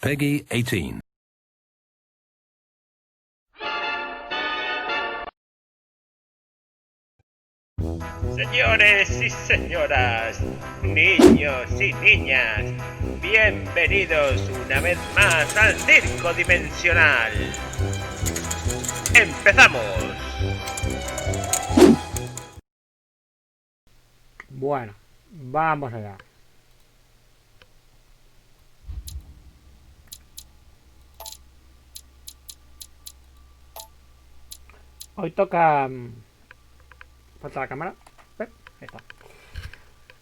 Peggy 18. Señores y señoras, niños y niñas, bienvenidos una vez más al circo dimensional. ¡Empezamos! Bueno, vamos allá. Hoy toca... falta la cámara. Ahí está.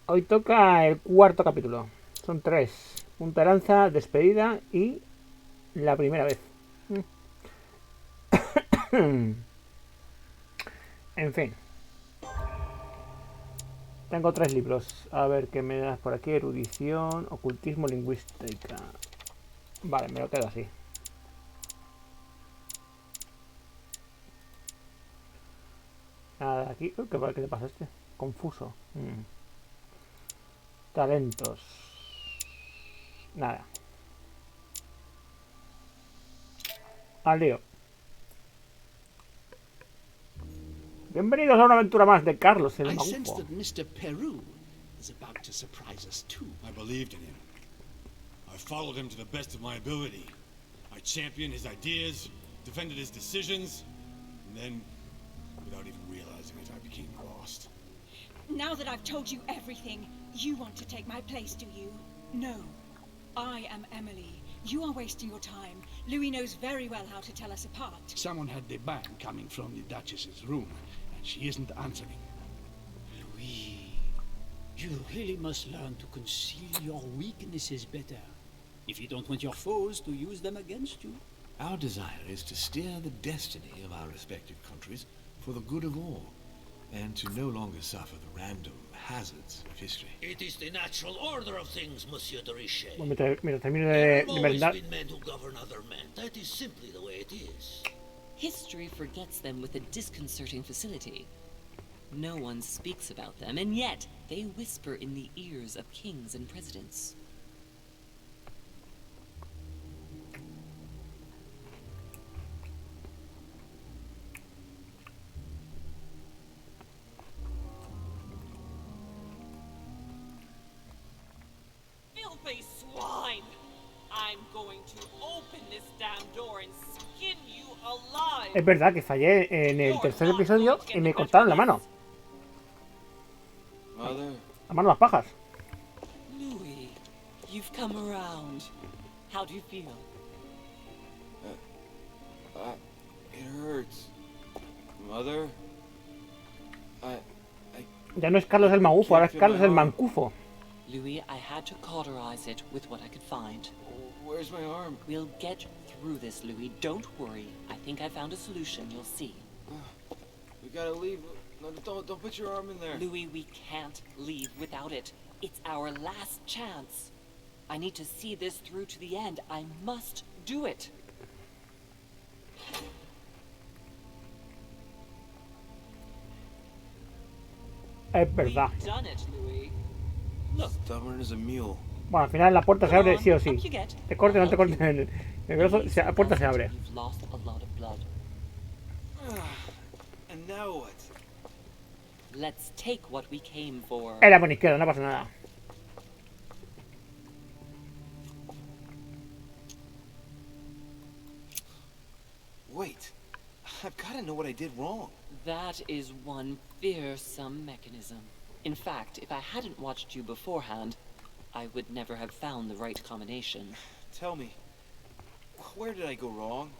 Hoy toca el cuarto capítulo. Son 3. Punta de lanza, despedida y la primera vez. En fin. Tengo 3 libros. A ver qué me das por aquí. Erudición, ocultismo, lingüística. Vale, me lo quedo así. Nada, aquí. ¿Qué te pasa este? Confuso. Talentos. Nada. Al lío. Bienvenidos a una aventura más de Carlos el I sensed Magufo. that Mr. Peru is about to surprise us too. I believed in him. I followed him to the best of my ability. I championed his ideas, defended his decisions, and then, without even realizing it, I became lost. Now that I've told you everything, you want to take my place, do you? No. I am Emily. You are wasting your time. Louis knows very well how to tell us apart. Someone had the bang coming from the Duchess's room, and she isn't answering. Louis, you really must learn to conceal your weaknesses better, if you don't want your foes to use them against you. Our desire is to steer the destiny of our respective countries for the good of all, and to no longer suffer the random hazards of history. It is the natural order of things, Monsieur de Richet. Bueno, mientras termino There de have always merendar. been men who govern other men. That is simply the way it is. History forgets them with a disconcerting facility. No one speaks about them, and yet they whisper in the ears of kings and presidents. Filthy swine! I'm going to open this damn door and skin you alive. Es verdad que fallé en el tercer episodio y me cortaron la mano. Mother? La mano a las pajas. Louis, you've come around. How do you feel? It hurts. Mother? Ya no es Carlos el Magufo, ahora es Carlos el Mancufo. Louis, I had to cauterize it with what I could find. Where's my arm? We'll get through this, Louis. Don't worry. I think I found a solution. You'll see. We gotta leave. No, don't put your arm in there. Louis, we can't leave without it. It's our last chance. I need to see this through to the end. I must do it. Es verdad. We've done it, Louis. Stubborn as a mule. Bueno, al final la puerta se abre sí o sí. Up you get. Te corte o no te corte el brazo, la puerta se abre. You've lost a lot of blood. And now what? Let's take what we came for. Era por izquierda, no pasa nada. Wait. I've gotta know what I did wrong. That is one fearsome mechanism. In fact, if I hadn't watched you beforehand, I would never have found the right combination. Tell me, where did I go wrong?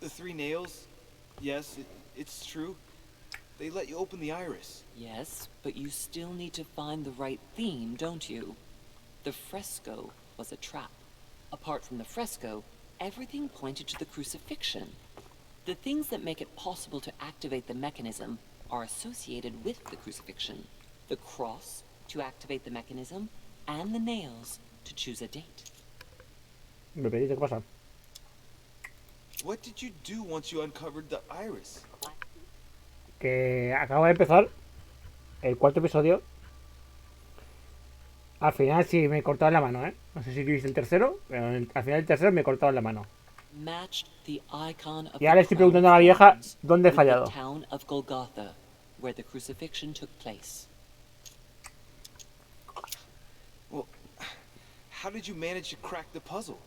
The 3 nails? Yes, it's true. They let you open the iris. Yes, but you still need to find the right theme, don't you? The fresco was a trap. Apart from the fresco, everything pointed to the crucifixion. The things that make it possible to activate the mechanism are associated with the crucifixion. The cross to activate the mechanism, and the nails to choose a date. Me pediste, ¿qué pasa? What did you do once you uncovered the iris? Que acabo de empezar el cuarto episodio. Al final sí me he cortado la mano, ¿eh? No sé si viste el tercero, pero al final del tercero me he cortado la mano. Y ahora le estoy preguntando a la vieja dónde he fallado. Well, how did you manage to crack the puzzle?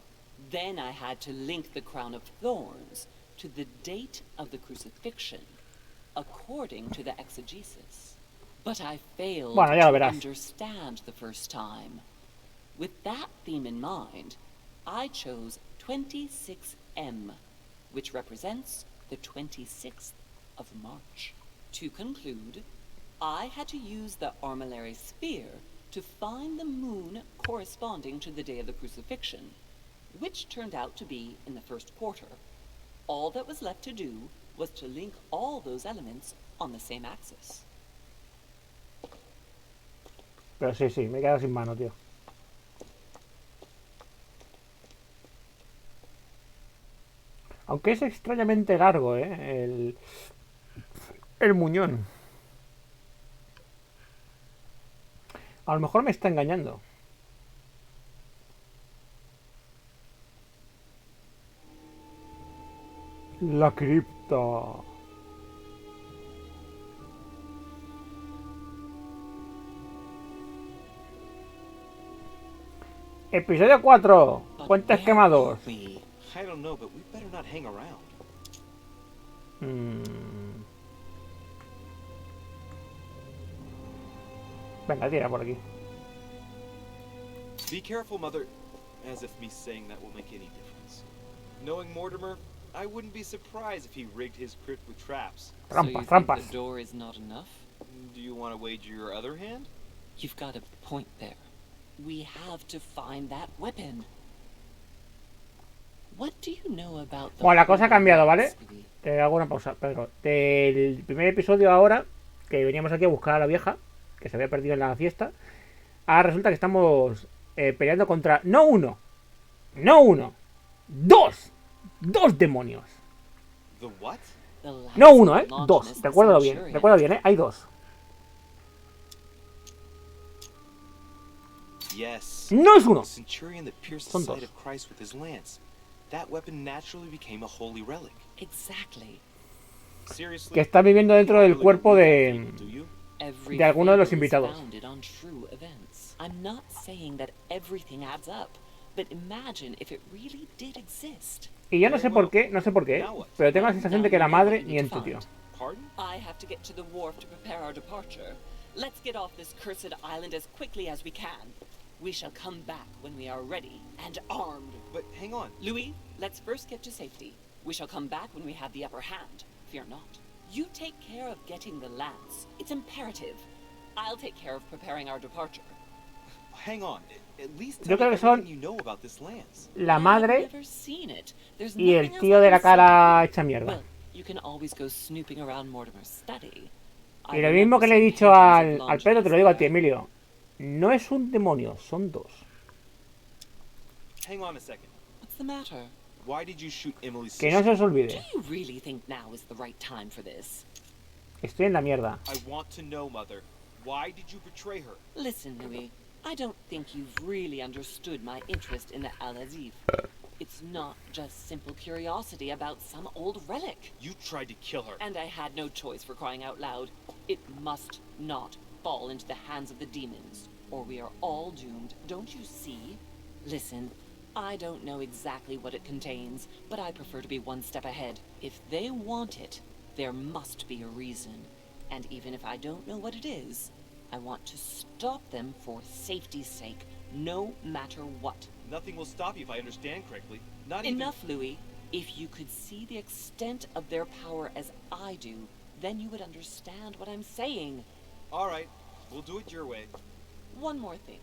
Then I had to link the crown of thorns to the date of the crucifixion, according to the exegesis. But I failed Bueno, ya lo to verás. understand the first time. With that theme in mind, I chose 26M, which represents the 26th of March. To conclude, I had to use the armillary sphere to find the moon corresponding to the day of the crucifixion, which turned out to be in the first quarter. All that was left to do was to link all those elements on the same axis. Pero sí, sí, me he quedado sin mano, tío. Aunque es extrañamente largo, ¿eh? El muñón. A lo mejor me está engañando. La cripta. Episodio 4. Puentes quemados. I don't know, but we better not hang around. Venga, tira por aquí. Be careful, Mother. As if me saying that will make any difference. Knowing Mortimer, I wouldn't be surprised if he rigged his crypt with traps. Trampas, trampas. The door is not enough? Do you want to wager your other hand? You've got a point there. We have to find that weapon. What do you know about the Bueno, la cosa ha cambiado, ¿vale? Louis? Te hago una pausa, Pedro. Del primer episodio ahora, que veníamos aquí a buscar a la vieja, que se había perdido en la fiesta, ahora resulta que estamos peleando contra, no uno, dos demonios. The what? The last No uno, Longinus dos. Recuérdalo bien, Centurion. hay dos. Yes. No es uno. The centurion that pierced the Son side dos. of Christ with his lance. That weapon naturally became a holy relic. Exactly. Seriously? Que está viviendo dentro del cuerpo de Do you? Every de alguno de los fable is invitados. founded on true events. I'm not saying that everything adds up, but imagine if it really did exist. Y yo no sé por qué, pero tengo la sensación de que la madre miente, tío. Pardon? I have to get to the wharf to prepare our departure. Let's get off this cursed island as quickly as we can. We shall come back when we are ready and armed. But hang on. Louis, let's first get to safety. We shall come back when we have the upper hand. Fear not. You take care of getting the lance. It's imperative. I'll take care of preparing our departure. Hang on. At least Yo tell creo me que son everything you know about this lance. la I've madre never seen it. There's y el nothing else tío I de can la say. cara hecha mierda. Well, you can always go snooping around Mortimer's study. Y lo mismo que le he dicho al Pedro, te lo digo a ti, Emilio. No es un demonio, son dos. Hang on a second. What's the matter? Why did you shoot Emily's Que no se sister? os olvide. Do you really think now is the right time for this? Estoy en la mierda. I want to know, Mother. Why did you betray her? Listen, Louis, I don't think you've really understood my interest in the Al-Azif. It's not just simple curiosity about some old relic. You tried to kill her. And I had no choice, for crying out loud. It must not fall into the hands of the demons, or we are all doomed. Don't you see? Listen, I don't know exactly what it contains, but I prefer to be one step ahead. If they want it, there must be a reason. And even if I don't know what it is, I want to stop them for safety's sake, no matter what. Nothing will stop you if I understand correctly. Not Enough, Louis. If you could see the extent of their power as I do, then you would understand what I'm saying. even... All right. We'll do it your way. One more thing.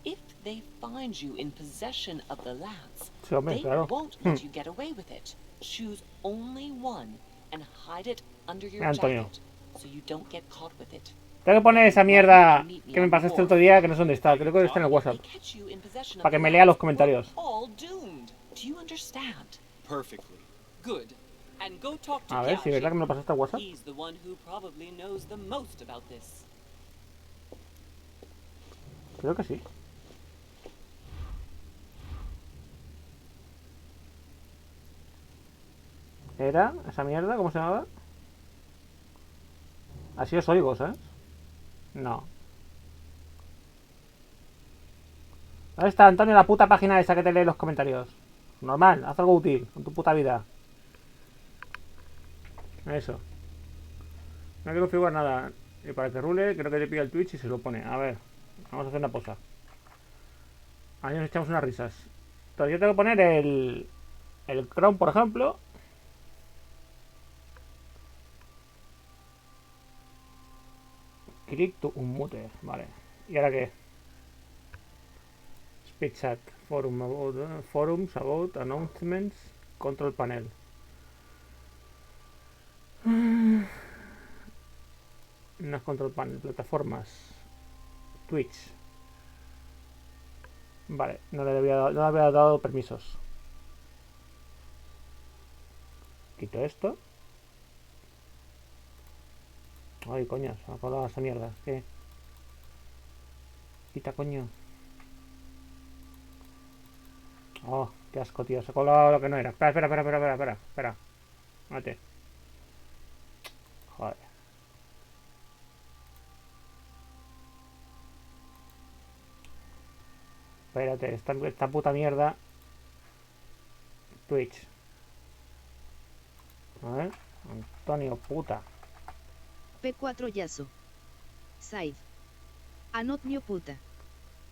If they find you in possession of the lance, Sí, hombre, they claro. won't let you get away with it. Choose only one and hide it under your Antonio. jacket so you don't get caught with it. Tengo que poner esa mierda que me pasaste el otro día, que no sé dónde está. Creo que está en el WhatsApp. They catch you in possession of Para que the me lea los lance, comentarios. we're all doomed. Do you understand? Perfectly. Good. and go talk to A ver, si es verdad que me lo Kyashi. pasaste a WhatsApp. He's the one who probably knows the most about this. Creo que sí. ¿Era esa mierda? ¿Cómo se llamaba? Así os oigo, ¿sabes? No. ¿Dónde está, Antonio, la puta página esa que te lee los comentarios? Normal, haz algo útil con tu puta vida. Eso. No hay que configurar nada. Y para que rule, creo que le pilla el Twitch y se lo pone. A ver, vamos a hacer una pausa. Ahí nos echamos unas risas. Entonces yo tengo que poner el Chrome, por ejemplo. Click to unmute, vale. ¿Y ahora qué? Speech chat, forums, about, announcements, control panel. No es control panel, plataformas. Twitch. Vale, no le había dado permisos. Quito esto. Ay, coño, se me ha colado esa mierda. ¿Qué? Quita, coño. Oh, qué asco, tío. Se ha colado lo que no era. Espera. Mate. Joder. Espérate, esta puta mierda. Twitch. A ver. Antonio, puta. P4 Yaso. Side. Anotnio puta.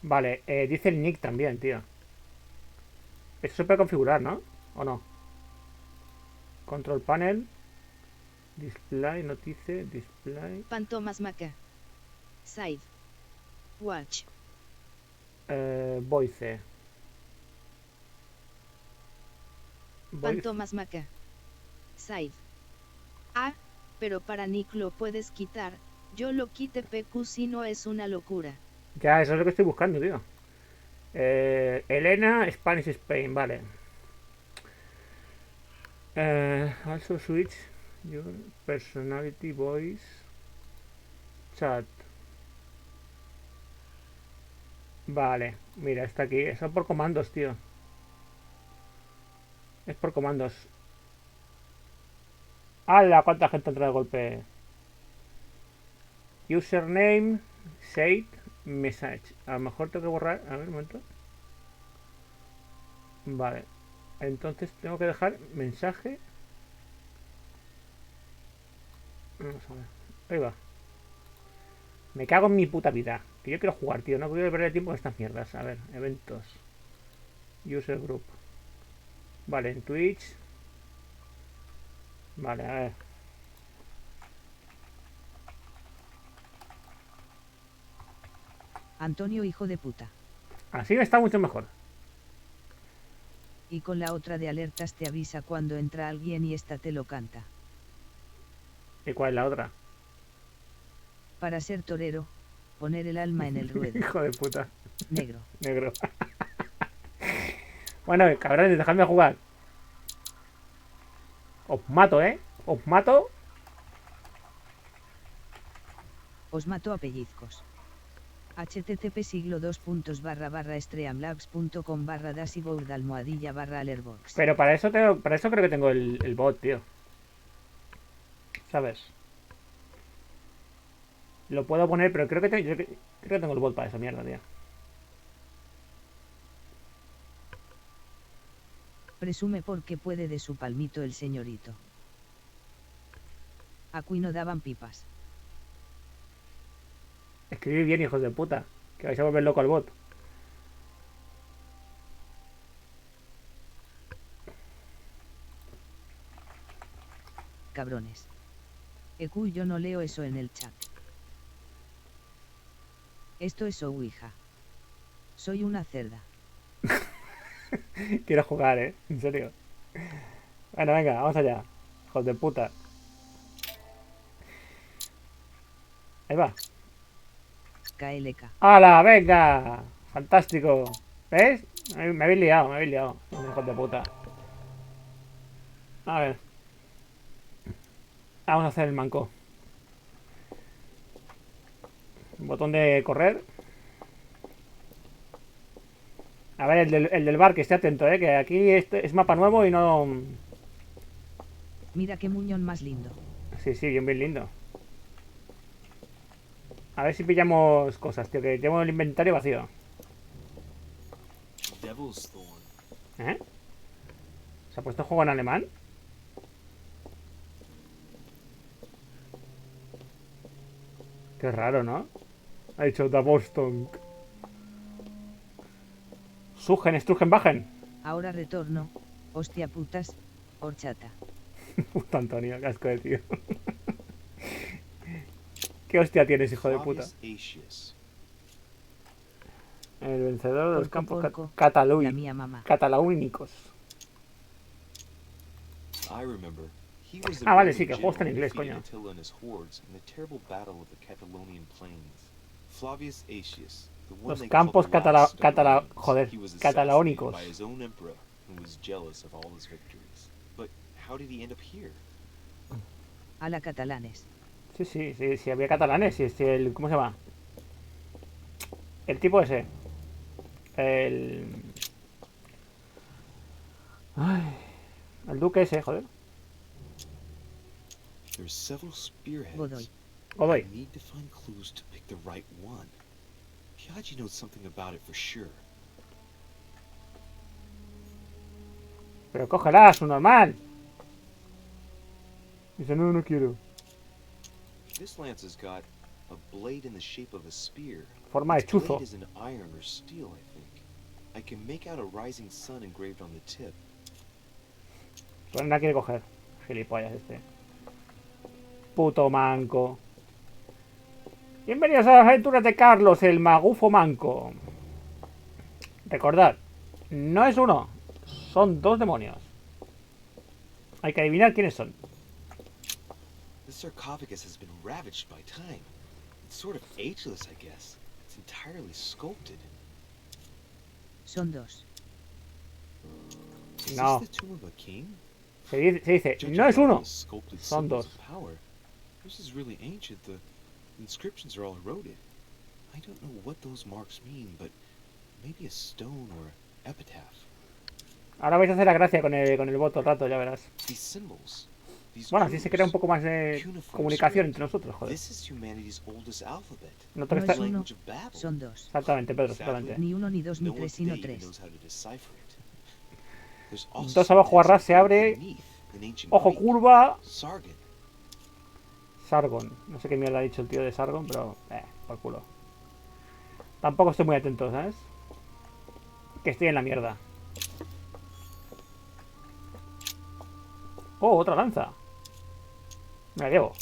Vale, dice el nick también, tío. Eso se puede configurar, ¿no? ¿O no? Control panel. Display, notice, display. Pantomas maca. Side. Watch. Voice. Pantomas maca. Side. Ah, pero para Nick lo puedes quitar. Yo lo quite PQ si no es una locura. Ya, eso es lo que estoy buscando, tío. Elena, Spanish Spain, vale. Also switch your personality voice chat. Vale, mira, está aquí. Son por comandos, tío. Es por comandos. ¡Hala! ¿Cuánta gente entra de golpe? Username, save, message. A lo mejor tengo que borrar. A ver, un momento. Vale. Entonces tengo que dejar mensaje. Vamos a ver. Ahí va. Me cago en mi puta vida. Que yo quiero jugar, tío. No quiero perder tiempo en estas mierdas. A ver, eventos. User group. Vale, en Twitch. Vale, a ver. Antonio, hijo de puta. Así está mucho mejor. Y con la otra de alertas te avisa cuando entra alguien y esta te lo canta. ¿Y cuál es la otra? Para ser torero, poner el alma en el ruedo. Hijo de puta. Negro. Negro. Bueno, cabrones, dejadme jugar. Os mato, ¿eh? Os mato. Os mato a pellizcos. http://streamlabs.com/dashboard/alerbox. Pero para eso creo que tengo el bot, tío. ¿Sabes? Lo puedo poner, pero creo que tengo el bot para esa mierda, tío. Presume porque puede de su palmito el señorito. Aquí no daban pipas. Escribid bien, hijos de puta. Que vais a volver loco al bot. Cabrones. EQ, yo no leo eso en el chat. Esto es Ouija. Soy una cerda. Quiero jugar, en serio. Bueno, venga, vamos allá. Hijos de puta. Ahí va. KLK. ¡Hala! ¡Venga! ¡Fantástico! ¿Ves? Me habéis liado, hijos de puta. A ver. Vamos a hacer el manco. Botón de correr. A ver, el del bar, que esté atento, que aquí es mapa nuevo y no... Mira qué muñón más lindo. Sí, sí, bien, bien lindo. A ver si pillamos cosas, tío, que tengo el inventario vacío. Devil's Thorn. ¿Eh? ¿Se ha puesto juego en alemán? Qué raro, ¿no? Ha dicho Da Boston. Sugen, estrugen, bajen. Ahora retorno. Hostia putas. Horchata. Puta Antonio, qué asco de tío. ¿Qué hostia tienes, hijo de puta? El vencedor de los campos La mía mamá. cataláunicos. Ah, vale, sí, que el juego está en inglés, coño. Los campos cataláunicos. A la catalanes. Sí, sí, sí, sí, había catalanes. Sí, el, ¿cómo se llama? El tipo ese. Ay, el duque ese, joder. Godoy. Godoy. Pero cógela, es un normal. Dice, no, no quiero. This lance has got a blade in the shape of a spear. Forma de chuzo. Blade is in iron or steel, I think. I can make out a rising sun engraved on the tip. Pues no la quiere coger. Gilipollas este. Puto manco. Bienvenidos a las aventuras de Carlos, el magufo manco. Recordad, no es uno, son dos demonios. Hay que adivinar quiénes son. The sarcophagus has been ravaged by time. It's sort of ageless, I guess. It's entirely sculpted. Son dos. No. Is this the tomb of a king? Se dice, no es uno, son dos. This is really ancient. The inscriptions are all eroded. I don't know what those marks mean, but maybe a stone or epitaph. Ahora vais a hacer la gracia con el bot todo el rato, ya verás. These symbols. Bueno, así se crea un poco más de comunicación entre nosotros, joder. No, No es uno, son dos. Exactamente, Pedro, exactamente. Ni uno, ni dos, ni tres, sino tres. Dos abajo a ras se abre. Ojo curva. Sargon. No sé qué mierda ha dicho el tío de Sargon, pero... por culo. Tampoco estoy muy atento, ¿sabes? Que estoy en la mierda. Oh, otra lanza. Me la llevo.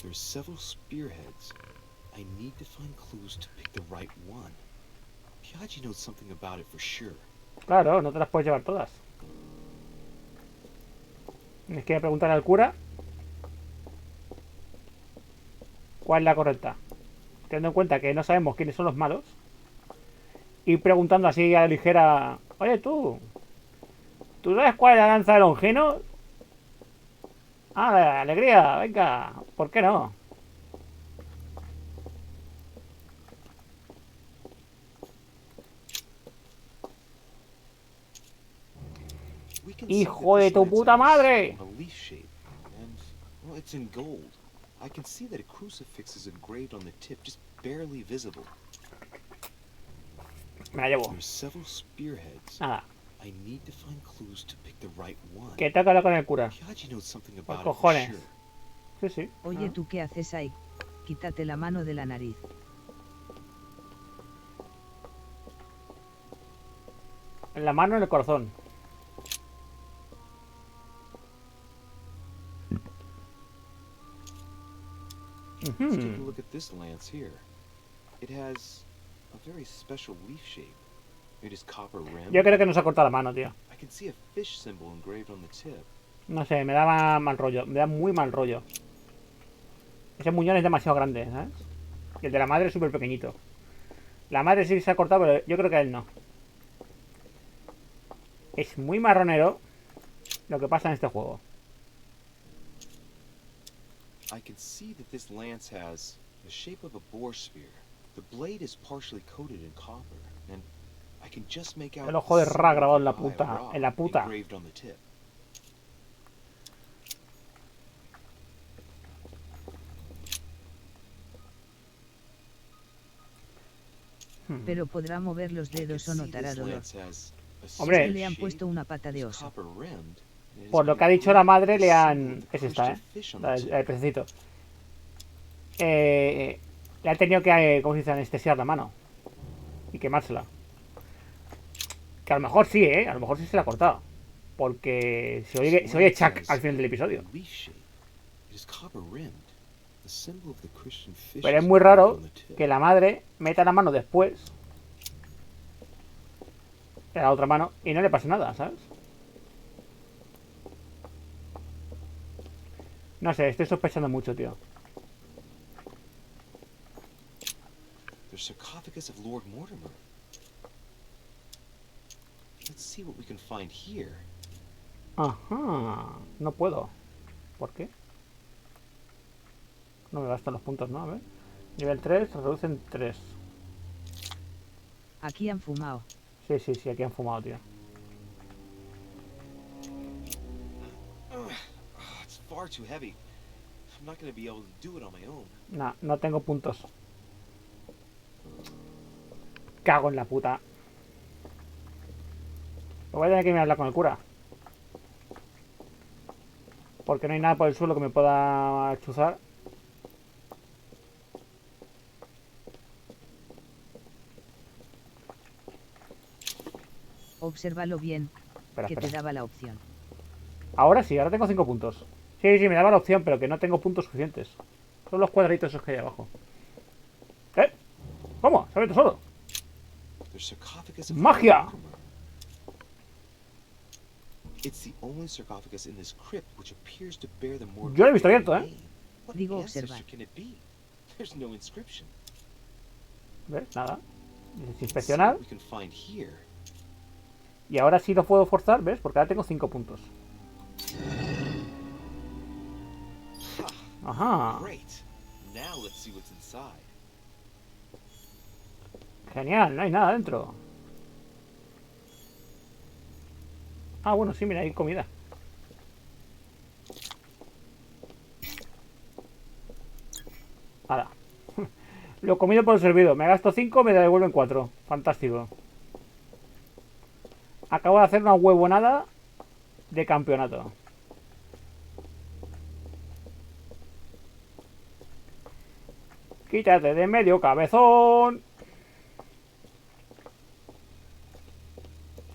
Claro, no te las puedes llevar todas. Tienes que preguntar al cura cuál es la correcta. Teniendo en cuenta que no sabemos quiénes son los malos. Y preguntando así a la ligera: oye, ¿tú sabes cuál es la lanza de Longino? Ah, la alegría, venga, ¿por qué no? ¡Hijo de tu puta madre! Me la llevo. Nada. Que te ha quedado con el cura. Por cojones. Sí, sí. Oye, ¿tú qué haces ahí? Quítate la mano de la nariz. En la mano, en el corazón. Let's take a look at this lance here. It has a very special leaf shape. It is copper rimmed. Yo creo que nos ha cortado la mano, tío. I can see a fish symbol engraved on the tip. No sé, me da mal rollo. Me da muy mal rollo. Ese muñón es demasiado grande, ¿sabes? Y el de la madre es súper pequeñito. La madre sí se ha cortado, pero yo creo que él no. Es muy marronero lo que pasa en este juego. I can see that this lance has the shape of a boar spear. The blade is partially coated in copper, and I can just make out El ojo de the Ra symbol grabado en la of the eye of puta, Ra en la puta. engraved on the tip. Pero podrá mover los dedos o notará dolor. Hombre, Le han puesto una pata de oso. por lo que ha dicho la madre, le han... Es esta, el pececito. Le ha tenido que, ¿cómo se dice? Anestesiar la mano. Y quemársela. Que a lo mejor sí, ¿eh? A lo mejor sí se la ha cortado. Porque se oye Chuck al final del episodio. Pero es muy raro que la madre meta la mano después de la otra mano y no le pase nada, ¿sabes? No sé, estoy sospechando mucho, tío. The sarcophagus of Lord Mortimer. Let's see what we can find here. Ajá. No puedo. ¿Por qué? No me bastan los puntos, ¿no? A ver. Nivel 3, se reduce en 3. Aquí han fumado. Sí, sí, sí, aquí han fumado, tío. It's far too heavy. I'm not going to be able to do it on my own. Nah, no tengo puntos. Cago en la puta. Voy a tener que irme a hablar con el cura. Porque no hay nada por el suelo que me pueda chuzar. Obsérvalo bien, Espera, que espera. te daba la opción. Ahora sí, ahora tengo 5 puntos. Sí, sí, me daba la opción, pero que no tengo puntos suficientes. Son los cuadritos esos que hay abajo. ¿Eh? ¿Cómo? ¿Se ha abierto solo? ¡Magia! Yo lo he visto abierto, ¿eh? Digo observar. ¿Ves? Nada. Dices inspeccionar. Y ahora sí lo puedo forzar, ¿ves? Porque ahora tengo 5 puntos. Ajá. Genial, no hay nada dentro. Ah, bueno, sí, mira, hay comida. Ahora. Lo comido por lo servido. Me gasto 5, me devuelven 4. Fantástico. Acabo de hacer una huevonada de campeonato. Quítate de medio, cabezón.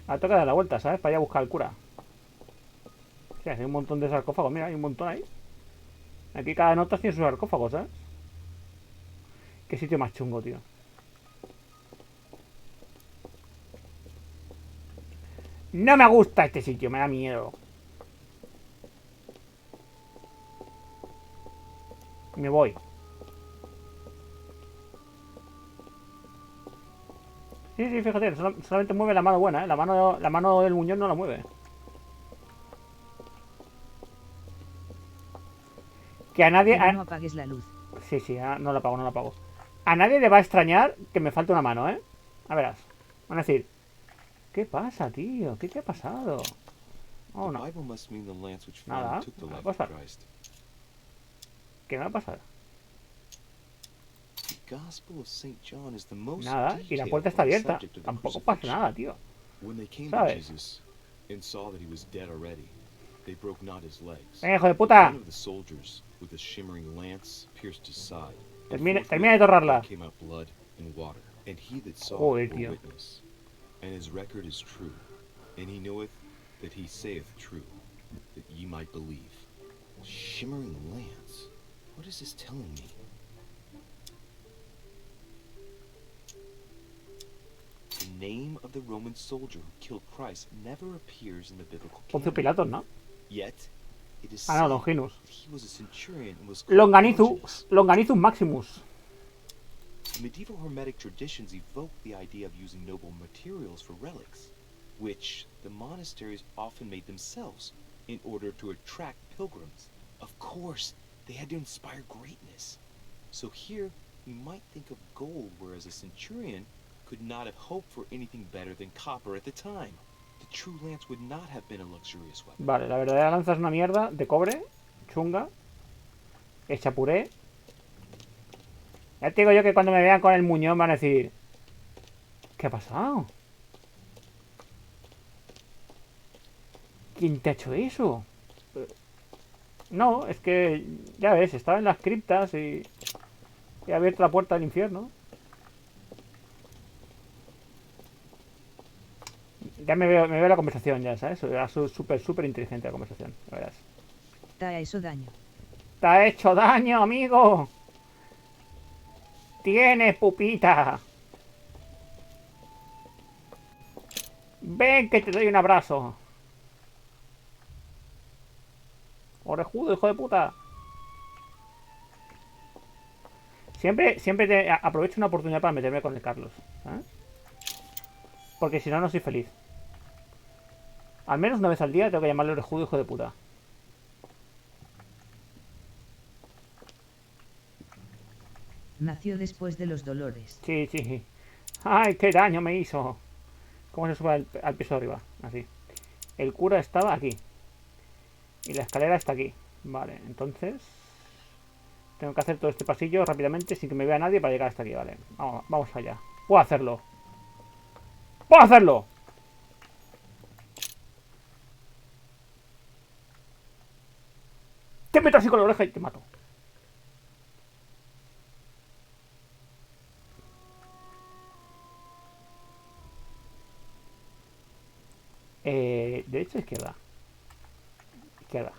Ahora toca dar la vuelta, ¿sabes? Para ir a buscar al cura. Sí, hay un montón de sarcófagos. Mira, hay un montón ahí. Aquí cada nota tiene sus sarcófagos, ¿sabes? Qué sitio más chungo, tío. No me gusta este sitio, me da miedo. Me voy. Sí, sí, fíjate, solamente mueve la mano buena, ¿eh? La mano del muñón no la mueve. Que a nadie... Pero no apagues la luz. Sí, sí, no la apago, no la apago. A nadie le va a extrañar que me falte una mano, ¿eh? A verás. Van a decir... ¿Qué pasa, tío? ¿Qué te ha pasado? Oh, no. Nada, ¿qué va a pasar? ¿Qué me va a pasar? Nada, y la puerta está abierta. Tampoco pasa nada, tío. ¿Sabes? Venga, hijo de puta. Termina de torrarla. Joder, tío. And his record is true, and he knoweth that he saith true, that ye might believe. Shimmering lance? What is this telling me? The name of the Roman soldier who killed Christ never appears in the biblical Poncio canon. Pilatos, ¿no? Yet, it is Ah, no, said Longinus. that he was a centurion and was called Longinus. Longanithus Maximus. Medieval Hermetic traditions evoke the idea of using noble materials for relics, which the monasteries often made themselves in order to attract pilgrims. Of course, They had to inspire greatness. So here, we might think of gold, whereas a centurion could not have hoped for anything better than copper at the time. The true lance would not have been a luxurious weapon. Vale, la verdadera lanza es una mierda de cobre, chunga, hecha puré. Ya te digo yo que cuando me vean con el muñón van a decir: ¿qué ha pasado? ¿Quién te ha hecho eso? No, es que, ya ves, estaba en las criptas y he abierto la puerta del infierno. Ya me veo la conversación, ya, ¿sabes? Era súper inteligente la conversación, la verdad. Te ha hecho daño. ¡Te ha hecho daño, amigo! ¡Tienes, pupita! ¡Ven que te doy un abrazo! ¡Orejudo, hijo de puta! Siempre aprovecho una oportunidad para meterme con el Carlos, ¿sabes? Porque si no, no soy feliz. Al menos una vez al día tengo que llamarle orejudo, hijo de puta. Nació después de los dolores. Sí, sí. ¡Ay, qué daño me hizo! ¿Cómo se sube al piso de arriba? Así. El cura estaba aquí. Y la escalera está aquí. Vale, entonces tengo que hacer todo este pasillo rápidamente sin que me vea nadie para llegar hasta aquí, vale. Vamos allá. ¡Puedo hacerlo! ¡Puedo hacerlo! Te meto así con la oreja y te mato. Derecha o izquierda. Izquierda.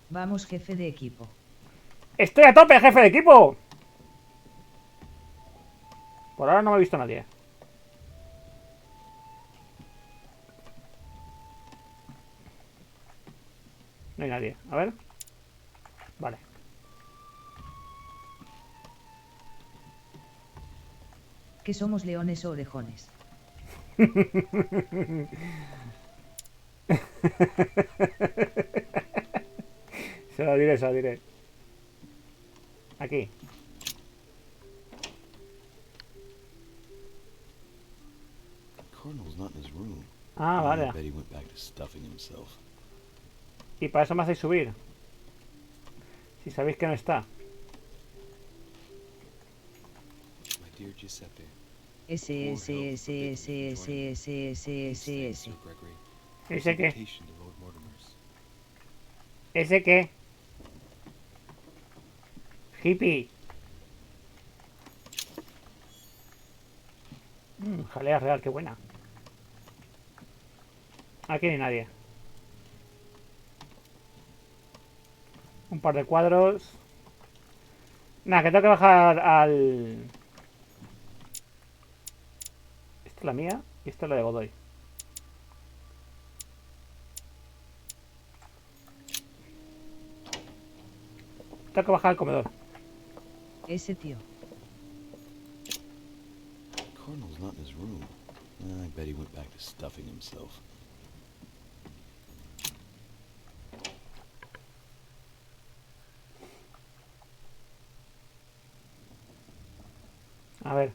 Vamos, jefe de equipo. ¡Estoy a tope, jefe de equipo! Por ahora no me he visto a nadie. No hay nadie. A ver. Vale. ¿Que somos leones o orejones? Se lo diré, se lo diré. Aquí. Cardinal's not in his room. Ah, vale. I bet he went back to stuffing himself. Y para eso me hacéis subir. Si sabéis que no está. My dear Giuseppe. S. ¿Ese qué? ¿Ese qué? Hippie. Jalea real, qué buena. Aquí no hay nadie. Un par de cuadros. Nada, que tengo que bajar al... Esta es la mía y esta es la de Godoy. Tengo que bajar al comedor. Ese tío. Cardinal's not in his room. I bet he went back to stuffing himself. A ver.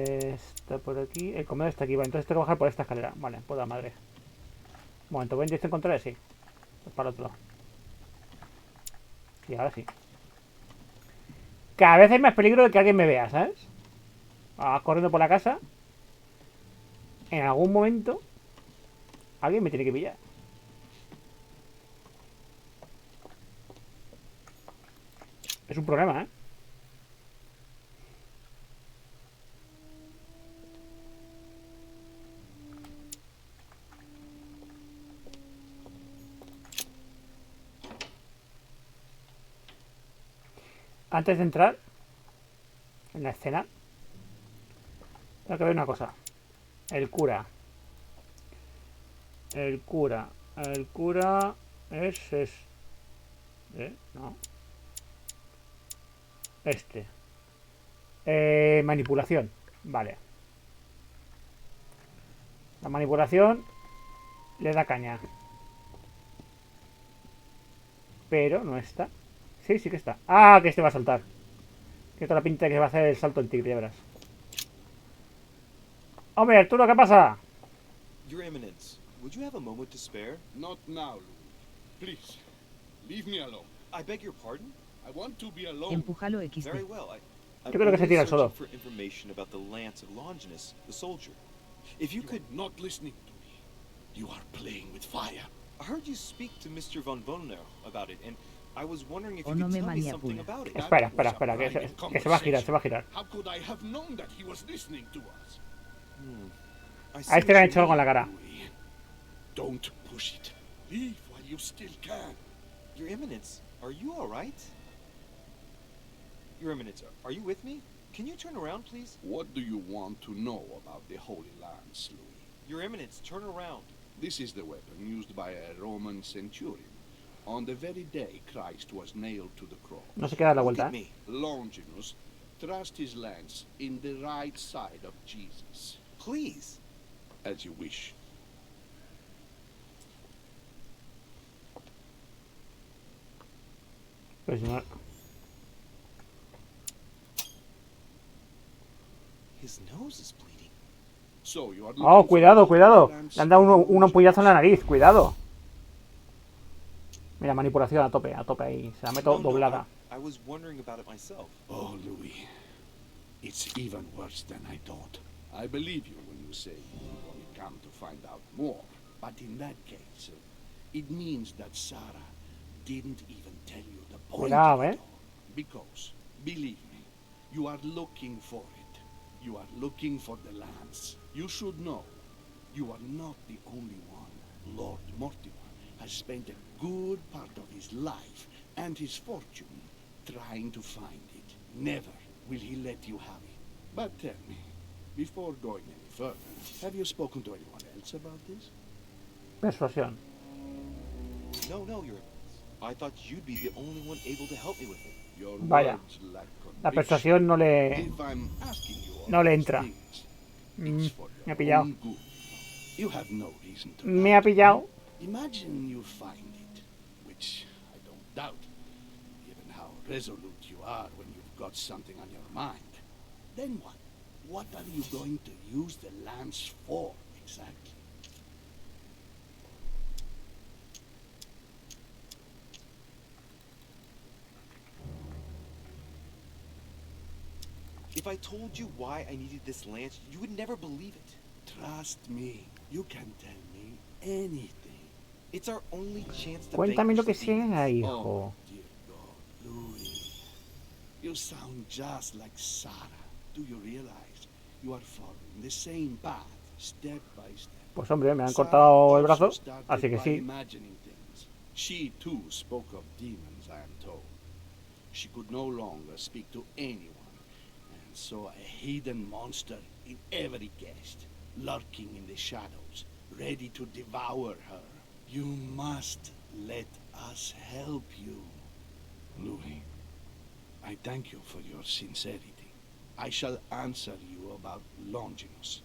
Está por aquí. El comedor está aquí. Vale, entonces tengo que bajar por esta escalera. Vale, puta madre. Un momento, ¿voy en dirección contraria? Sí. Pues para el otro lado. Sí, ahora sí. Cada vez hay más peligro de que alguien me vea, ¿sabes? Corriendo por la casa. En algún momento alguien me tiene que pillar. Es un problema, ¿eh? Antes de entrar en la escena, tengo que ver una cosa. El cura. El cura es no. Manipulación. Vale. La manipulación Le da caña. Pero no está. Sí, sí que está. ¡Ah! Que este va a saltar. Que toda la pinta de que va a hacer el salto del tigre, ya verás. Hombre, Arturo, ¿qué pasa? Your Eminence, would you have a moment to spare? Not now, Louis. Please, leave me alone. I beg your pardon? I want to be alone. Empújalo XD. Very well. I'm Yo creo que se only tira solo. searching for information about the lance of Longinus, the soldier. If you could... Not listening to me. You are playing with fire. I heard you speak to Mr. von Wollner about it, and I was wondering if O you no could me tell me something manipula. about it. Espera, espera, espera, que se va a girar, se va a girar. How could I have known that he was listening to us? I see A este what le han you hecho algo en la mean. cara. Louis, don't push it. Leave while you still can. Your Eminence, are you all right? Your Eminence, are you with me? Can you turn around, please? What do you want to know about the Holy Lance, Louis? Your Eminence, turn around. This is the weapon used by a Roman centurion on the very day Christ was nailed to the cross. No se queda la Look vuelta, at ¿eh? me. Longinus thrust his lance in the right side of Jesus. Please. As you wish. Pues no. His nose is bleeding. So you are Oh, looking cuidado, for the cuidado. Holy Lance Le han dado un Longinus. ampullazo en la nariz, cuidado. Mira, manipulación a tope ahí. Se la meto No, doblada. I was wondering about it myself. Oh, Louis. It's even worse than I thought. I believe you when you say you've only come to find out more. But in that case, it means that Sarah didn't even tell you the point Cuidado, of it eh. all. Because, believe me, you are looking for it. You are looking for the lance. You should know, you are not the only one. Lord Mortimer has spent a good part of his life and his fortune trying to find it. Never will he let you have it. But tell me, before going any further, have you spoken to anyone else about this? Persuasión. No, Your Eminence. I thought you'd be the only one able to help me with it. Your Vaya. words lack La conviction. persuasión no le... If I'm asking you all No le these entra. things, Mm, it's for me your ha pillado. own good. You have no reason to Me doubt ha pillado. me. Imagine you find it, which I don't doubt, given how resolute you are when you've got something on your mind. Then what? What are you going to use the lance for, exactly? If I told you why I needed this lance, you would never believe it. Trust me, you can tell me anything. It's our only chance to Cuéntame lo que vanquish the demons. sea, hijo. Oh, dear God, Louis. You sound just like Sarah. Do you realize you are following the same path, step by step? Pues hombre, me han Sarah cortado el also brazo, started así que by sí. imagining things. She too spoke of demons, I am told. She could no longer speak to anyone, and saw a hidden monster in every guest, lurking in the shadows, ready to devour her. You must let us help you. Louis, I thank you for your sincerity. I shall answer you about Longinus.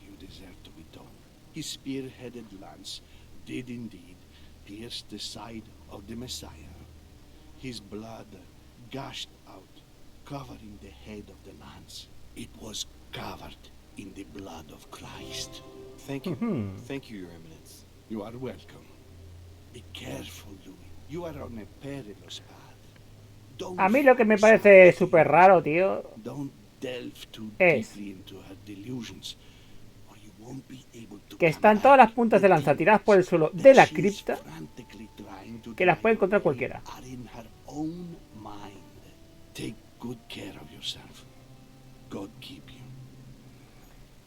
You deserve to be told. His spear-headed lance did indeed pierce the side of the Messiah. His blood gushed out, covering the head of the lance. It was covered in the blood of Christ. Thank you. Mhm. Thank you, Your Eminence. You are welcome. Be careful, Louis. You are on a perilous path. Don't A mí lo que me follow parece Sarah's súper lead. raro, tío, Don't delve too es deeply into her delusions, or you won't be able to que están todas las puntas de lanza tiradas por el suelo de la cripta, que las puede encontrar cualquiera. are in her own mind. Take good care of yourself. God keep you.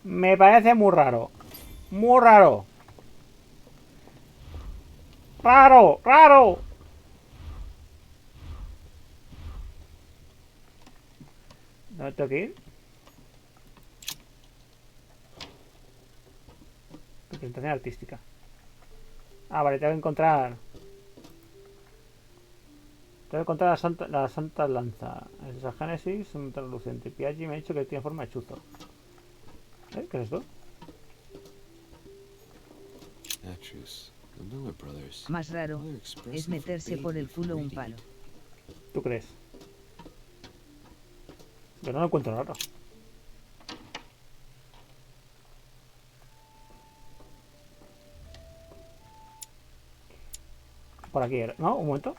Me parece muy raro. Muy raro. Raro, raro. ¿Dónde tengo que ir? Representación artística. Ah, vale, tengo que encontrar... Tengo que encontrar la Santa Lanza. Esa Génesis, un translucente. Piaggi me ha dicho que tiene forma de chuzo. ¿Qué es esto? Actress, the Miller brothers. Más raro Mother es expressly meterse forbade por me el from culo un reading palo. it. ¿Tú crees? Yo no lo encuentro raro. Por aquí era, ¿no? Un momento.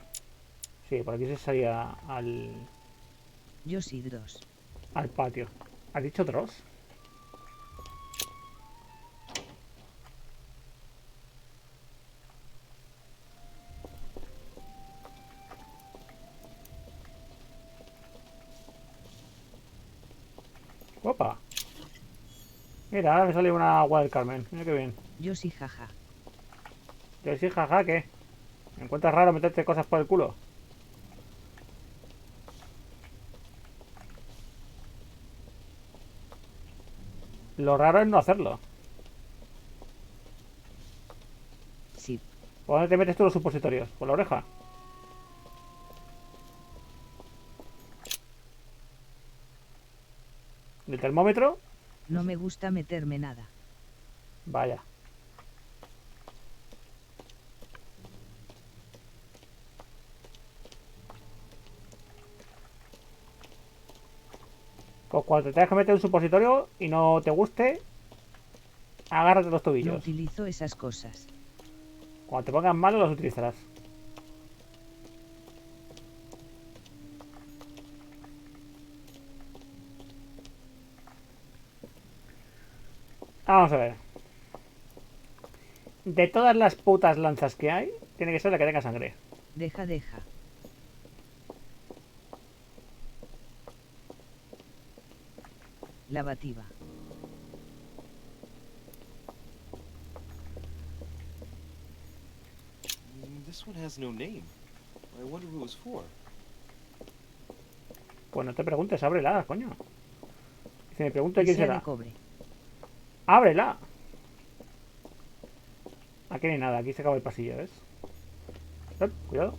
Sí, por aquí se salía Yo sí, Dross. al patio. ¿Has dicho Dross? Opa. Mira, ahora me sale una agua del Carmen. Mira qué bien. Yo sí, jaja. Yo sí, jaja, ¿qué? ¿Me encuentras raro meterte cosas por el culo? Lo raro es no hacerlo. Sí. ¿Por dónde te metes tú los supositorios? ¿Por la oreja? ¿El termómetro? No me gusta meterme nada. Vaya. Pues cuando te tengas que meter un supositorio y no te guste, agárrate los No tobillos. utilizo esas cosas. Cuando te pongan malos los utilizarás. Vamos a ver. De todas las putas lanzas que hay, tiene que ser la que tenga sangre. Deja. Lavativa. This one has no name. I wonder who it was for. Pues no te preguntes, ábrela, coño. Si me pregunto Que quién sea será. de cobre. ¡Ábrela! Aquí no hay nada, aquí se acaba el pasillo, ¿ves? Cuidado.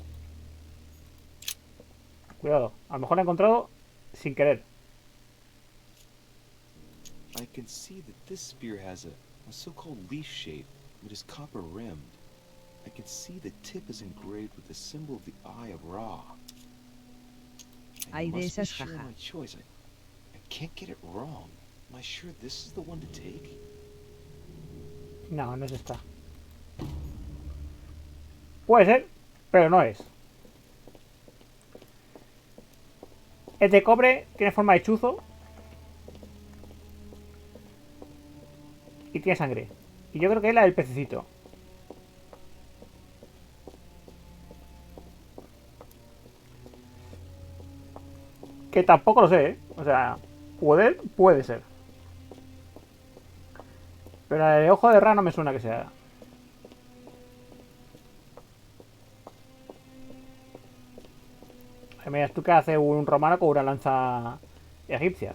Cuidado, a lo mejor la he encontrado sin querer. I can see that this spear has a so-called leaf shape. It is copper rimmed. I can see the tip is engraved with the symbol of the Eye of Ra. Hay de must be esas, sure of jaja. my choice. I can't get it wrong. Am I sure this is the one to take? No, no es esta. Puede ser, pero no es. Es de cobre, tiene forma de chuzo. Y tiene sangre. Y yo creo que es la del pececito. Que tampoco lo sé, ¿eh? O sea, puede ser. Pero el ojo de rana me suena que sea. Mira, tú que hace un romano con una lanza egipcia.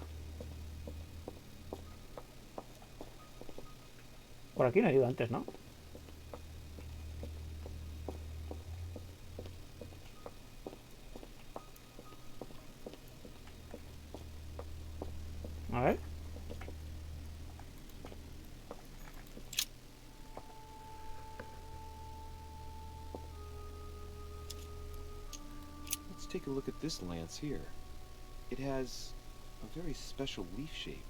Por aquí no he ido antes, ¿no? A ver. Let's take a look at this lance here. It has a very special leaf shape.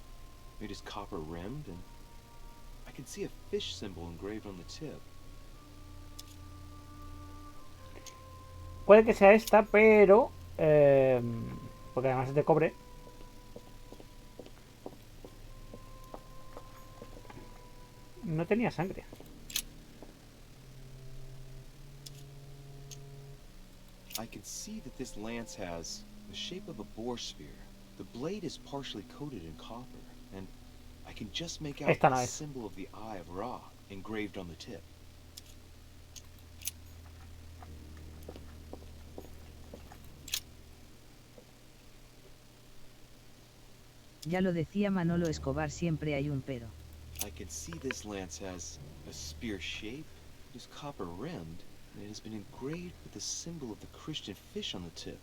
It is copper rimmed, and I can see a fish symbol engraved on the tip. Puede que sea esta, pero... porque además es de cobre. No tenía sangre. I can see that this lance has the shape of a boar spear. The blade is partially coated in copper, and I can just make out Esta no the es. symbol of the Eye of Ra engraved on the tip. Ya lo decía Manolo Escobar, siempre hay un pero. I can see this lance has a spear shape. It is copper rimmed, and it has been engraved with the symbol of the Christian fish on the tip.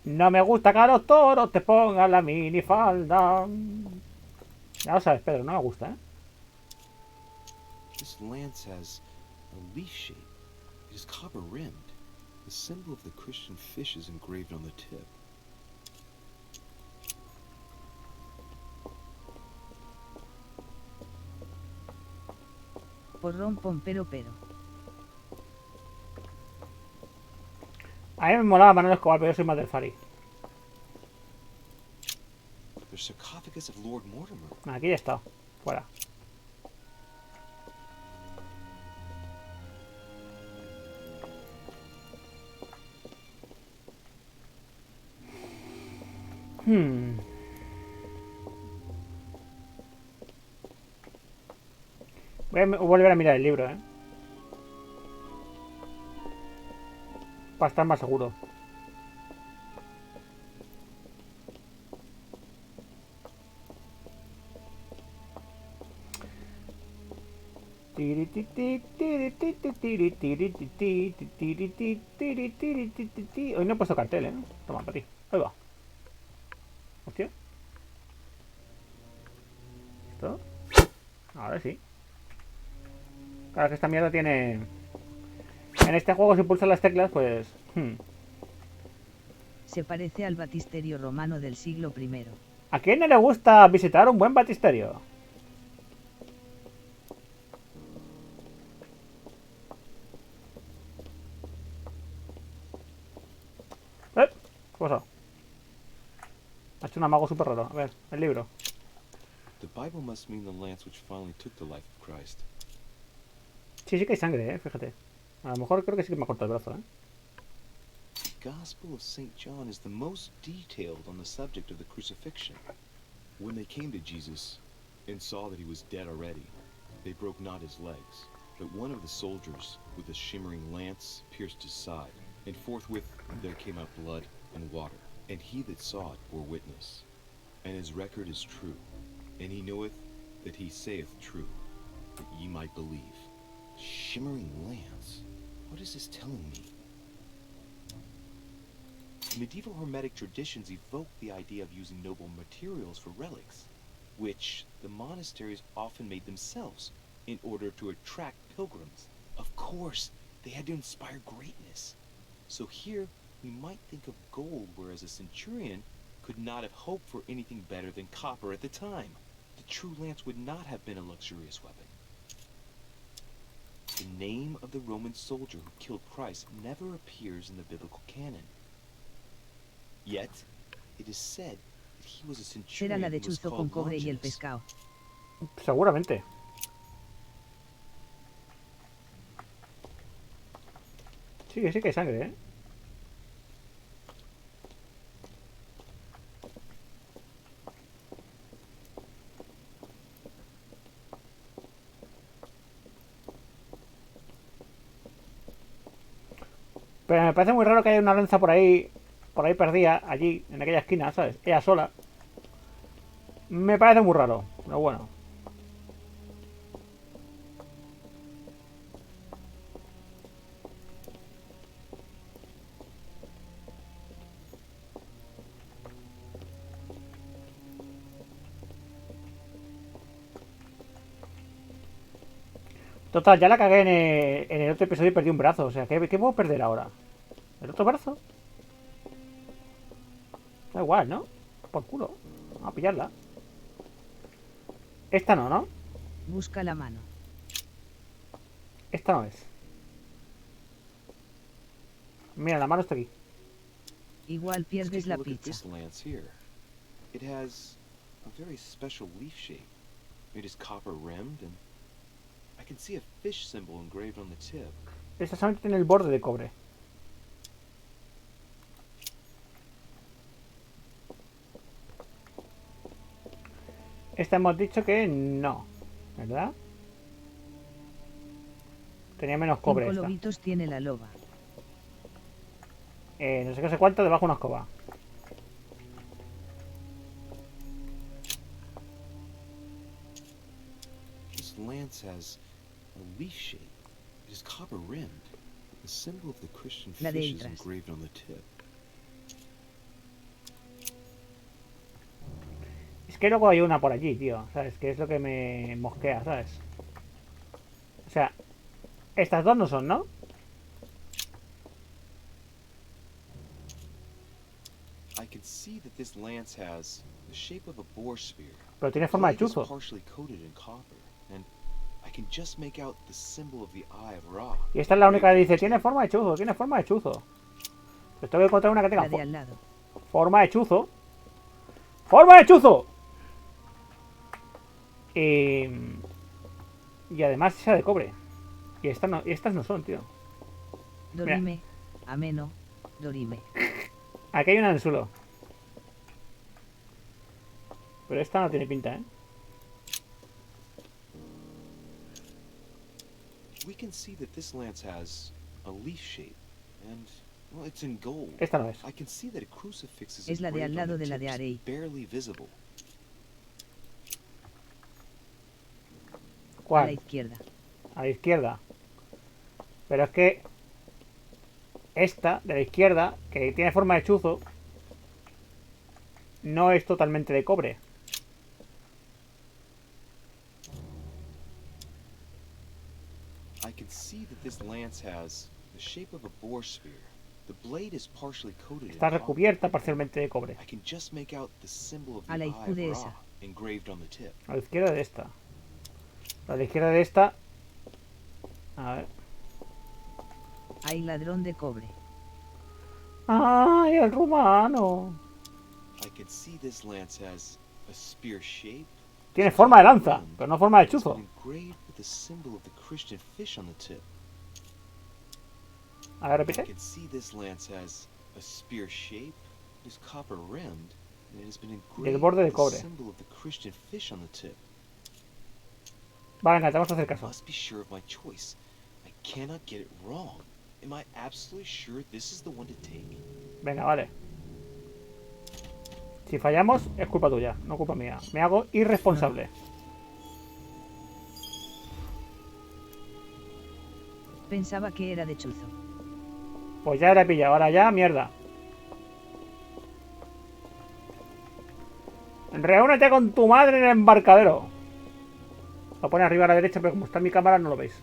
No me gusta que a los toros te pongan la minifalda. Ya lo sabes, Pedro, no me gusta, ¿eh? This lance has a leaf shape. It is copper rimmed. The symbol of the Christian fish is engraved on the tip. Porrón pompero pero. A mí me molaba Manuel Escobar, pero yo soy más del Fari. The sarcophagus of Lord Mortimer. Aquí ya está. Fuera. Voy a volver a mirar el libro, para estar más seguro. Hoy no he puesto cartel, Toma, para ti. Ahí va. Hostia. ¿Esto? Ahora sí. Claro que esta mierda tiene... En este juego si pulsas las teclas, pues... Se parece al batisterio romano del siglo I. ¿A quién no le gusta visitar un buen batisterio? ¿Qué pasa? Ha hecho un amago súper raro. A ver, el libro. The Bible must mean the lance which finally took the life of Christ. Sí, sí que hay sangre, fíjate. A lo mejor creo que sí que me ha cortado el brazo, The Gospel of St. John is the most detailed on the subject of the crucifixion. When they came to Jesus and saw that he was dead already, they broke not his legs, but one of the soldiers with a shimmering lance pierced his side, and forthwith there came out blood and water. And he that saw it bore witness, and his record is true, and he knoweth that he saith true, that ye might believe. Shimmering lance? What is this telling me? Medieval hermetic traditions evoke the idea of using noble materials for relics, which the monasteries often made themselves in order to attract pilgrims. Of course, they had to inspire greatness. So here, we might think of gold, whereas a centurion could not have hoped for anything better than copper at the time. The true lance would not have been a luxurious weapon. The name of the Roman soldier who killed Christ never appears in the biblical canon. Yet, it is said that he was a Será centurion la de who was chuzo con called cobre y el Longinus. pescado. Seguramente. Sí que hay sangre, Pero me parece muy raro que haya una lanza por ahí perdida, allí, en aquella esquina, ¿sabes? Ella sola. Me parece muy raro, pero bueno. Total, ya la cagué en el otro episodio y perdí un brazo. O sea, ¿qué puedo perder ahora? ¿El otro brazo? Da igual, ¿no? Por culo. Vamos a pillarla. Esta no, ¿no? Busca la mano. Esta no es. Mira, la mano está aquí. Igual Let's pierdes take a la look at picha. this lance here. It has a very special leaf shape. It is copper rimmed, and I can see a fish symbol engraved on the tip. Esta solamente tiene el borde de cobre. Esta hemos dicho que no, ¿verdad? Tenía menos cobre 5 esta. lobitos tiene la loba. No sé qué sé cuánto, debajo una escoba. This lance has a leaf shape. It is copper rimmed. The symbol of the Christian La de fish is Idras. engraved on the tip. Es que luego hay una por allí, tío. ¿Sabes? Que es lo que me mosquea, ¿sabes? O sea, estas dos no son, ¿no? I can see that this lance has the shape of a boar spear. Pero tiene forma de The blade is chuzo. partially coated in copper, and I can just make out the symbol of the Eye of Ra. Y esta es la única que dice, tiene forma de chuzo, tiene forma de chuzo. Pues tengo que encontrar una que tenga La de al lado. forma de chuzo. ¡Forma de chuzo! Y además sea de cobre. Y estas no son, tío. Dorime. Ameno. Dorime. Aquí hay una en el suelo. Pero esta no tiene pinta, ¿eh? We can see that this lance has a leaf shape, and well, it's in gold. Esta no es. I can see that a crucifix is Es la de al engraved on lado the de la de tips, Arei. barely visible. A la ¿Cuál? izquierda. A la izquierda. Pero es que esta, de la izquierda, que tiene forma de chuzo, no es totalmente de cobre. I can see that this lance has the shape of a boar spear. The blade is partially coated in Está copper. recubierta parcialmente de cobre. I can just make out the symbol of the A la Eye izquierda of de Ra esa. engraved on the tip. A la izquierda de esta. A la izquierda de esta. A ver. Hay ladrón de cobre. ¡Ay, el rumano! I can see this lance has a spear shape. Tiene forma de lanza, pero no forma de It's been chuzo. engraved with the symbol of the Christian fish on the tip. A ver, I repite. can see this lance has a spear shape. It is copper rimmed, and it has been engraved borde de with the cobre. symbol of the Christian fish on the tip. Vale, venga, te vamos a hacer I caso. must be sure of my choice. I cannot get it wrong. Am I absolutely sure this is the one to take? Venga, vale. Si fallamos, es culpa tuya, no culpa mía. Me hago irresponsable. Pensaba que era de chuzo. Pues ya la he pillado, ahora ya, mierda. Reúnete con tu madre en el embarcadero. Lo pone arriba a la derecha, pero como está en mi cámara no lo veis.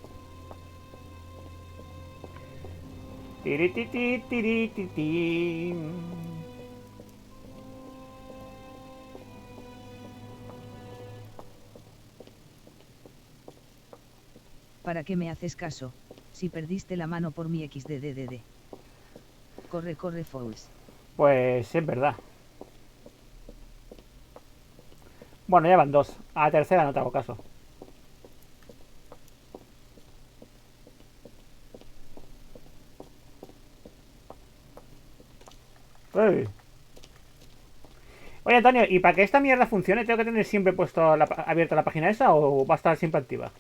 Tirititi, tirititi. ¿Para qué me haces caso? Si perdiste la mano por mi XDDDD. Corre, corre, Fouls. Pues es verdad. Bueno, ya van dos. A la tercera no te hago caso. ¡Ey! Oye, Antonio, ¿y para que esta mierda funcione tengo que tener siempre puesto abierta la página esa o va a estar siempre activa?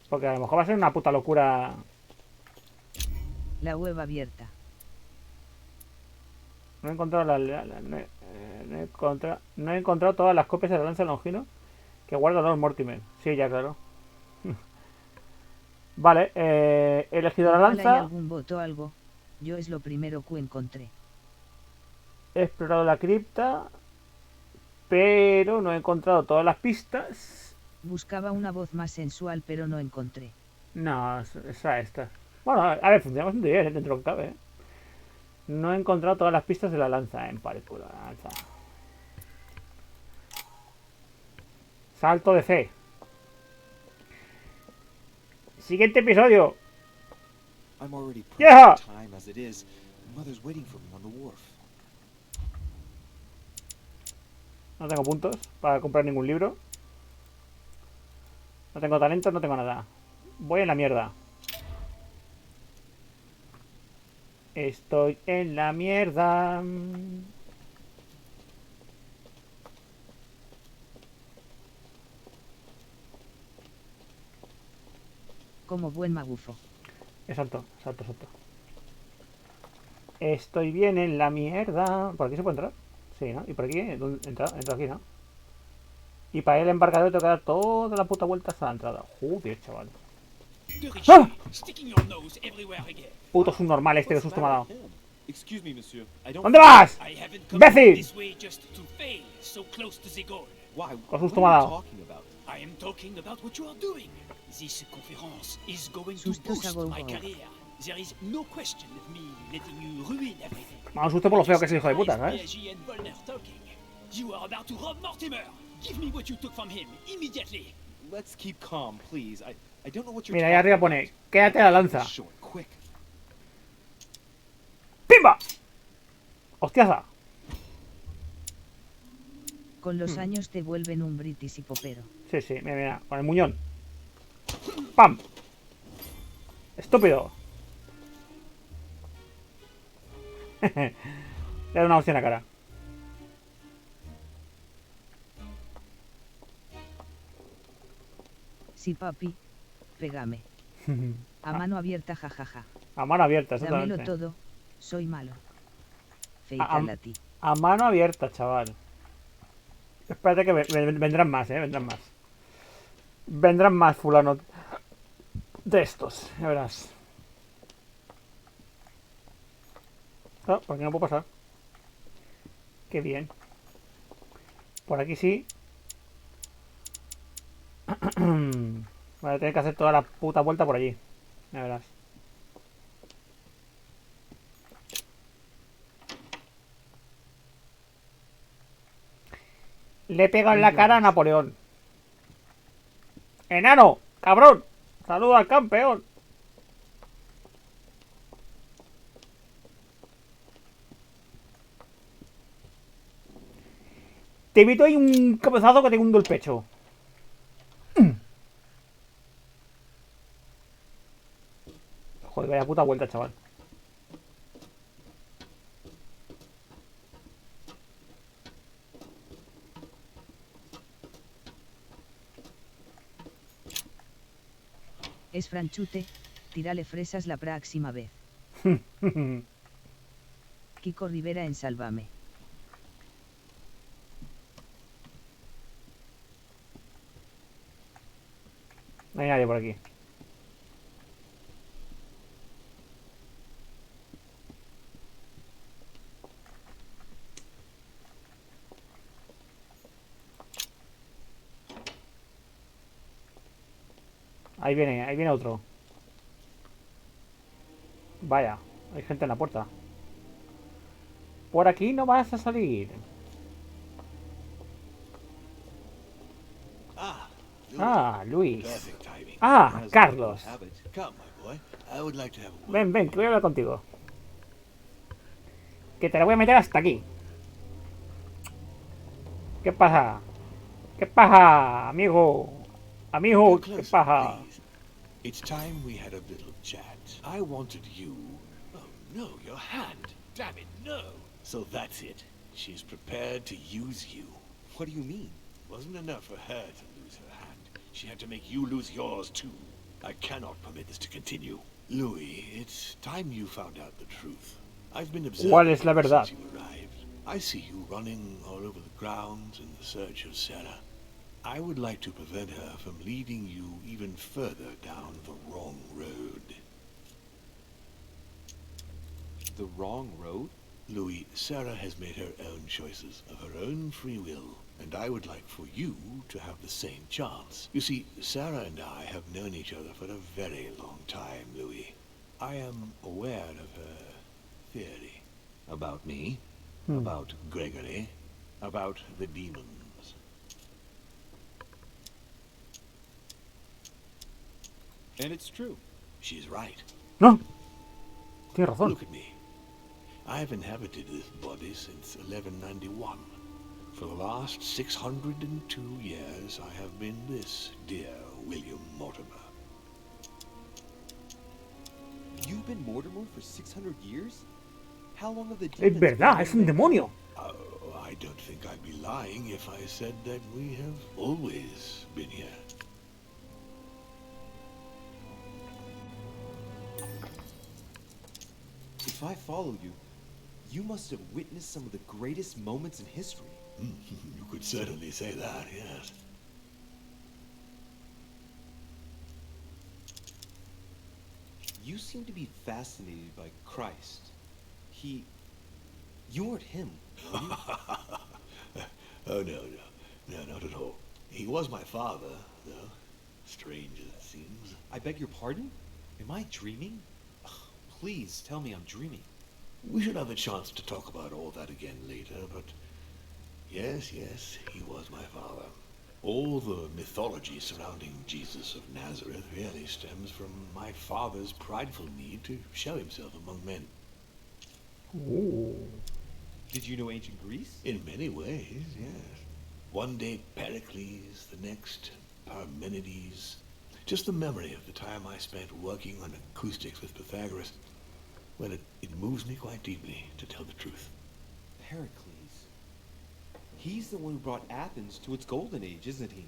Porque a lo mejor va a ser una puta locura. La web abierta. No he encontrado no he encontrado todas las copias de la lanza Longino que guarda Lord Mortimer. Sí, ya claro. Vale, he elegido la Igual lanza. ¿Hay algún voto o algo? Yo es lo primero que encontré. He explorado la cripta, pero no he encontrado todas las pistas. Buscaba una voz más sensual, pero no encontré. No, esta. Bueno, a ver, funciona bastante bien, dentro de lo que cabe. No he encontrado todas las pistas de la lanza en parkour. La lanza. Salto de fe. Siguiente episodio. I'm already pressed Yeah! for time as it is. Mother's waiting for me on the wharf. No tengo puntos para comprar ningún libro. No tengo talento, no tengo nada. Voy en la mierda. Estoy en la mierda. Como buen magufo. Salto. Estoy bien en la mierda. ¿Por aquí se puede entrar? Sí, ¿no? ¿Y por aquí? Entra aquí, ¿no? Y para ir al embarcadero tengo que dar toda la puta vuelta hasta la entrada. Joder, chaval. ¡Ah! Puto subnormal este que susto me ha dado. Excuse me, monsieur. I don't... ¿Dónde vas? I haven't come Imbécil. this way just to fail, so close to the goal. Why? Qué What susto me are ha you dado. talking about? I am talking about what you are doing. This conference is going to Sustos boost hago my algo. career. There is no question of me letting you ruin everything. Me da un susto por lo feo que es el hijo de puta, ¿sabes? PSG and Volner talking. You are about to rob Mortimer. Give me what you took from him immediately. Let's keep calm, please. I don't know what you're Mira, ahí talking arriba about. pone, quédate a la lanza. Short, quick. ¡Pimba! ¡Hostiaza! Con los años te vuelven un british popero. Sí, sí, mira, mira, con el muñón. ¡Pam! ¡Estúpido! Le da una opción a cara. Sí, papi. Pégame. A mano abierta, jajaja. A mano abierta, Dámelo exactamente. todo. Soy malo. Fatality. A mano abierta, chaval. Espérate que vendrán más, vendrán más. Vendrán más fulanos de estos, ya verás. Ah, por aquí no puedo pasar. Qué bien. Por aquí sí. Voy a tener que hacer toda la puta vuelta por allí. Ya verás. Le he pegado en la cara a Napoleón. ¡Enano! ¡Cabrón! ¡Saludo al campeón! Te evito ahí un cabezazo que te hundo el pecho. Joder, vaya puta vuelta, chaval. Es franchute. Tírale fresas la próxima vez. Kiko Rivera en Sálvame. No hay nadie por aquí. Ahí viene otro. Vaya, hay gente en la puerta. Por aquí no vas a salir. Ah, Luis. Perfect timing. Ah, Carlos. Come, my boy. I would like to have a word. Ven, ven, que voy a hablar contigo. Que te la voy a meter hasta aquí. ¿Qué pasa? ¿Qué pasa, amigo? Amigo, Come ¿qué closer, pasa? please. It's time we had a little chat. I wanted you. Oh no, your hand. Damn it, no. So that's it. She's prepared to use you. What do you mean? Wasn't enough for her to lose her hand. She had to make you lose yours too. I cannot permit this to continue. Louis, it's time you found out the truth. I've been observing ¿Cuál es la you verdad? since you arrived. I see you running all over the grounds in the search of Sarah. I would like to prevent her from leading you even further down the wrong road. The wrong road? Louis, Sarah has made her own choices of her own free will, and I would like for you to have the same chance. You see, Sarah and I have known each other for a very long time, Louis. I am aware of her theory. About me, about Gregory, about the demons. And it's true. She's right. No. Tienes razón. Look at me. I've inhabited this body since 1191. For the last 602 years, I have been this dear William Mortimer. You've been Mortimer for 600 years? How long have the Es demons verdad, been es un demonio. Oh, I don't think I'd be lying if I said that we have always been here. If I follow you, you must have witnessed some of the greatest moments in history. You could certainly say that, yes. You seem to be fascinated by Christ. You weren't him, were you? Oh, no, not at all. He was my father, though. Strange as it seems. I beg your pardon? Am I dreaming? Ugh, please tell me I'm dreaming. We should have a chance to talk about all that again later, but yes, he was my father. All the mythology surrounding Jesus of Nazareth really stems from my father's prideful need to show himself among men. Ooh. Did you know ancient Greece? In many ways, yes. One day Pericles, the next Parmenides. Just the memory of the time I spent working on acoustics with Pythagoras, well, it moves me quite deeply, to tell the truth. Pericles. He's the one who brought Athens to its golden age, isn't he?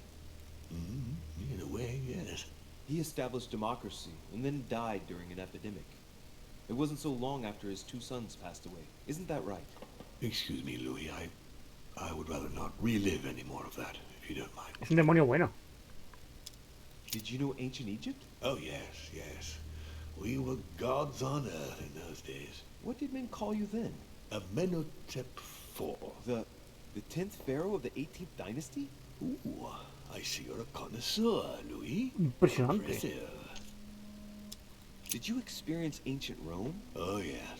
In a way, yes. He established democracy and then died during an epidemic. It wasn't so long after his 2 sons passed away. Isn't that right? Excuse me, Louis. I would rather not relive any more of that, if you don't mind. Es un demonio bueno. Did you know ancient Egypt? Oh, yes. We were gods on earth in those days. What did men call you then? Amenhotep IV. The 10th pharaoh of the 18th dynasty? Ooh, I see you're a connoisseur, Louis. Impresionante. Impressive. Did you experience ancient Rome? Oh, yes.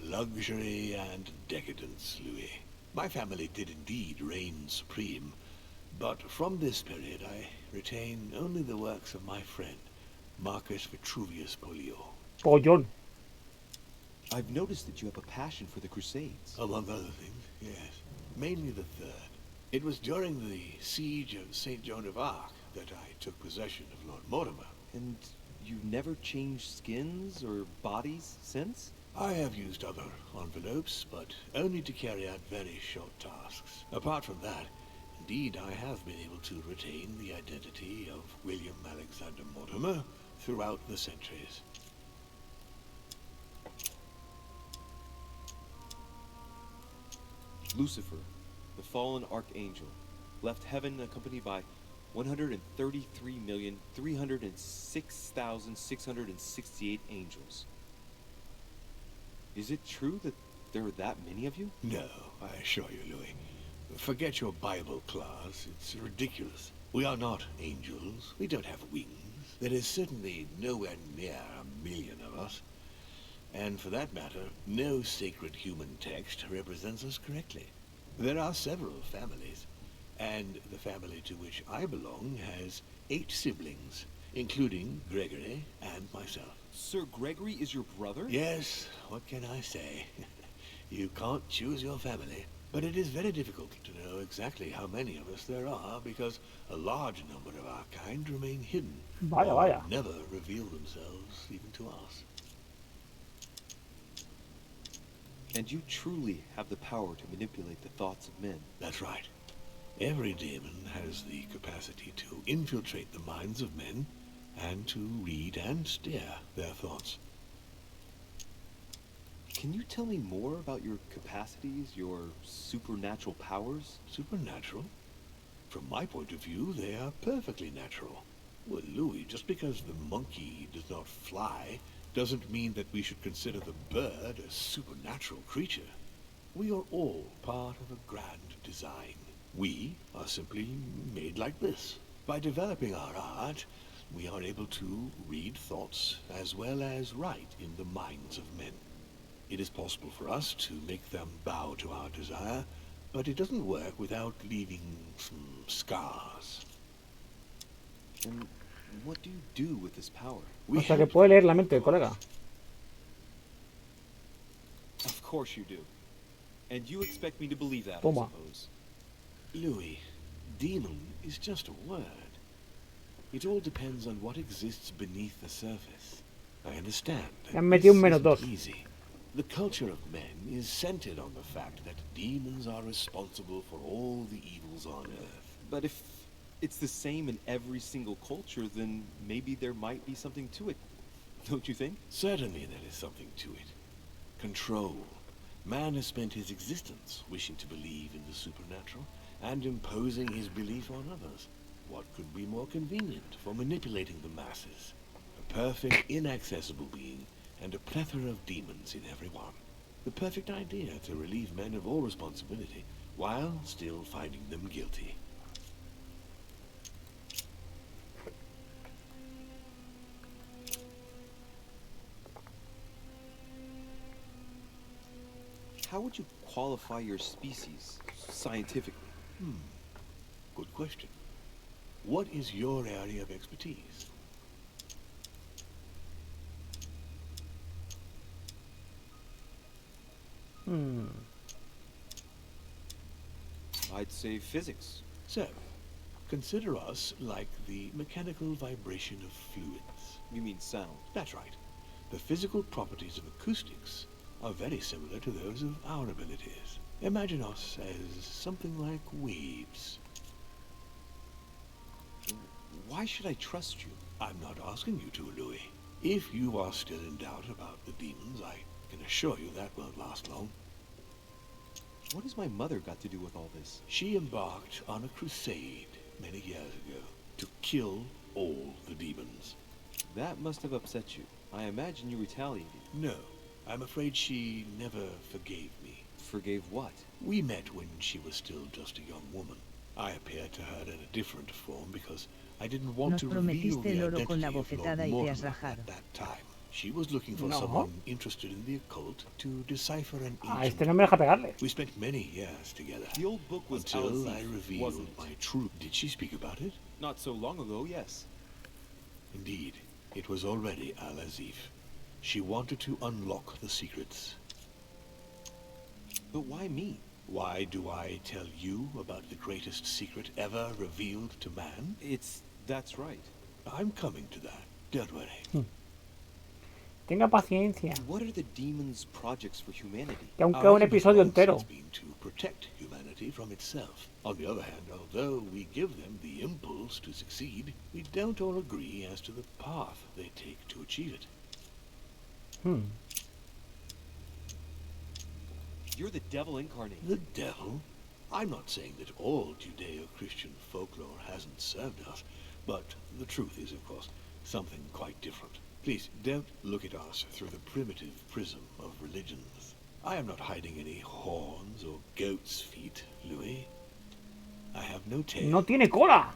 Luxury and decadence, Louis. My family did indeed reign supreme, but from this period I retain only the works of my friend, Marcus Vitruvius Pollio. Pollón. I've noticed that you have a passion for the Crusades. Among other things, yes. Mainly the third. It was during the siege of St. Joan of Arc that I took possession of Lord Mortimer. And you've never changed skins or bodies since? I have used other envelopes, but only to carry out very short tasks. Apart from that, indeed, I have been able to retain the identity of William Alexander Mortimer throughout the centuries. Lucifer, the fallen archangel, left heaven accompanied by 133,306,668 angels. Is it true that there are that many of you? No, I assure you, Louis. Forget your Bible class. It's ridiculous. We are not angels. We don't have wings. There is certainly nowhere near 1,000,000 of us. And for that matter, no sacred human text represents us correctly. There are several families, and the family to which I belong has 8 siblings, including Gregory and myself. Sir Gregory is your brother? Yes, what can I say? You can't choose your family. But it is very difficult to know exactly how many of us there are, because a large number of our kind remain hidden. Vaya. Never reveal themselves, even to us. And you truly have the power to manipulate the thoughts of men. That's right. Every demon has the capacity to infiltrate the minds of men and to read and steer their thoughts. Can you tell me more about your capacities, your supernatural powers? Supernatural? From my point of view, they are perfectly natural. Well, Louis, just because the monkey does not fly doesn't mean that we should consider the bird a supernatural creature. We are all part of a grand design. We are simply made like this. By developing our art, we are able to read thoughts as well as write in the minds of men. It is possible for us to make them bow to our desire, but it doesn't work without leaving some scars. And what do you do with this power? O sea que puede leer la mente, colega. Of course you do. And you expect me to believe that, Toma. I suppose. Louis, demon is just a word. It all depends on what exists beneath the surface. I understand that Le han metido un this -2. isn't easy. The culture of men is centered on the fact that demons are responsible for all the evils on Earth. But if it's the same in every single culture, then maybe there might be something to it. Don't you think? Certainly there is something to it. Control. Man has spent his existence wishing to believe in the supernatural and imposing his belief on others. What could be more convenient for manipulating the masses? A perfect, inaccessible being and a plethora of demons in every one. The perfect idea to relieve men of all responsibility while still finding them guilty. How would you qualify your species scientifically? Good question. What is your area of expertise? I'd say physics. So, consider us like the mechanical vibration of fluids. You mean sound? That's right. The physical properties of acoustics are very similar to those of our abilities. Imagine us as something like waves. Why should I trust you? I'm not asking you to, Louis. If you are still in doubt about the demons, I can assure you that won't last long. What has my mother got to do with all this? She embarked on a crusade many years ago to kill all the demons. That must have upset you. I imagine you retaliated. No, I'm afraid she never forgave me. Forgave what? We met when she was still just a young woman. I appeared to her in a different form because I didn't want Nos to reveal prometiste the el oro con la identity of Lord bofetada y te has Mortimer rajado. at that time. She was looking for No. someone interested in the occult to decipher an A ancient este no me deja pegarle. We spent many years together. The old book was until I Al-Azif, revealed wasn't it? my truth. Did she speak about it? Not so long ago, yes. Indeed, it was already Al-Azif. She wanted to unlock the secrets. But why me? Why do I tell you about the greatest secret ever revealed to man? That's right. I'm coming to that. Don't worry. Tenga paciencia. What are the demons' projects for humanity? Que aún queda un episodio entero. It's been to protect humanity from itself. On the other hand, although we give them the impulse to succeed, we don't all agree as to the path they take to achieve it. You're the devil incarnate. The devil? I'm not saying that all Judeo-Christian folklore hasn't served us, but the truth is, of course, something quite different. Please, don't look at us through the primitive prism of religions. I am not hiding any horns or goat's feet, Louis. I have no tail. No tiene cola.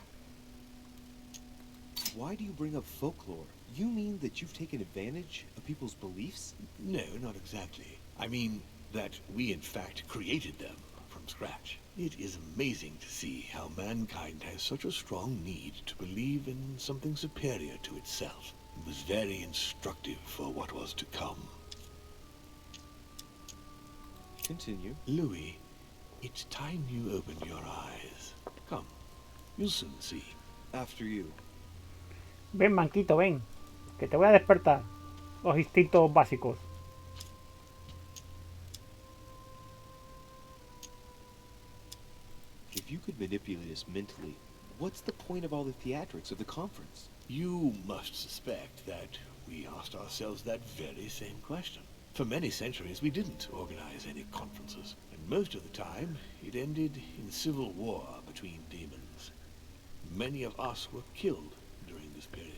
Why do you bring up folklore? You mean that you've taken advantage of people's beliefs? No, not exactly. I mean that we in fact created them from scratch. It is amazing to see how mankind has such a strong need to believe in something superior to itself. It was very instructive for what was to come. Continue. Louis, it's time you opened your eyes. Come, you'll soon see. After you. Ven, manquito, ven. Que te voy a despertar. Los instintos básicos. If you could manipulate us mentally, what's the point of all the theatrics of the conference? You must suspect that we asked ourselves that very same question. For many centuries, we didn't organize any conferences, and most of the time, it ended in civil war between demons. Many of us were killed during this period.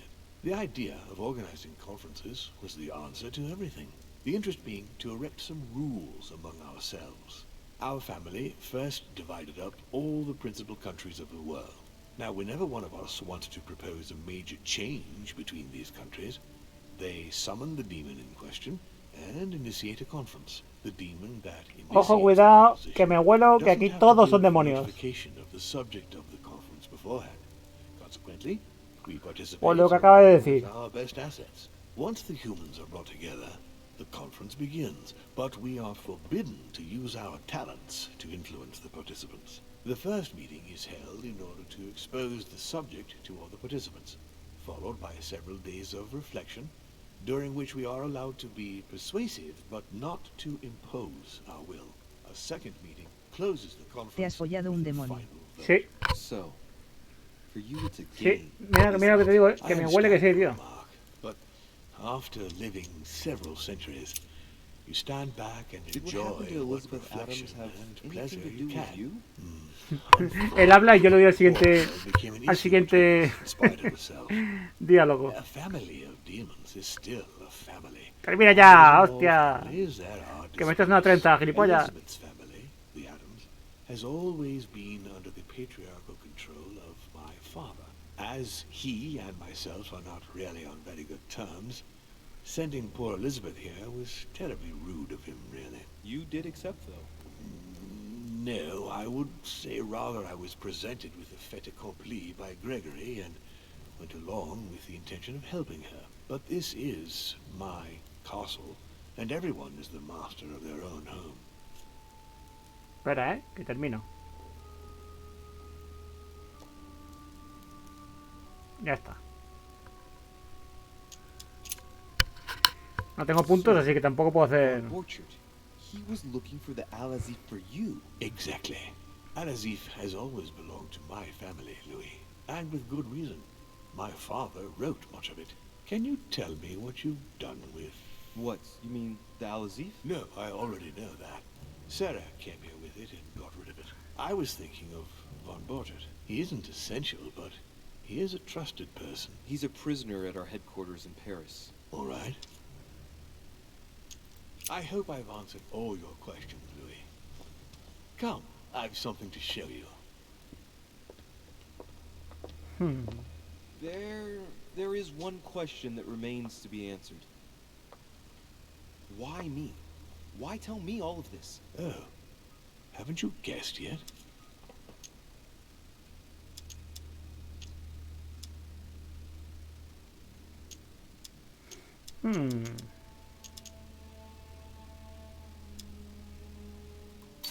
The idea of organizing conferences was the answer to everything. The interest being to erect some rules among ourselves. Our family first divided up all the principal countries of the world. Now, whenever one of us wanted to propose a major change between these countries, they summon the demon in question and initiate a conference. The demon that Ojo, cuidado, que me huelo que aquí todos son demonios. of the subject of the conference beforehand. Consequently, we participate Por lo que acaba de decir. with our best assets. Once the humans are brought together, the conference begins, but we are forbidden to use our talents to influence the participants. The first meeting is held in order to expose the subject to all the participants, followed by several days of reflection, during which we are allowed to be persuasive, but not to impose our will. A second meeting closes the conference. Te has follado un demonio. Sí. So, for you it's a Sí. game. Mira lo que te digo, que me huele que sí, tío. But after living several centuries, You stand back and Did what enjoy happened to what Elizabeth reflection Adams have and pleasure anything to you do with can. you? Él habla y yo le doy al Or became an al issue siguiente in spite of herself. diálogo. A family of demons is still a family. Termina ya, As in all hostia. families, there are Que me echas una disputes. 30, gilipollas. Elizabeth's family, the Adams, has always been under the patriarchal control of my father. As he and myself are not really on very good terms, sending poor Elizabeth here was terribly rude of him, really. You did accept, though. No, I would say rather I was presented with a fait accompli by Gregory and went along with the intention of helping her. But this is my castle, and everyone is the master of their own home. Espera, que termino. Ya está. No tengo puntos, así que tampoco puedo hacer... Orchard. He was looking for the Al-Azif for you. Exactly. Al-Azif has always belonged to my family, Louis, and with good reason. My father wrote much of it. Can you tell me what you've done with... What? You mean the Al-Azif? No, I already know that. Sarah came here with it and got rid of it. I was thinking of Von Borchert. He isn't essential, but he is a trusted person. He's a prisoner at our headquarters in Paris. All right. I hope I've answered all your questions, Louis. Come, I've something to show you. There is one question that remains to be answered. Why me? Why tell me all of this? Oh, haven't you guessed yet?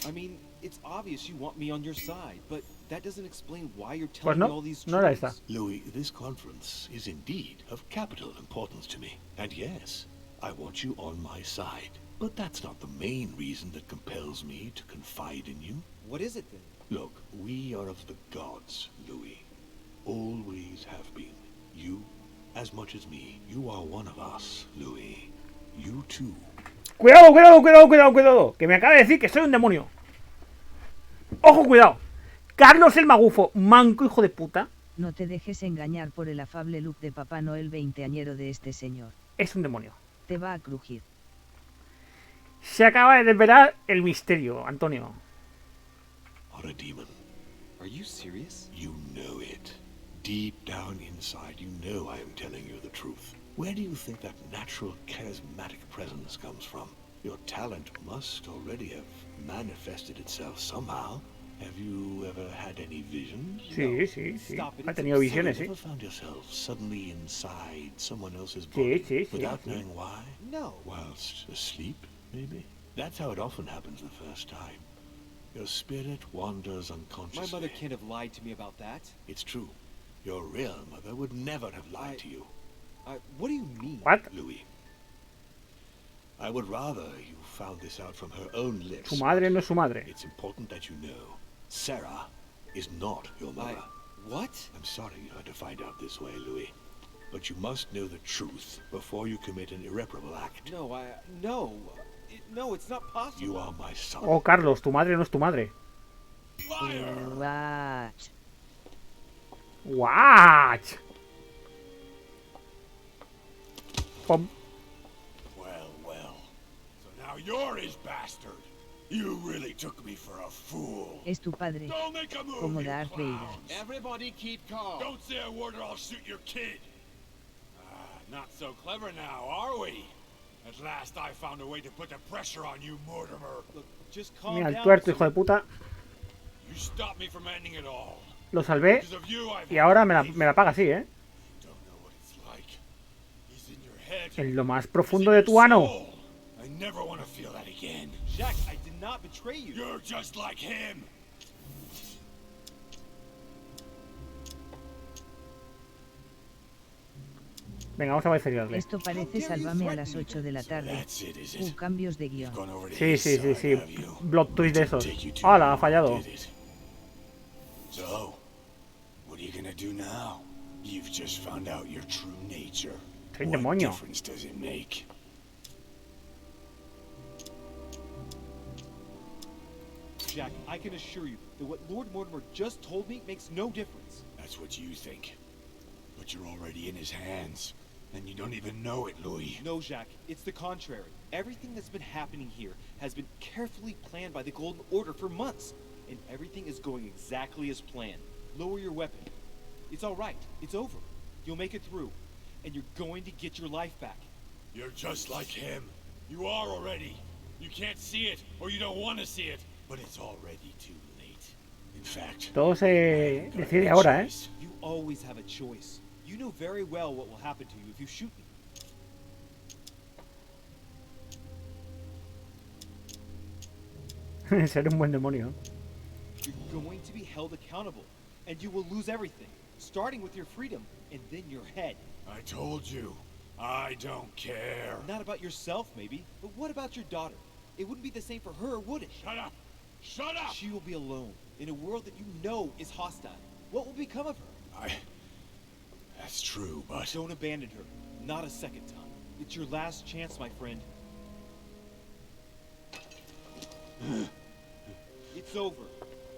I mean, it's obvious you want me on your side, but that doesn't explain why you're Pues telling me no, all these no era truths. esta. Louis, this conference is indeed of capital importance to me. And yes, I want you on my side. But that's not the main reason that compels me to confide in you. What is it then? Look, we are of the gods, Louis. Always have been. You, as much as me, you are one of us, Louis. You too. Cuidado, cuidado, cuidado, cuidado, cuidado. Que me acaba de decir que soy un demonio. Ojo, cuidado. Carlos el Magufo, manco hijo de puta. No te dejes engañar por el afable look de Papá Noel veinteañero de este señor. Es un demonio. Te va a crujir. Se acaba de desvelar el misterio, Antonio. Are a demon. Are you serious? You know it. Deep down inside, you know I am telling you the truth. Where do you think that natural, charismatic presence comes from? Your talent must already have manifested itself somehow. Have you ever had any visions? Sí, sí, sí. Stop it. Ha tenido visiones, Have sí. you ever found yourself suddenly inside someone else's body Sí, sí, sí, without sí. knowing why? No. Whilst asleep, maybe? That's how it often happens the first time. Your spirit wanders My unconsciously. mother can't have lied to me about that. It's true. Your real mother would never have lied to you, What do you mean? What? Louis. I would rather you found this out from her own lips. Su madre no es su madre. It's important that you know. Sarah is not your mother. What? I'm sorry you had to find out this way, Louis. But you must know the truth before you commit an irreparable act. No, no. No, it's not possible. You are my son. Oh, Carlos, tu madre no es tu madre. Watch. Watch. Pom. Well, well. So now you're his bastard. You really took me for a fool. Es tu padre. Don't make a move, Como you Darth Vader. clowns. Everybody keep calm. Don't say a word or I'll shoot your kid. Not so clever now, are we? At last I found a way to put the pressure on you, Mortimer. Look, just calm Mira el down. tuerto, hijo de puta. You stopped me from ending it all. Lo salvé Because of you, I've y ahora me had la paga así, ¿eh? Don't know what it's like. He's in your head. En lo más He's profundo in de your tu ano. soul. I never want to feel that again. Jack, I did not betray you. You're just like him. Venga, vamos a vencerle. Esto parece Sálvame a las 8 de la tarde. That's it, is it? Cambios de guión. Gone over to Sí, his sí, sí, side, sí. have you? Block twist de esos. Take you too ¡Hala! Ha long, fallado. did it? So, what are you gonna do now? You've just found out your true nature. Soy un What demonio. difference does it make? Jack, I can assure you that what Lord Mortimer just told me makes no difference. That's what you think. But you're already in his hands. And you don't even know it, Louis. No, Jack, it's the contrary. Everything that's been happening here has been carefully planned by the Golden Order for months. And everything is going exactly as planned. Lower your weapon. It's all right. It's over. You'll make it through. And you're going to get your life back. You're just like him. You are already. You can't see it, or you don't want to see it. But it's already too late. In fact, Todo se decide ahora, ¿eh? You always have a choice. You know very well what will happen to you if you shoot me. Ser un buen demonio. You're going to be held accountable, and you will lose everything, starting with your freedom and then your head. I told you, I don't care. Not about yourself, maybe, but what about your daughter? It wouldn't be the same for her, would it? Shut up! Shut up! She will be alone, in a world that you know is hostile. What will become of her? That's true, but... Don't abandon her. Not a second time. It's your last chance, my friend. It's over.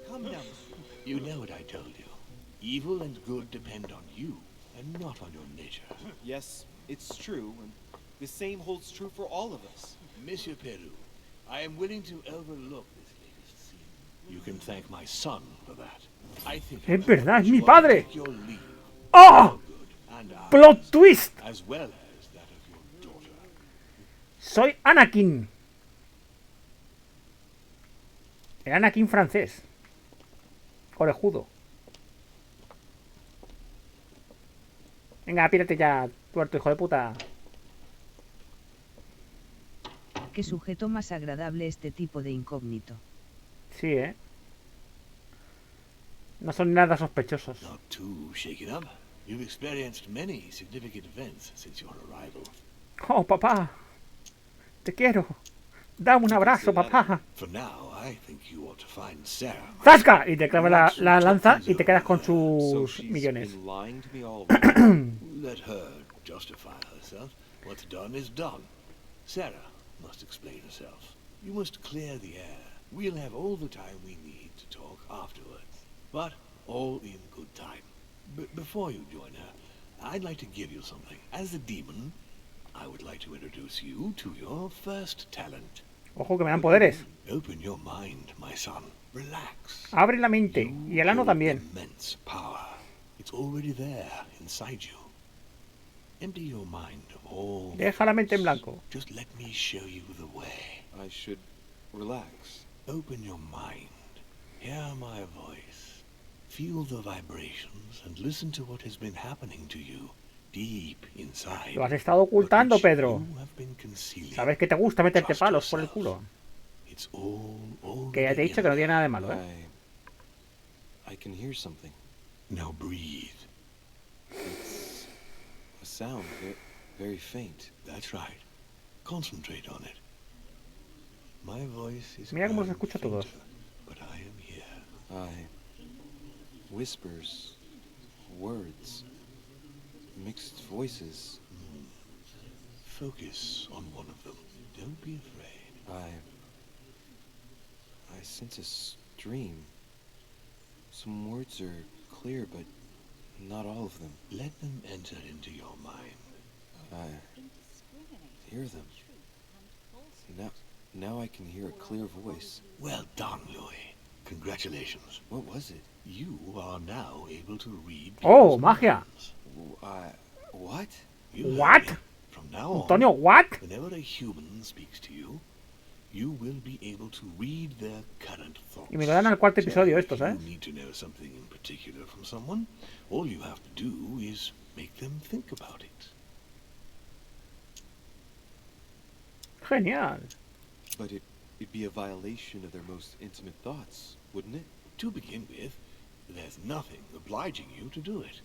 Come down. You know what I told you. Evil and good depend on you, and not on your nature. Yes, it's true, and the same holds true for all of us. Monsieur Peru, I am willing to overlook this latest scene. You can thank my son for that. I think Es verdad, es mi padre. take your leave, ¡Oh! and I, ¡Plot twist! as well as that of your daughter. Soy Anakin. El Anakin francés. Orejudo. Venga, pírate ya, tuerto hijo de puta. Qué sujeto más agradable este tipo de incógnito. Sí, ¿eh? No son nada sospechosos. Not too shaken up. You've experienced many significant events since your arrival. Oh, papá. Te quiero. Dame un abrazo, papá. For now, I think you ought to find Sarah. ¡Zasca! Y te clava la lanza y te quedas con sus millones. Been lying to me all along. Let her justify herself. What's done is done. Sarah must explain herself. You must clear the air. We'll have all the time we need to talk afterwards. But all in good time. Before you join her, I'd like to give you something. As a demon, I would like to introduce you to your first talent. Ojo que me dan poderes. Open your mind, my son. Relax. Abre la mente. Y el ano hold también. Immense power. It's already there inside you. Empty your mind of all. Deja la mente en blanco. Just let me show you the way. I should relax. Open your mind. Hear my voice. Feel the vibrations and listen to what has been happening to you deep inside. Lo has estado ocultando, Pedro. You have been concealing. Sabes que te gusta meterte Trust palos por el yourself. culo. It's all Que ya te he dicho que no tiene nada de malo, ¿eh? I can hear something. Now breathe. It's a sound, very faint. That's right. Concentrate on it. My voice is Mira cómo los growing escucho a todos. fainter, but I am here. Whispers, words, mixed voices. Focus on one of them. Don't be afraid. I sense a stream. Some words are clear, but not all of them. Let them enter into your mind. I hear them. Now I can hear a clear voice. Well done, Louis. Congratulations. What was it? You are now able to read. Oh, people's magia. minds. What? You heard What? me. From now on, Antonio, what? whenever a human speaks to you, you will be able to read their current thoughts. Y me lo dan al cuarto episodio So esto, if ¿sabes? you need to know something in particular from someone, all you have to do is make them think about it. Genial. But it'd be a violation of their most intimate thoughts, wouldn't it? To begin with, there's nothing obliging you to do it.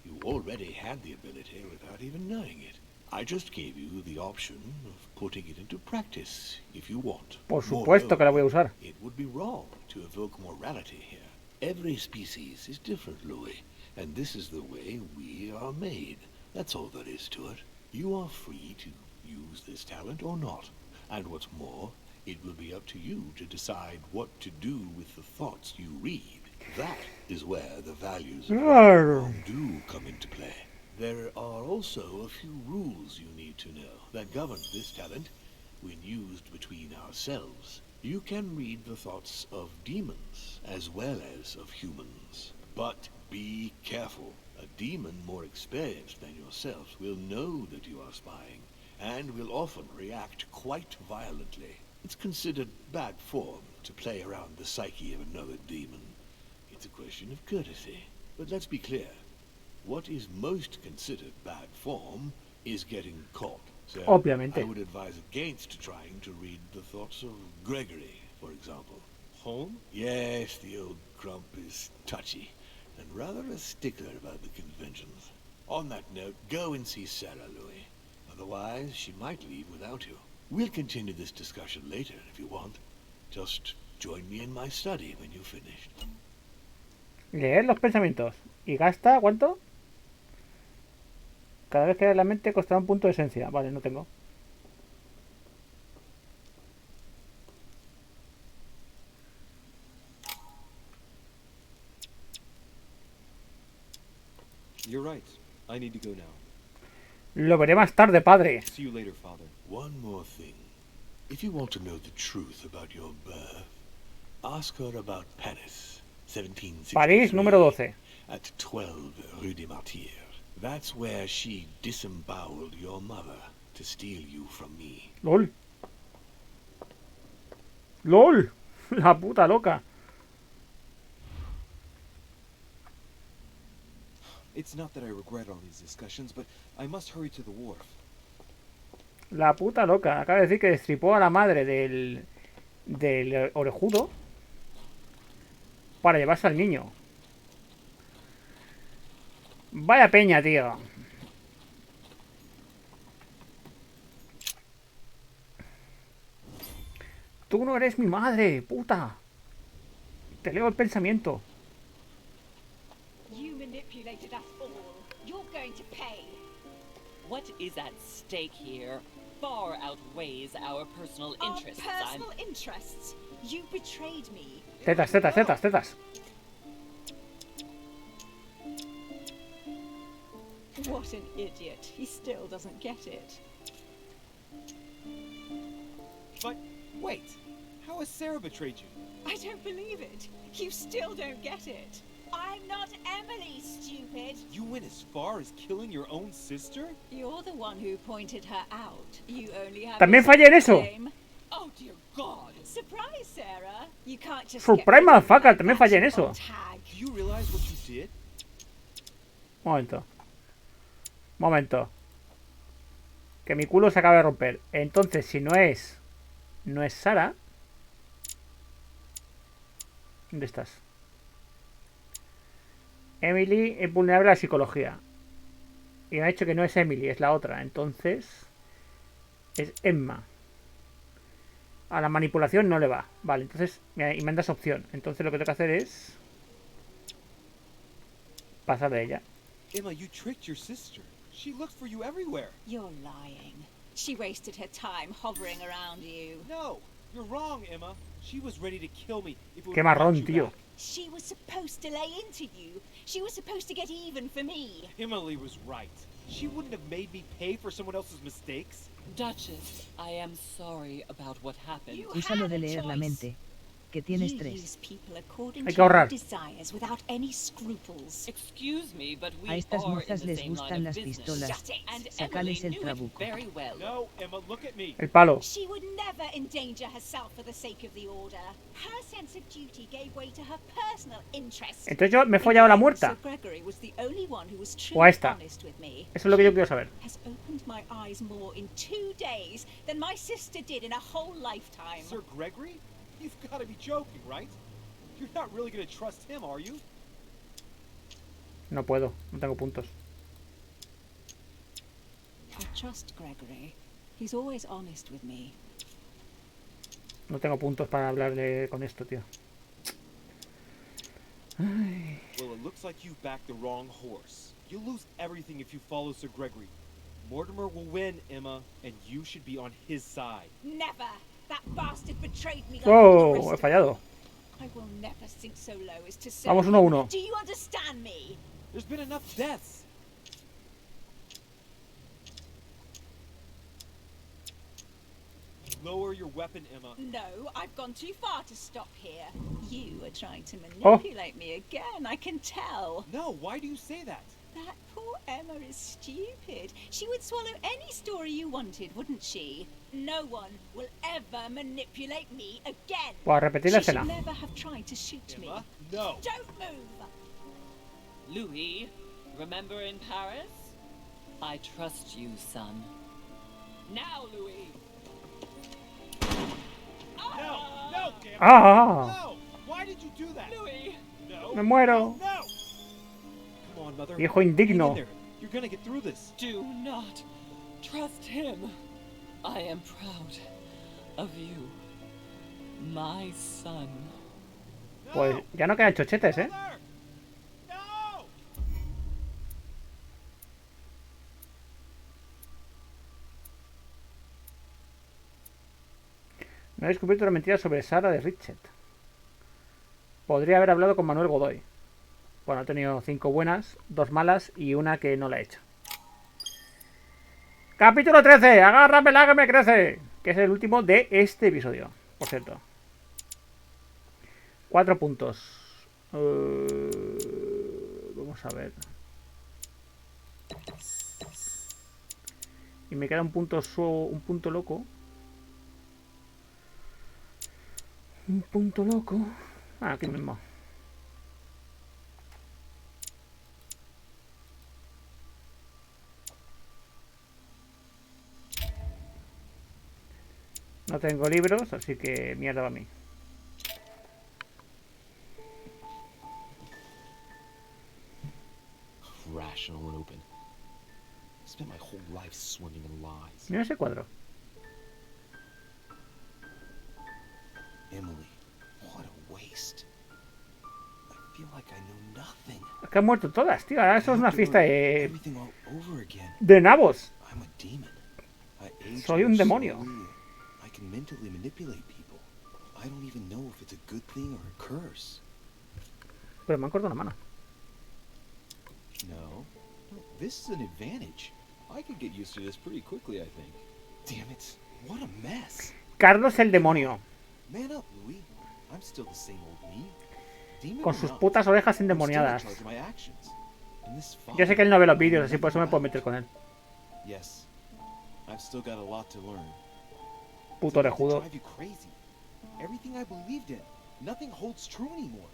You already had the ability without even knowing it. I just gave you the option of putting it into practice if you want. Por supuesto que la voy a usar. It would be wrong to evoke morality here. Every species is different, Louis, and this is the way we are made. That's all there is to it. You are free to use this talent or not. And what's more, It will be up to you to decide what to do with the thoughts you read. That is where the values of right and wrong do come into play. There are also a few rules you need to know that govern this talent when used between ourselves. You can read the thoughts of demons as well as of humans. But be careful. A demon more experienced than yourself will know that you are spying and will often react quite violently. It's considered bad form to play around the psyche of another demon. It's a question of courtesy. But let's be clear. What is most considered bad form is getting caught. So Obviamente. I would advise against trying to read the thoughts of Gregory, for example. Home? Yes, the old crump is touchy and rather a stickler about the conventions. On that note, go and see Sarah, Louis. Otherwise, she might leave without you. We'll continue this discussion later if you want. Just join me in my study when you've finished. Leer los pensamientos. ¿Y gasta cuánto? Cada vez que lees la mente costará un punto de esencia. Vale, no tengo. You're right. I need to go now. Lo veré más tarde, padre. See you later, father. One more thing. If you want to know the truth about your birth, ask her about Paris, 1763. París, número 12. At 12 Rue des Martyrs. That's where she disemboweled your mother to steal you from me. LOL. LOL. La puta loca. It's not that I regret all these discussions, but I must hurry to the wharf. La puta loca. Acaba de decir que destripó a la madre del orejudo para llevarse al niño. Vaya peña, tío. Tú no eres mi madre, puta. Te leo el pensamiento. You manipulated us all. You're going to pay. What is at stake here far outweighs our personal interests. Our personal interests? You betrayed me. Tetas, tetas, tetas, tetas. What an idiot. He still doesn't get it. But, wait. How has Sarah betrayed you? I don't believe it. You still don't get it. I'm not Emily, stupid. You went as far as killing your own sister? You're the one who pointed her out. You only have También fallé en eso. Oh dear God. Surprise, Sarah. You can't just Surprise, motherfucker. También fallé en eso. Do you realize what you did? Momento. Momento. Que mi culo se acaba de romper. Entonces, si no es Sara. ¿Dónde estás? Emily es vulnerable a la psicología. Y me ha dicho que no es Emily, es la otra. Entonces, es Emma. A la manipulación no le va. Vale, entonces, y me das opción. Entonces lo que tengo que hacer es pasar de ella. Emma, you tricked your sister. She looked for you everywhere. You're lying. She wasted her time hovering around you. No, you're wrong, Emma. She was ready to kill me if it would Qué marrón, tío. She was supposed to lay into you. She was supposed to get even for me. Emily was right. She wouldn't have made me pay for someone else's mistakes. Duchess, I am sorry about what happened. Usa lo de leer la mente. Que tienes 3. Hay que ahorrar. Excuse me, but we A estas are in mozas the les same line gustan of las business. pistolas. And Sacales Emily el knew it trabuco. very well. No, Emma, look at me. El palo. She would never endanger herself for the sake of the order. Her sense of duty gave way to her personal interests. Entonces yo me he follado a la muerta. Sir Gregory was the only one who was O a esta. honest with me. Eso es lo que yo quiero saber. Has opened my eyes more in 2 days than my sister did in a whole lifetime. Sir Gregory? You've got to be joking, right? You're not really going to trust him, are you? No puedo, no tengo puntos. I trust Gregory. He's always honest with me. No tengo puntos para hablarle con esto, tío. Ay. Well, it looks like you backed the wrong horse. You'll lose everything if you follow Sir Gregory. Mortimer will win, Emma, and you should be on his side. Never! That bastard betrayed me like Oh, all the he rest of fallado. I will never sink so low as to serve Vamos him. 1-1. Do you understand me? There's been enough deaths. Lower your weapon, Emma. No, I've gone too far to stop here. You are trying to Oh. manipulate me again, I can tell. No, why do you say that? That poor Emma is stupid. She would swallow any story you wanted, wouldn't she? No one will ever manipulate me again. Voy a repetir la She should escena. never have tried to shoot me. Emma, no. Don't move! Louis, remember in Paris? I trust you, son. Now, Louis. No, no, damn it. Ah, No! Why did you do that? Louis. No. me muero. No! Come on, mother. Hijo indigno. Hang in there. You're gonna get through this. Do not trust him. I am proud of you, my son. Pues ya no quedan chochetes, ¿eh? Mother! No! No he descubierto la mentira sobre Sara de Richard. Podría haber hablado con Manuel Godoy. Bueno, he tenido 5 buenas, 2 malas y una que no la he hecho. Capítulo 13. Agárramela que me crece. Que es el último de este episodio, por cierto. 4 puntos. Vamos a ver. Y me queda un punto loco. Un punto loco. Ah, aquí mismo. No tengo libros, así que mierda para mí. Rational and open. I spent my whole life swimming in lies. Mira ese cuadro. Emily, what a waste. I feel like I know nothing. Es que han muerto todas, tío. Ahora eso es I una have to fiesta learn de everything all over again. nabos. I'm a demon. I age Soy un demonio. slowly. I can mentally manipulate people. I don't even know if it's a good thing or a curse. Pero me han cortado una mano. No. This is an advantage. I could get used to this pretty quickly, I think. Damn it. What a mess. Carlos el demonio. Man up, Louis. I'm still the same old me. Demon Con or sus not, putas orejas I'm still in endemoniadas. charge of my actions. And this Yo sé que él no ve los vídeos, así por eso me puedo meter con él. Yes. I've still got a lot to learn. Puto It's about to orejudo. drive you crazy. Everything I believed in, nothing holds true anymore.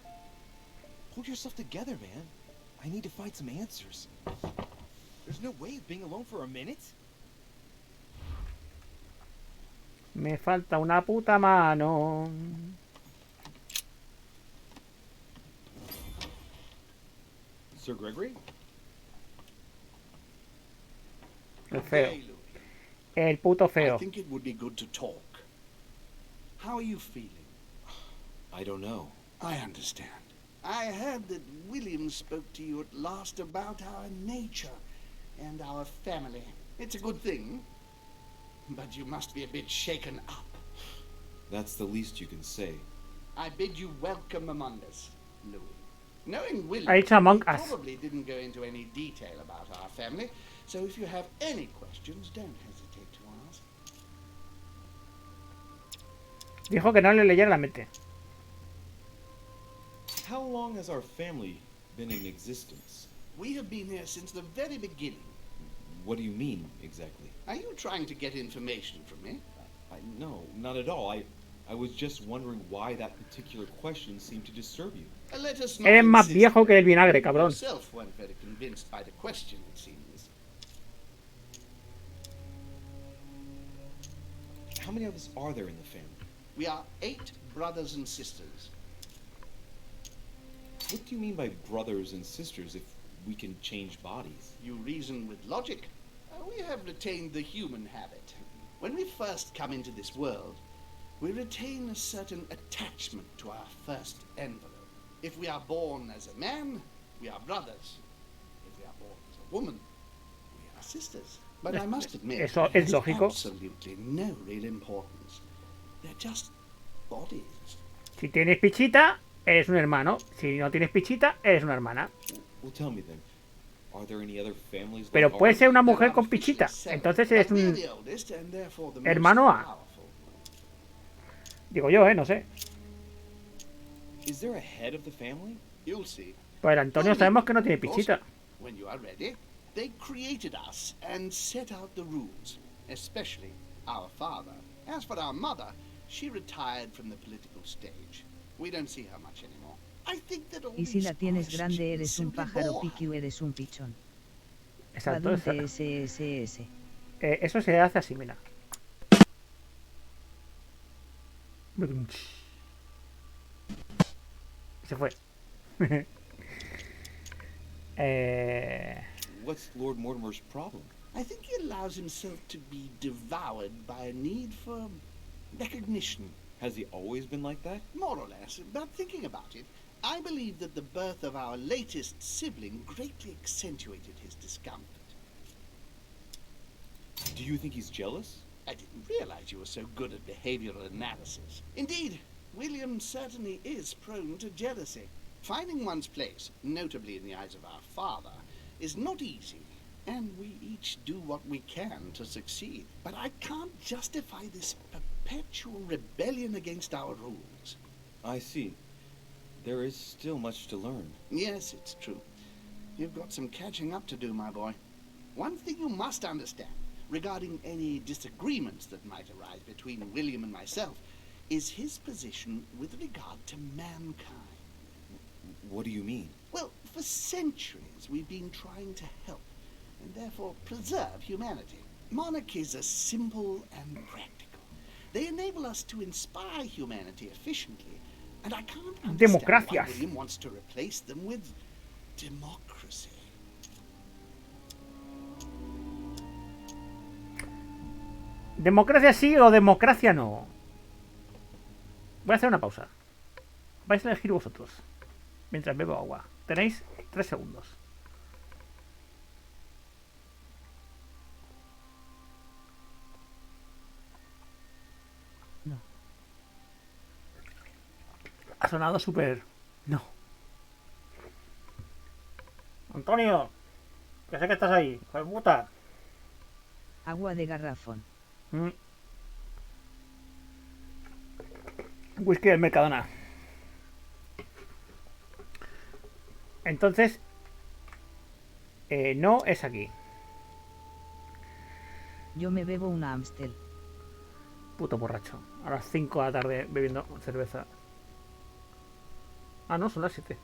Hold yourself together, man. I need to find some answers. There's no way of being alone for a minute. Me falta una puta mano. Sir Gregory? El feo. Okay, Louis. El puto I feo. think it would be good to talk. How are you feeling? I don't know. I understand. I heard that William spoke to you at last about our nature and our family. It's a good thing, but you must be a bit shaken up. That's the least you can say. I bid you welcome among us, Louis. Knowing William, Ha dicho among he us. probably didn't go into any detail about our family, so if you have any questions, don't hesitate to ask. Dijo que no le leyera la mente. How long has our family been in existence? We have been here since the very beginning. What do you mean, exactly? Are you trying to get information from me? No, not at all. I was just wondering why that particular question seemed to disturb you. Let us not Eres más insist. viejo que el vinagre, You cabrón. yourself weren't very convinced by the question, it seems. How many of us are there in the family? We are 8 brothers and sisters. What do you mean by brothers and sisters if we can change bodies? You reason with logic. We have retained the human habit. When we first come into this world, we retain a certain attachment to our first envelope. If we are born as a man, we are brothers. If we are born as a woman, we are sisters. But I must admit, Eso it es has lógico. absolutely no real importance. They're just bodies. Si tienes pichita, eres un hermano. Si no tienes pichita, eres una hermana. Well, tell me then. Are there any other families Pero like puede ours? ser una mujer con pichita. Entonces eres un hermano A. Digo yo, no sé. Is there a head of the family? You'll see. Pues el Antonio sabemos que no tiene pichita. When you are ready, they created us and set out the rules, especially our father. As for our mother, she retired from the political stage. We don't see her much anymore. I think that all Y si la these tienes grande questions eres un simply pájaro bore her. piqui o eres un pichón. Exacto. Badunte SSS. Eso se hace así, mira. Se fue. What's Lord Mortimer's problem? I think he allows himself to be devoured by a need for recognition. Has he always been like that? More or less, but thinking about it, I believe that the birth of our latest sibling greatly accentuated his discomfort. Do you think he's jealous? I didn't realize you were so good at behavioral analysis. Indeed, William certainly is prone to jealousy. Finding one's place, notably in the eyes of our father, is not easy, and we each do what we can to succeed. But I can't justify this perpetual rebellion against our rules. I see. There is still much to learn. Yes, it's true. You've got some catching up to do, my boy. One thing you must understand, regarding any disagreements that might arise between William and myself, is his position with regard to mankind. What do you mean? Well, for centuries we've been trying to help, and therefore preserve humanity. Monarchies are simple and practical. They enable us to inspire humanity efficiently, and I can't understand why William wants to replace them with democracy. ¿Democracia sí o democracia no? Voy a hacer una pausa. Vais a elegir vosotros. Mientras bebo agua. Tenéis 3 segundos. No. Ha sonado súper... No. Antonio. Que sé que estás ahí. ¡Hijo de puta! Agua de garrafón. Whisky del Mercadona. Entonces, no es aquí. Yo me bebo una Amstel. Puto borracho. A las 5 de la tarde bebiendo cerveza. Ah, no, son las 7.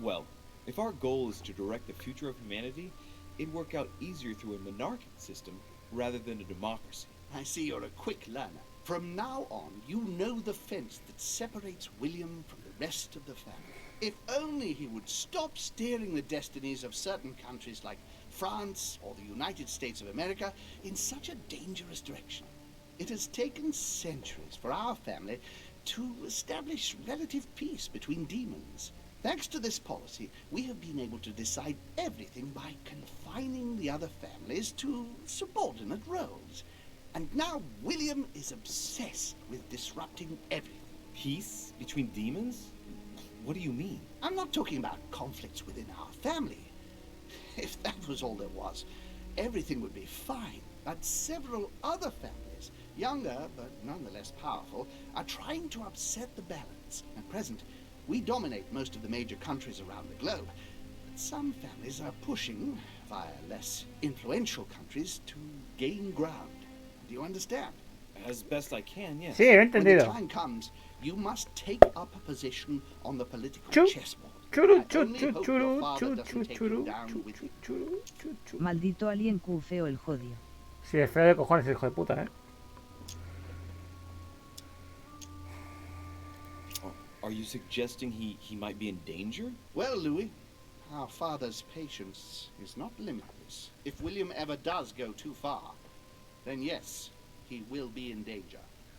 Well, if our goal is to direct the future of humanity, it'd work out easier through a monarchic system rather than a democracy. I see you're a quick learner. From now on, you know the fence that separates William from the rest of the family. If only he would stop steering the destinies of certain countries like France or the United States of America in such a dangerous direction. It has taken centuries for our family to establish relative peace between demons. Thanks to this policy, we have been able to decide everything by confining the other families to subordinate roles. And now William is obsessed with disrupting everything. Peace between demons? What do you mean? I'm not talking about conflicts within our family. If that was all there was, everything would be fine. But several other families, younger but nonetheless powerful, are trying to upset the balance. At present, we dominate most of the major countries around the globe. But some families are pushing, via less influential countries, to gain ground. Do you understand? As best I can, yes. Sí, he entendido. When the time comes, you must take up a position on the political chessboard. Churu, I only hope your father doesn't take you down with him. Maldito alien Q feo el jodio. Sí, es feo de cojones, hijo de puta, Are you suggesting he might be in danger? Well, Louis, our father's patience is not limitless. If William ever does go too far, then yes, he will be in danger.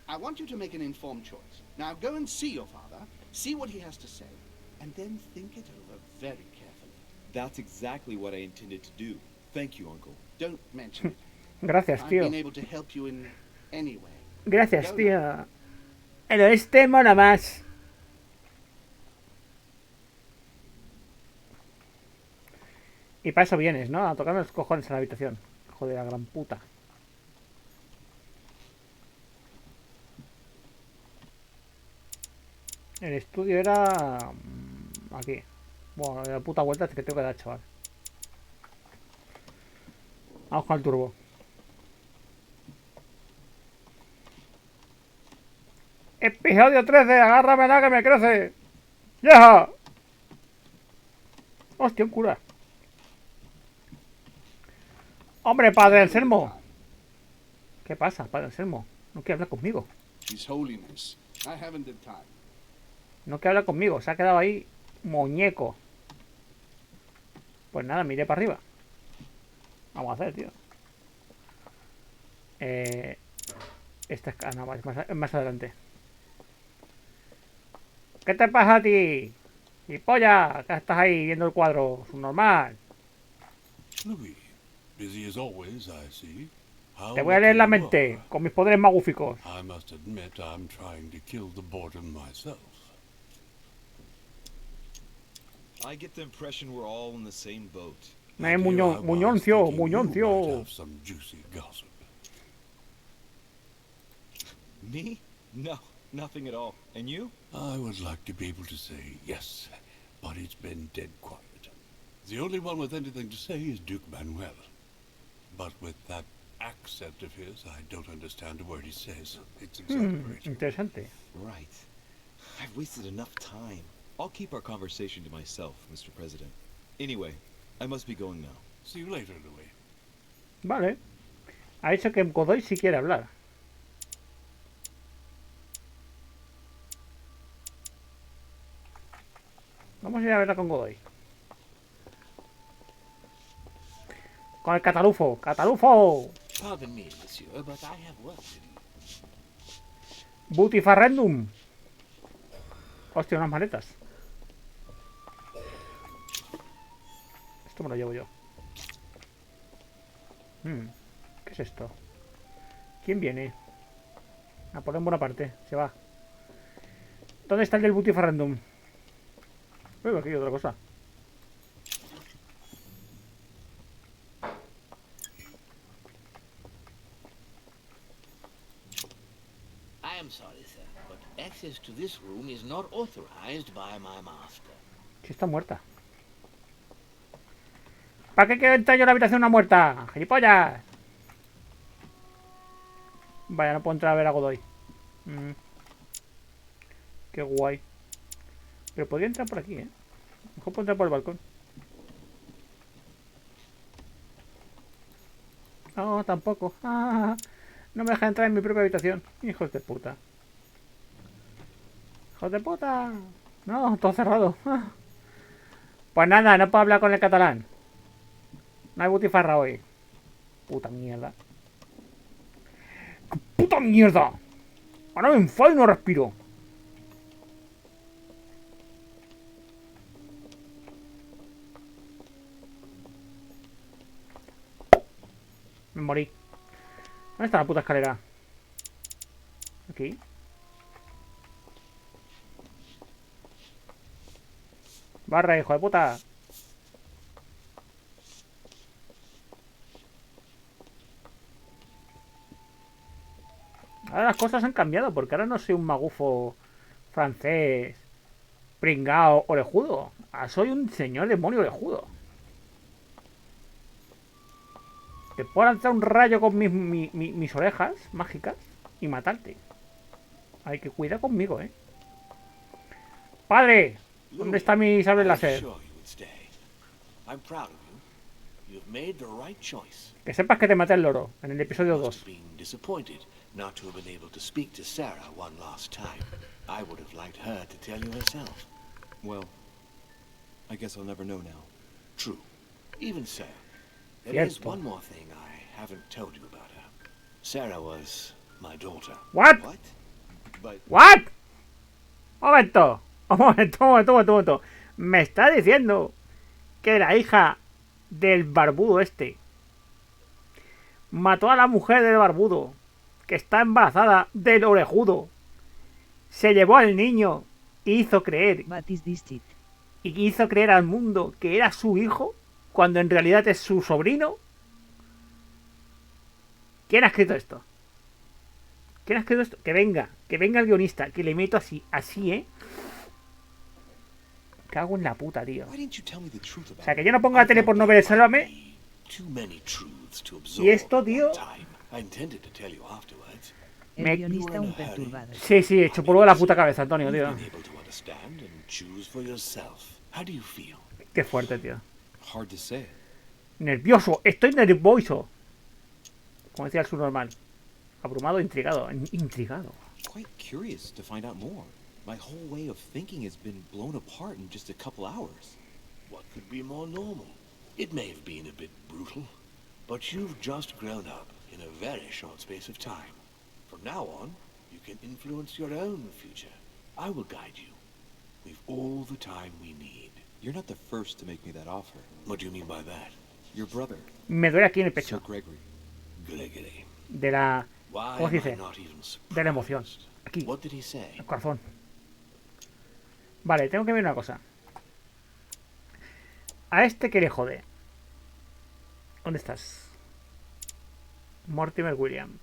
I want you to make an informed choice. Now go and see your father, see what he has to say, and then think it over very carefully. That's exactly what I intended to do. Thank you, Uncle. Don't mention it. Gracias, tío. I've been able to help you in any way. Gracias, tío. Pero este mola más. Y para eso vienes, ¿no? A tocarme los cojones en la habitación. Joder, la gran puta. El estudio era... aquí. Bueno, la puta vuelta es que tengo que dar, chaval. Vamos con el turbo. Episodio 13, agárrame la que me crece. ¡Ya! Hostia, un cura. Hombre, padre Anselmo. ¿Qué pasa, padre Anselmo? No quiere hablar conmigo. His Holiness, I haven't the time. No quiere hablar conmigo, se ha quedado ahí muñeco. Pues nada, miré para arriba. Vamos a hacer, tío. Esta es... ah, no, vale, más adelante. ¿Qué te pasa a ti? Y polla, que estás ahí viendo el cuadro, normal. Louis, busy as always, I see. How Te voy a leer la lucky you mente are. con mis poderes magúficos. I must admit I'm trying to kill the boredom myself. I get the impression we're all in the same boat. Me And here I was Muñoncio, thinking you Muñoncio. might have some juicy gossip. Me? No, nothing at all. And you? I would like to be able to say yes, but it's been dead quiet. The only one with anything to say is Duke Manuel. But with that accent of his, I don't understand a word he says. It's exasperating. Interesante. Right. I've wasted enough time. I'll keep our conversation to myself, Mr. President. Anyway, I must be going now. See you later, Louis. Vale. Ha dicho que Godoy sí quiere hablar. Vamos a ir a verla con Godoy. Con el catalufo. ¡Catalufo! Pardon me, monsieur, but I have work to do. Butifarrendum. Hostia, unas maletas. Esto me lo llevo yo. ¿Qué es esto? ¿Quién viene? Napoleón Bonaparte. Se va. ¿Dónde está el del Butifarrendum? Veo aquí otra cosa. I am sorry, sir, but access to this room is not authorized by my master. Si está muerta. ¿Para qué quiero entrar yo a la habitación de una muerta? ¡Gilipollas! Vaya, no puedo entrar a ver a Godoy. Qué guay. Pero podría entrar por aquí, ¿eh? Mejor puedo entrar por el balcón. No, tampoco. Ah, no me deja entrar en mi propia habitación. Hijos de puta. ¡Hijos de puta! No, todo cerrado. Ah. Pues nada, no puedo hablar con el catalán. No hay butifarra hoy. Puta mierda. ¡Qué puta mierda! Ahora me enfado y no respiro. Me morí. ¿Dónde está la puta escalera? Aquí. Barra, hijo de puta. Ahora las cosas han cambiado, porque ahora no soy un magufo francés, pringao, orejudo. Ahora soy un señor demonio orejudo. Te puedo lanzar un rayo con mis orejas mágicas y matarte. Hay que cuidar conmigo, ¿eh? ¡Padre! ¿Dónde está mi sable láser? Que sepas que te maté el loro en el episodio 2. Not to have been able to speak to Sarah one last time. I would have liked her to tell you herself. Well, I guess I'll never know now. True. Even so, there is one more thing I haven't told you about her. Sarah was my daughter. What? What? But What? Un momento. Me está diciendo que la hija del barbudo este mató a la mujer del barbudo que está embarazada del orejudo, se llevó al niño y hizo creer al mundo que era su hijo, cuando en realidad es su sobrino. ¿Quién ha escrito esto? ¿Quién ha escrito esto? Que venga el guionista, que le meto así, Cago en la puta, tío. O sea, que yo no ponga la tele por no ver el Sálvame. Y esto, tío... El guionista un perturbado. Sí, hecho polvo de la puta cabeza, Antonio, tío. Qué fuerte, tío. Nervioso, estoy nervioso. Como decía el subnormal. Abrumado, intrigado. Quite curious to find out more. My whole way of thinking has been blown apart in just a couple hours. What could be more normal? It may have been a bit brutal, but you've just grown up in a very short space of time. From now on, you can influence your own future. I will guide you. We've all the time we need. You're not the first to make me that offer. What do you mean by that? Your brother. Me duele aquí en el pecho. Sir Gregory. Gregory. De la... Why ¿Cómo se am I dice? not even surprised? De la emoción. Aquí, What did he say? el corazón. Vale, tengo que ver una cosa. A este que le jode. ¿Dónde estás? Mortimer William.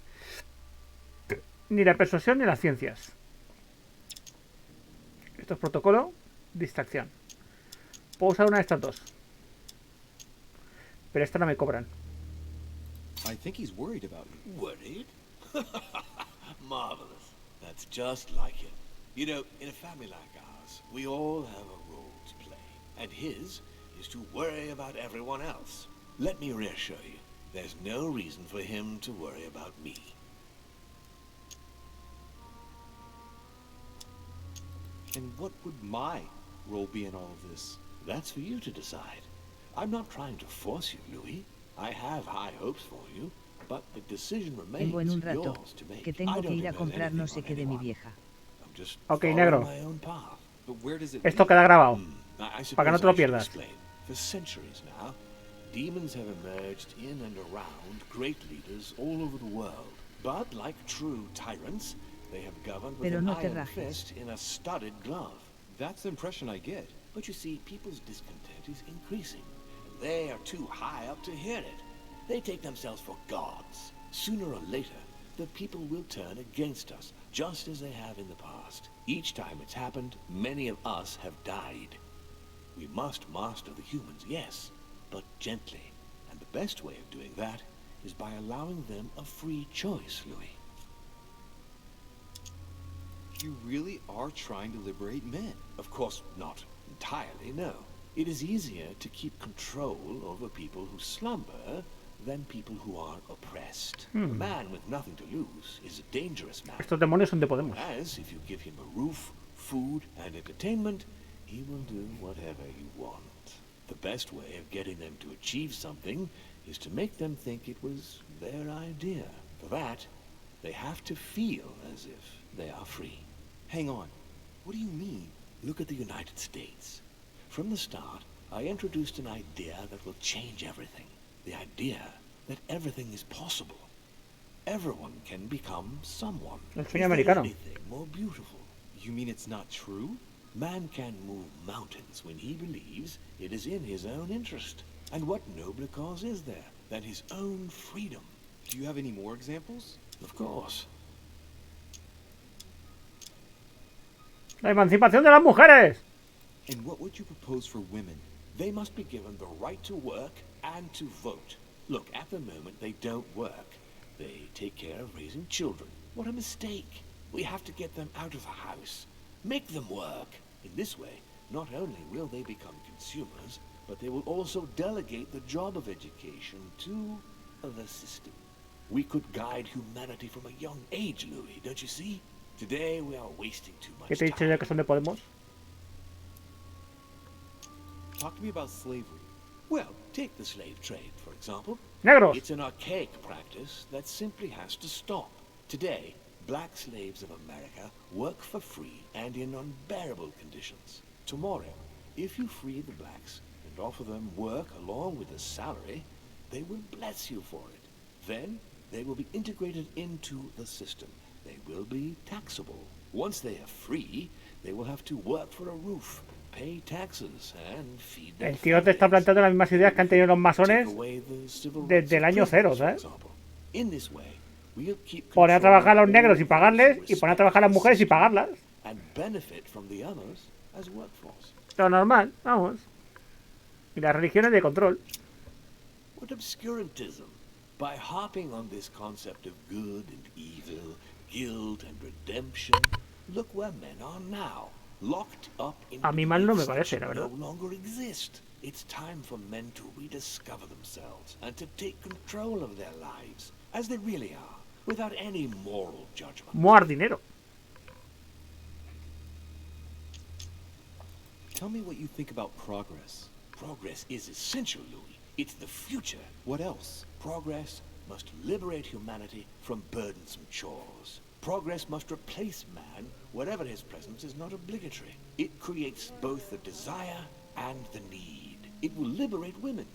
Ni la persuasión ni las ciencias. Esto es protocolo. Distracción. Puedo usar una de estas dos. Pero esta no me cobran. I think he's worried about you. Worried? Marvelous. That's just like him. You know, in a family like ours, we all have a role to play. And his is to worry about everyone else. Let me reassure you, there's no reason for him to worry about me. And what would my role be in all of this? That's for you to decide. I'm not trying to force you, Louis. I have high hopes for you, but the decision remains Tengo en un rato yours to make. que tengo que ir a comprar no sé qué de mi vieja. Ok, negro. But where does it Esto lead? queda grabado. I suppose Para que no te lo I should pierdas. explain. For centuries now, demons have emerged in and around great leaders all over the world. But like true tyrants, they have governed with Pero an no te iron rajes. fist in a studded glove. That's the impression I get. But you see, people's discontent is increasing. And they are too high up to hear it. They take themselves for gods. Sooner or later, the people will turn against us, just as they have in the past. Each time it's happened, many of us have died. We must master the humans, yes, but gently. And the best way of doing that is by allowing them a free choice, Louis. You really are trying to liberate men. Of course not entirely, no. It is easier to keep control over people who slumber than people who are oppressed. A man with nothing to lose is a dangerous man. Estos demonios son de Podemos. Whereas if you give him a roof, food, and entertainment, he will do whatever you want. The best way of getting them to achieve something is to make them think it was their idea. For that, they have to feel as if they are free. Hang on. What do you mean? Look at the United States. From the start, I introduced an idea that will change everything. The idea that everything is possible. Everyone can become someone. El Is sueño there americano. anything more beautiful? You mean it's not true? Man can move mountains when he believes it is in his own interest. And what nobler cause is there than his own freedom? Do you have any more examples? Of course. La emancipación de las mujeres. And what would you propose for women? They must be given the right to work and to vote. Look, at the moment they don't work. They take care of raising children. What a mistake. We have to get them out of the house. Make them work. In this way, not only will they become consumers, but they will also delegate the job of education to the system. We could guide humanity from a young age, Louis, don't you see? Today we are wasting too ¿Qué much te he dicho ya time. que son de Podemos? Talk to me about slavery. Well, take the slave trade, for example. Negros. It's an archaic practice that simply has to stop. Today, black slaves of America work for free and in unbearable conditions. Tomorrow, if you free the blacks and offer them work along with a salary, they will bless you for it. Then, They will be integrated into the system. They will be taxable. Once they are free, they will have to work for a roof, pay taxes, and feed their El tío te está families. planteando las mismas ideas que han tenido los masones Take away the civil desde el rights año of cero, prisoners, ¿sabes? for example. In this way, we'll keep Poner a control trabajar a los of negros y all pagarles, those y poner a trabajar a las respect mujeres y the system pagarlas. and benefit from the others as workforce. Lo normal, vamos. Y las religiones de control. What obscurantism! By harping on this concept of good and evil, guilt and redemption, look where men are now, locked up in A mí mal no me beliefs parece, that la no verdad. longer exist. It's time for men to rediscover themselves and to take control of their lives as they really are, without any moral judgment. Muar dinero. Tell me what you think about progress. Progress is essential, Louis. It's the future. What else? Progress must liberate humanity from burdensome chores. Progress must replace man wherever his presence is not obligatory. It creates both the desire and the need. It will liberate women.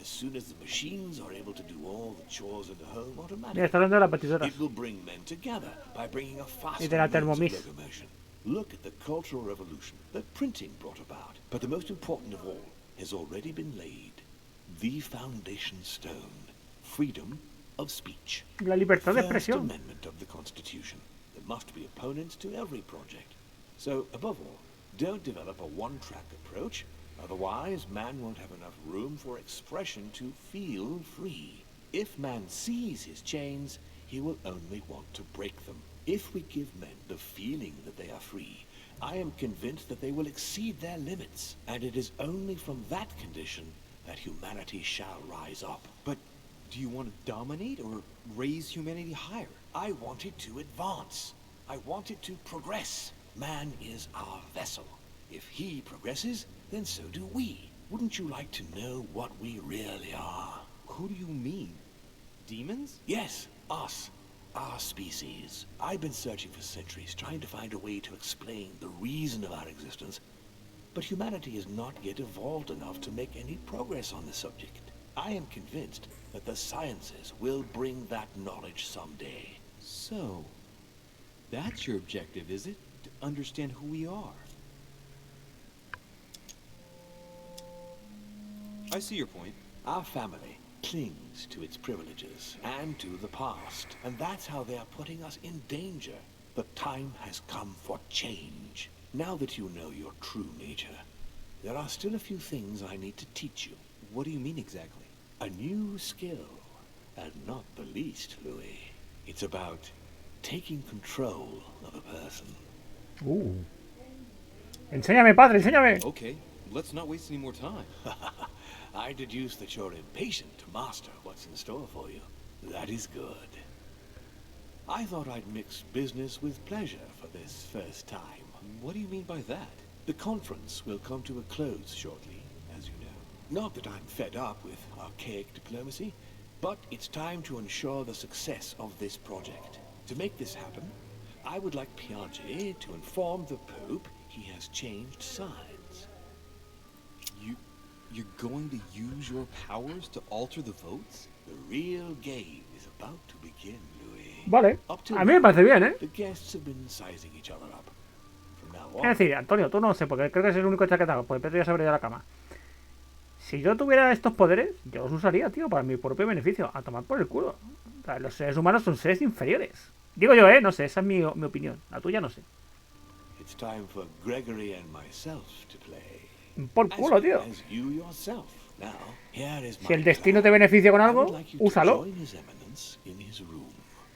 As soon as the machines are able to do all the chores in the home Mira, automatically, está hablando de las batidoras. it will bring men together by bringing a faster Y de la means of Thermomix. locomotion. Look at the cultural revolution that printing brought about. But the most important of all has already been laid. The foundation stone. Freedom of speech. La libertad de First expresión. Amendment of the Constitution. There must be opponents to every project. So, above all, don't develop a one-track approach. Otherwise, man won't have enough room for expression to feel free. If man sees his chains, he will only want to break them. If we give men the feeling that they are free, I am convinced that they will exceed their limits. And it is only from that condition that humanity shall rise up. But do you want to dominate or raise humanity higher? I want it to advance. I want it to progress. Man is our vessel. If he progresses, then so do we. Wouldn't you like to know what we really are? Who do you mean? Demons? Yes, us. Our species. I've been searching for centuries, trying to find a way to explain the reason of our existence. But humanity has not yet evolved enough to make any progress on the subject. I am convinced that the sciences will bring that knowledge someday. So, that's your objective, is it? To understand who we are. I see your point. Our family clings to its privileges and to the past, and that's how they are putting us in danger. The time has come for change. Now that you know your true nature, there are still a few things I need to teach you. What do you mean exactly? A new skill, and not the least, Louis. It's about taking control of a person. Enséñame, padre, enséñame. Okay, let's not waste any more time. I deduce that you're impatient to master what's in store for you. That is good. I thought I'd mix business with pleasure for this first time. What do you mean by that? The conference will come to a close shortly, as you know. Not that I'm fed up with archaic diplomacy, but it's time to ensure the success of this project. To make this happen, I would like Piaget to inform the Pope he has changed sides. You're going to use your powers to alter the votes? The real game is about to begin, Louis. Vale. Up till A mí me parece bien, ¿eh? the guests have been sizing each other up. From now Es on, decir, Antonio, tú no sé, porque creo que es el único chaquetado, porque Pedro ya se habría ido a la cama. Si yo tuviera estos poderes, yo los usaría, tío, para mi propio beneficio. A tomar por el culo. O sea, los seres humanos son seres inferiores. Digo yo, no sé, esa es mi opinión. La tuya no sé. it's time for Gregory and myself to play. Por culo, tío. As you yourself. Now, here is Si my el destino te plan. beneficia con I algo, would like you to úsalo. join His Eminence in his room.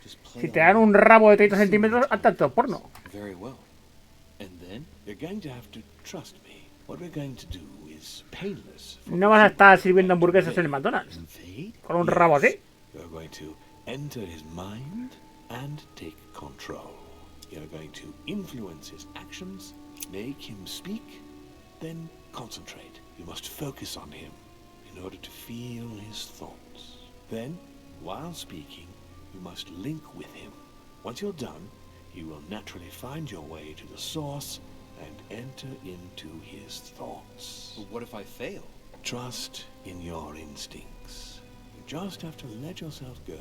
Just play Si te along. dan un rabo de 30 centímetros, hazte actor porno. Very well. And then? You're going to have to trust me. What we're going to do is painless. for No the vas a human estar sirviendo and hamburguesas en el invade. McDonald's. Invade? Con un rabo así. You're going to enter his mind and take control. You're going to influence his actions, make him speak, then concentrate. You must focus on him in order to feel his thoughts. Then, while speaking, you must link with him. Once you're done, you will naturally find your way to the source and enter into his thoughts. But what if I fail? Trust in your instincts. You just have to let yourself go.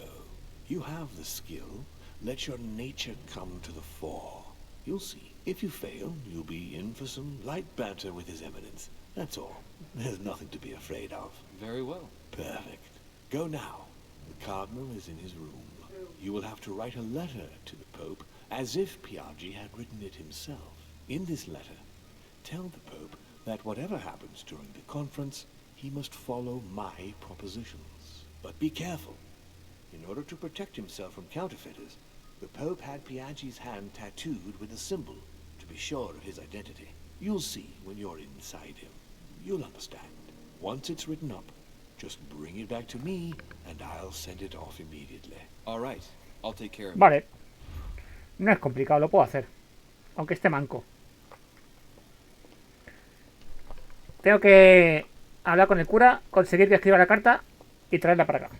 You have the skill. Let your nature come to the fore. You'll see. If you fail, you'll be in for some light banter with His Eminence. That's all. There's nothing to be afraid of. Very well. Perfect. Go now. The Cardinal is in his room. You will have to write a letter to the Pope, as if Piaggi had written it himself. In this letter, tell the Pope that whatever happens during the conference, he must follow my propositions. But be careful. In order to protect himself from counterfeiters, the Pope had Piaggi's hand tattooed with a symbol to be sure of his identity. You'll see when you're inside him. You'll understand. Once it's written up, just bring it back to me, and I'll send it off immediately. All right. I'll take care of it. Vale. No es complicado, lo puedo hacer. Aunque esté manco. Tengo que hablar con el cura, conseguir que escriba la carta y traerla para acá.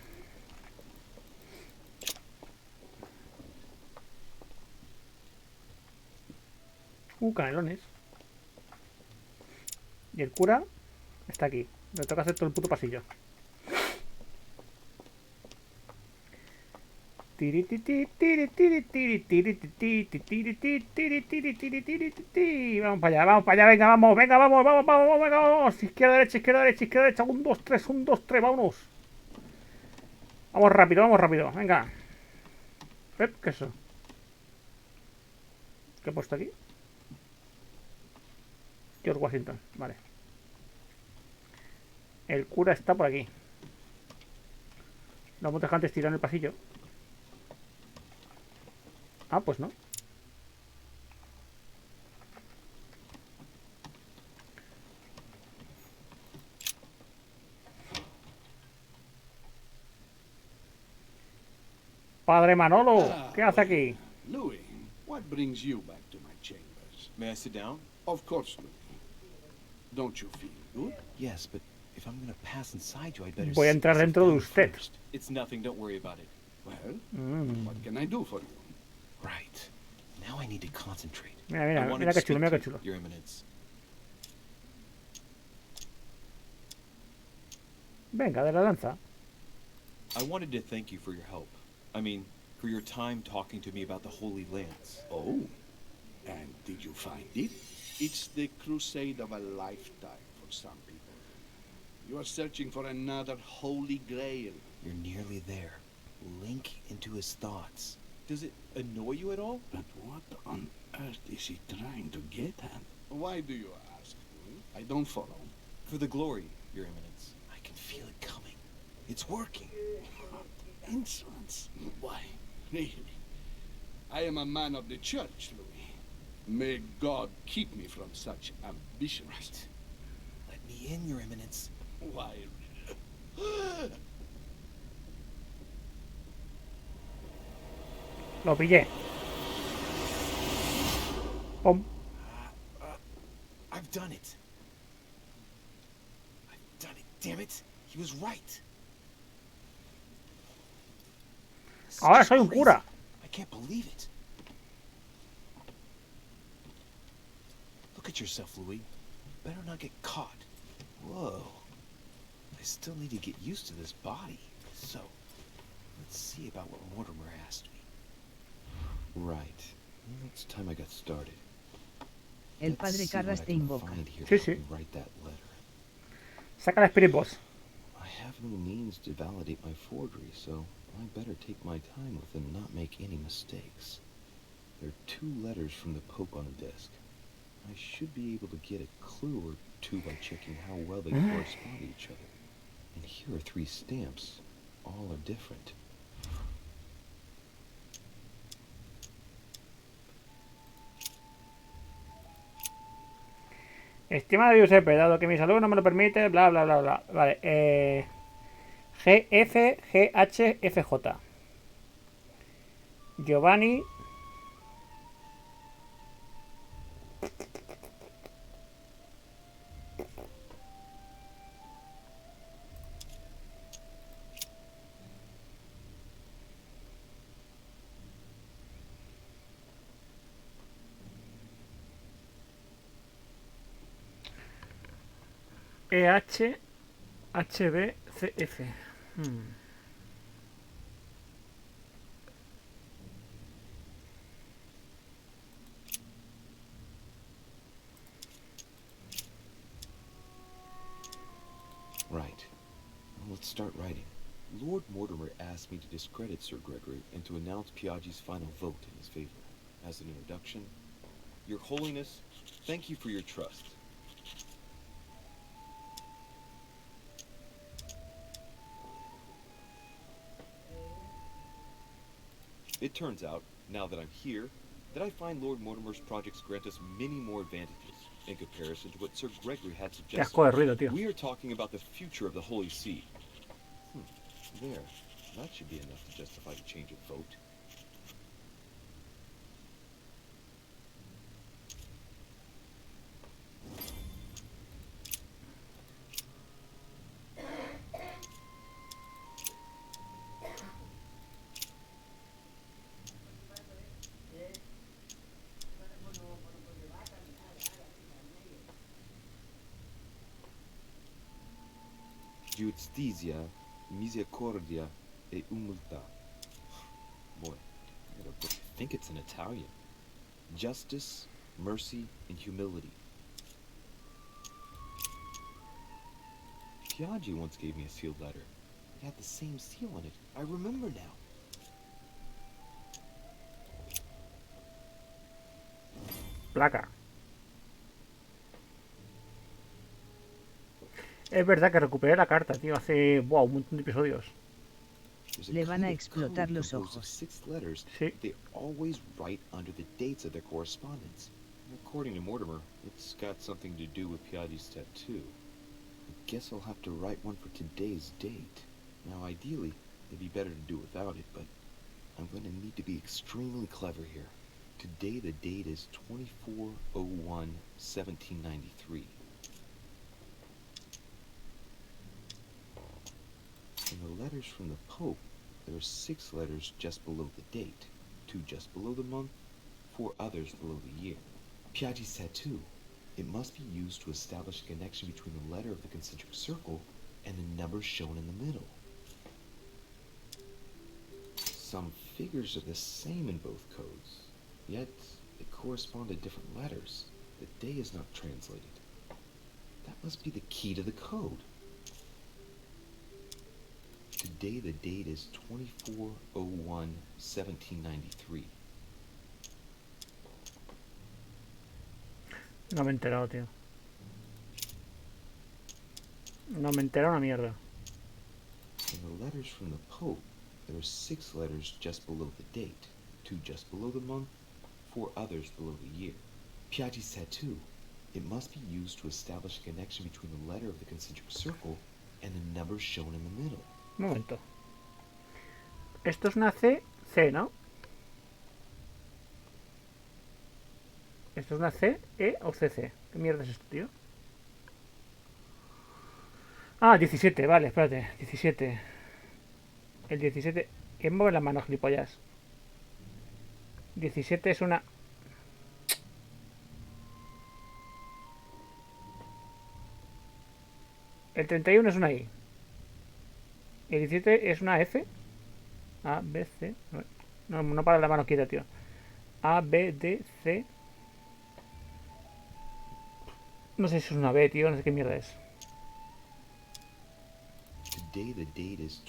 Canelones. Y el cura está aquí. Me toca hacer todo el puto pasillo. Vamos para allá, venga, vamos. Izquierda, derecha, izquierda, derecha, izquierda, derecha. 1, 2, 3, 1, 2, 3, vámonos. Vamos rápido, venga. ¿Qué es eso? ¿Qué he puesto aquí? George Washington, vale. El cura está por aquí. Lo hemos dejado antes tirado en el pasillo. Ah, pues no. Padre Manolo, ¿qué hace aquí? Louis, what brings you back to my chambers? May I sit down? Of course, Louis. Don't you feel good? Yes, but if I'm gonna pass inside you, I'd better Voy a entrar sit dentro de down usted. first. It's nothing, don't worry about it. Well, what can I do for you? Right. Now I need to concentrate. Mira, I wanted mira to qué chulo, speak mira to qué chulo. Your Eminence. Venga, de la lanza. I wanted to thank you for your help. I mean, for your time talking to me about the Holy Lance. Oh, and did you find it? It's the crusade of a lifetime for some people. You are searching for another holy grail. You're nearly there. Link into his thoughts. Does it annoy you at all? But what on earth is he trying to get at? Why do you ask? I don't follow. For the glory, Your Eminence. I can feel it coming. It's working. Insolence. Why, really? I am a man of the church, Louis. May God keep me from such ambition. Right. Let me in, Your Eminence. Why? Lo pillé. Pum. I've done it. I've done it. Damn it. He was right. Ahora soy un cura. I can't believe it. Look at yourself, Louis. Better not get caught. Whoa. I still need to get used to this body. So, let's see about what Mortimer asked me. Right. Well, it's time I got started. El padre Carras te invoca. Sí, sí. Write that letter. Saca la Spirit Boss. I have no means to validate my forgery, so I better take my time with it and not make any mistakes. There are 2 letters from the Pope on the desk. I should be able to get a clue or 2 by checking how well they correspond to each other. And here are 3 stamps. All are different. Estimado Giuseppe, dado que mi salud no me lo permite, bla bla bla bla. Vale, GFGHFJ. Giovanni. HBCF. Right. Well, let's start writing. Lord Mortimer asked me to discredit Sir Gregory and to announce Piaggi's final vote in his favor. As an introduction, Your Holiness, thank you for your trust. It turns out, now that I'm here, that I find Lord Mortimer's projects grant us many more advantages in comparison to what Sir Gregory had Qué suggested. asco de ruido, tío. We are talking about the future of the Holy See. There. That should be enough to justify the change of vote. Justicia, misericordia e humildad. Boy, I think it's in Italian. Justice, mercy, and humility. Piaggi once gave me a sealed letter. It had the same seal on it. I remember now. Placa. Es verdad que recuperé la carta, tío, hace un montón de episodios. Le van a explotar los ojos. Sí. They always write under the dates of their correspondence. According to Mortimer, it's got something to do with Piaggi's tattoo. I guess I'll have to write one for today's date. Now, ideally, it'd be better to do without it, but I'm going to need to be extremely clever here. Today, the date is 24/01/1793. In the letters from the Pope, there are 6 letters just below the date, 2 just below the month, 4 others below the year. Piaggi's tattoo. It must be used to establish a connection between the letter of the concentric circle and the numbers shown in the middle. Some figures are the same in both codes, yet they correspond to different letters. The day is not translated. That must be the key to the code. Today the date is 24/01/1793. No me he enterado, tío. No me he enterado una mierda. In the letters from the Pope, there are 6 letters just below the date, 2 just below the month, 4 others below the year. Piaggi's tattoo. It must be used to establish a connection between the letter of the concentric circle and the numbers shown in the middle. Un momento. Esto es una C, ¿no? Esto es una C, E o CC. ¿Qué mierda es esto, tío? Ah, 17, vale, espérate. 17. El 17. ¿Quién mueve las manos, gilipollas? 17 es una... El 31 es una I. El 17 es una F. A, B, C. No para la mano quieta, tío. A, B, D, C. No sé si es una B, tío. No sé qué mierda es. Today the date is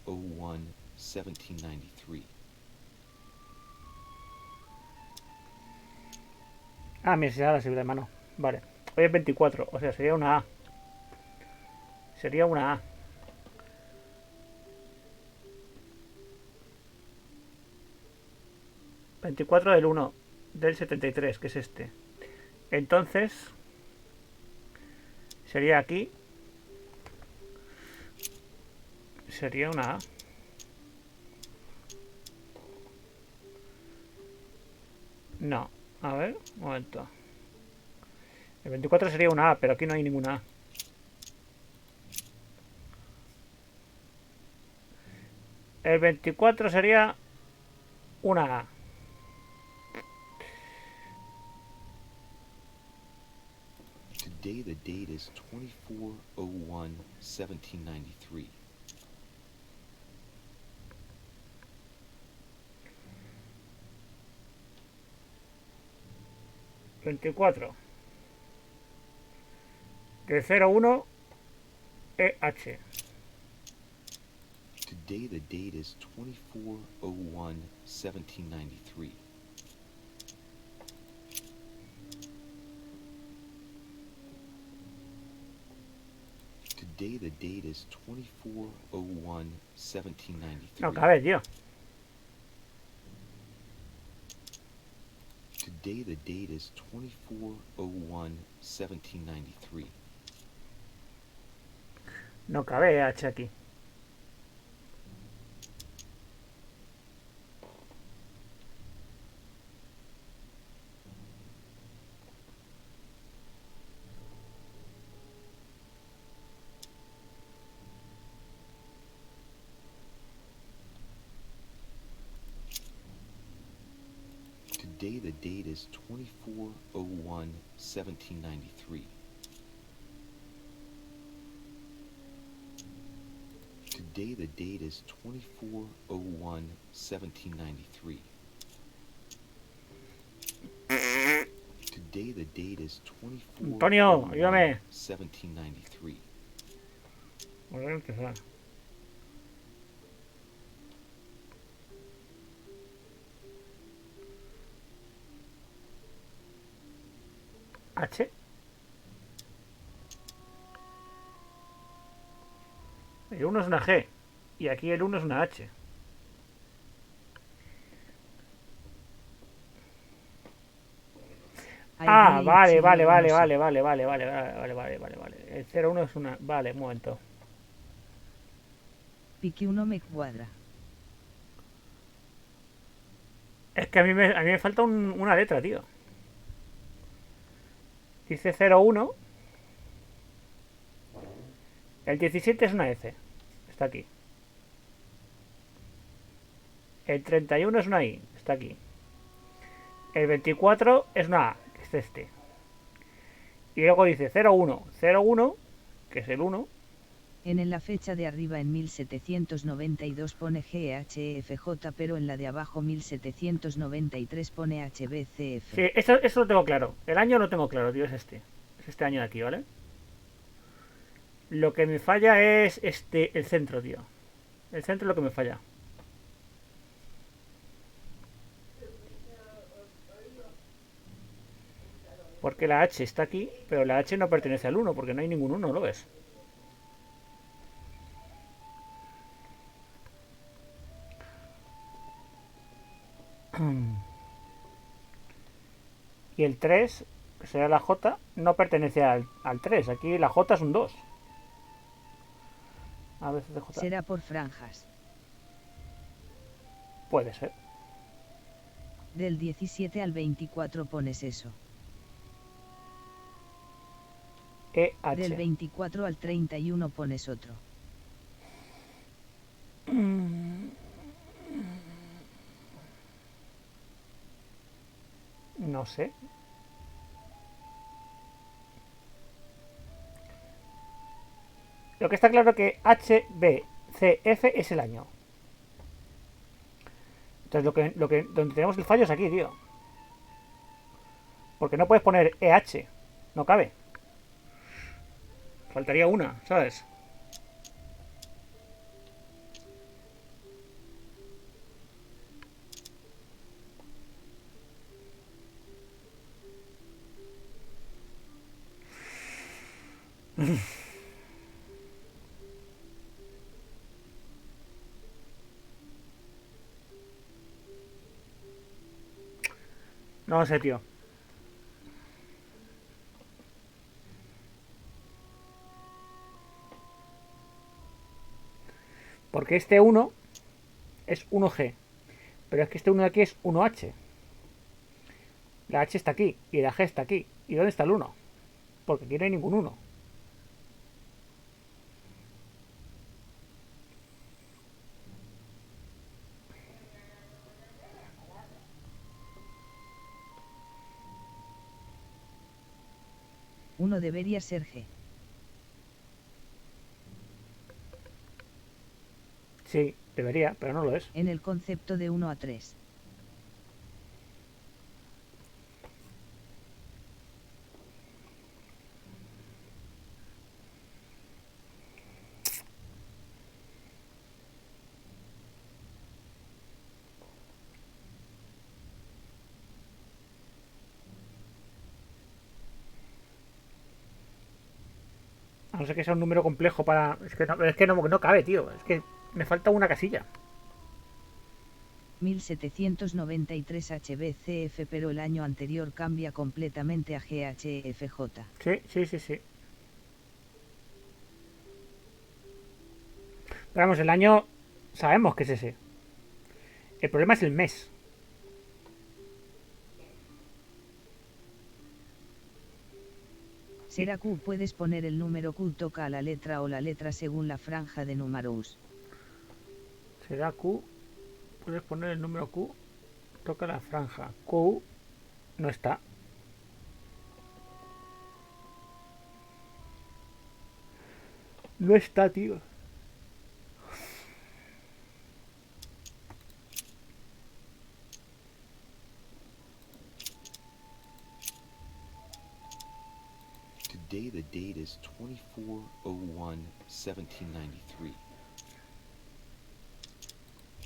24/01/1793. Ah, mira, se da la seguridad de mano. Vale. Hoy es 24. O sea, sería una A. Sería una A. ...24 del 1 del 73, que es este. Entonces... sería aquí... sería una A. No. A ver, un momento. El 24 sería una A, pero aquí no hay ninguna A. El 24 sería una A. Today the date is 24/01/1793. ...24... ...de 01... EH. Today the date is 24/01/1793. Today the date is 24/01/1793. No cabe, tío. Today the date is 24/01/1793. No cabe EH aquí. Today the date is 24/01/1793. Today the date is 24/01/1793. Today the date is Antonio, ayúdame. 24/01/1793. Voy a empezar. H. El 1 es una G. Y aquí el 1 es una H. Ah, vale. El 01 es una... Vale, un momento. Pique uno me cuadra. Es que a mí me falta una letra, tío. Dice 01. El 17 es una S. Está aquí. El 31 es una I. Está aquí. El 24 es una A, que es este. Y luego dice 01. 01, que es el 1. En la fecha de arriba en 1792 pone GHFJ, pero en la de abajo 1793 pone HBCF. Sí, eso lo tengo claro. El año lo tengo claro, tío, es este. Es este año de aquí, ¿vale? Lo que me falla es el centro, tío. El centro es lo que me falla. Porque la H está aquí, pero la H no pertenece al 1, porque no hay ningún 1, ¿lo ves? Y el 3, que será la J, no pertenece al 3. Aquí la J es un 2. A veces de J. Será por franjas. Puede ser. Del 17 al 24 pones eso. EH. Del 24 al 31 pones otro. No sé. Lo que está claro es que HBCF es el año. Entonces donde tenemos el fallo es aquí, tío. Porque no puedes poner EH. No cabe. Faltaría una, ¿sabes? No sé, tío. Porque este 1 es 1G. Pero es que este 1 de aquí es 1H. La H está aquí y la G está aquí. ¿Y dónde está el 1? Porque aquí no hay ningún 1. Uno debería ser G. Sí, debería, pero no lo es. En el concepto de 1 a 3. A no ser que sea un número complejo para... Es que no cabe, tío. Es que me falta una casilla. 1793 HBCF, pero el año anterior cambia completamente a GHFJ. Sí. Pero vamos, el año sabemos que es ese. El problema es el mes. Será Q, puedes poner el número Q, toca a la letra o la letra según la franja de números. Será Q, puedes poner el número Q, toca la franja. Q no está. No está, tío. Today the date is 24/01/1793.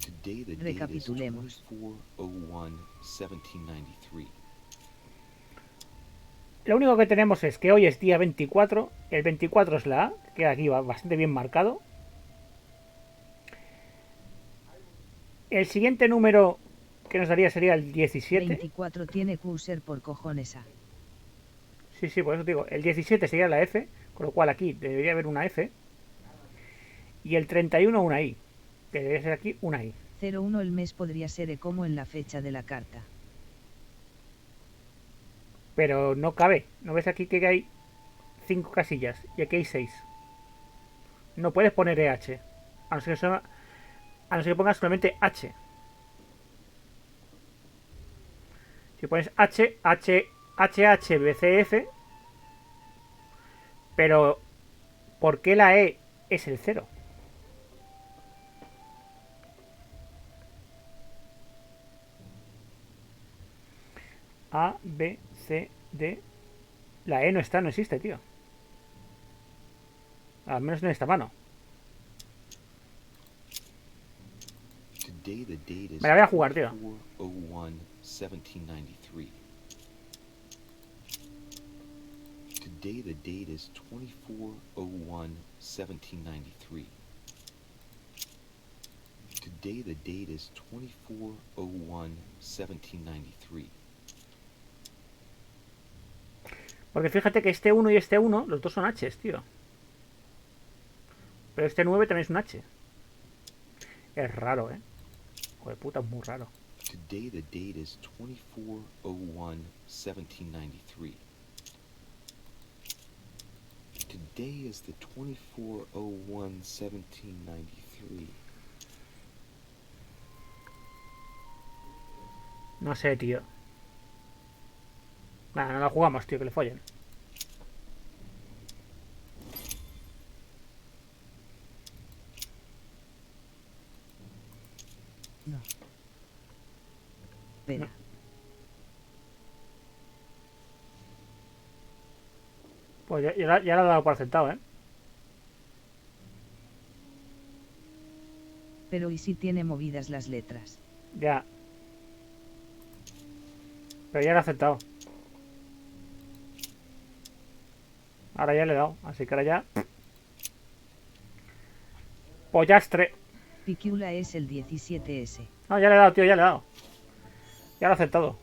Today the date is Recapitulemos. 24/01/1793. Lo único que tenemos es que hoy es día 24. El 24 es la A, que queda aquí bastante bien marcado. El siguiente número que nos daría sería el 17. 24 tiene Q, ser por cojones A. Sí, por eso digo, el 17 sería la F, con lo cual aquí debería haber una F. Y el 31 una I, que debería ser aquí una I. 01 el mes podría ser E como en la fecha de la carta. Pero no cabe. ¿No ves aquí que hay 5 casillas? Y aquí hay 6. No puedes poner EH. A no ser que pongas solamente H. Si pones HHBCF. Pero ¿por qué la E es el 0? A, B, C, D. La E no está, no existe, tío. Al menos en esta mano. Me la voy a jugar, tío. 24/01/1793. Today the date is 24/01/1793. Today the date is 24/01/1793. Porque fíjate que este 1 y este 1, los dos son H's, tío. Pero este 9 también es un H. Es raro, Joder, puta, es muy raro. Today the date is 24/01/1793. Today is the 24/01/1793. No sé, tío. Nada, no la jugamos, tío, que le follen. No. Espera. Pues ya la he dado por aceptado, Pero ¿y si tiene movidas las letras? Ya. Pero ya lo he aceptado. Ahora ya le he dado, así que ahora ya... Pollastre. Picula es el 17S. No, ya le he dado, tío, ya le he dado. Ya lo he aceptado.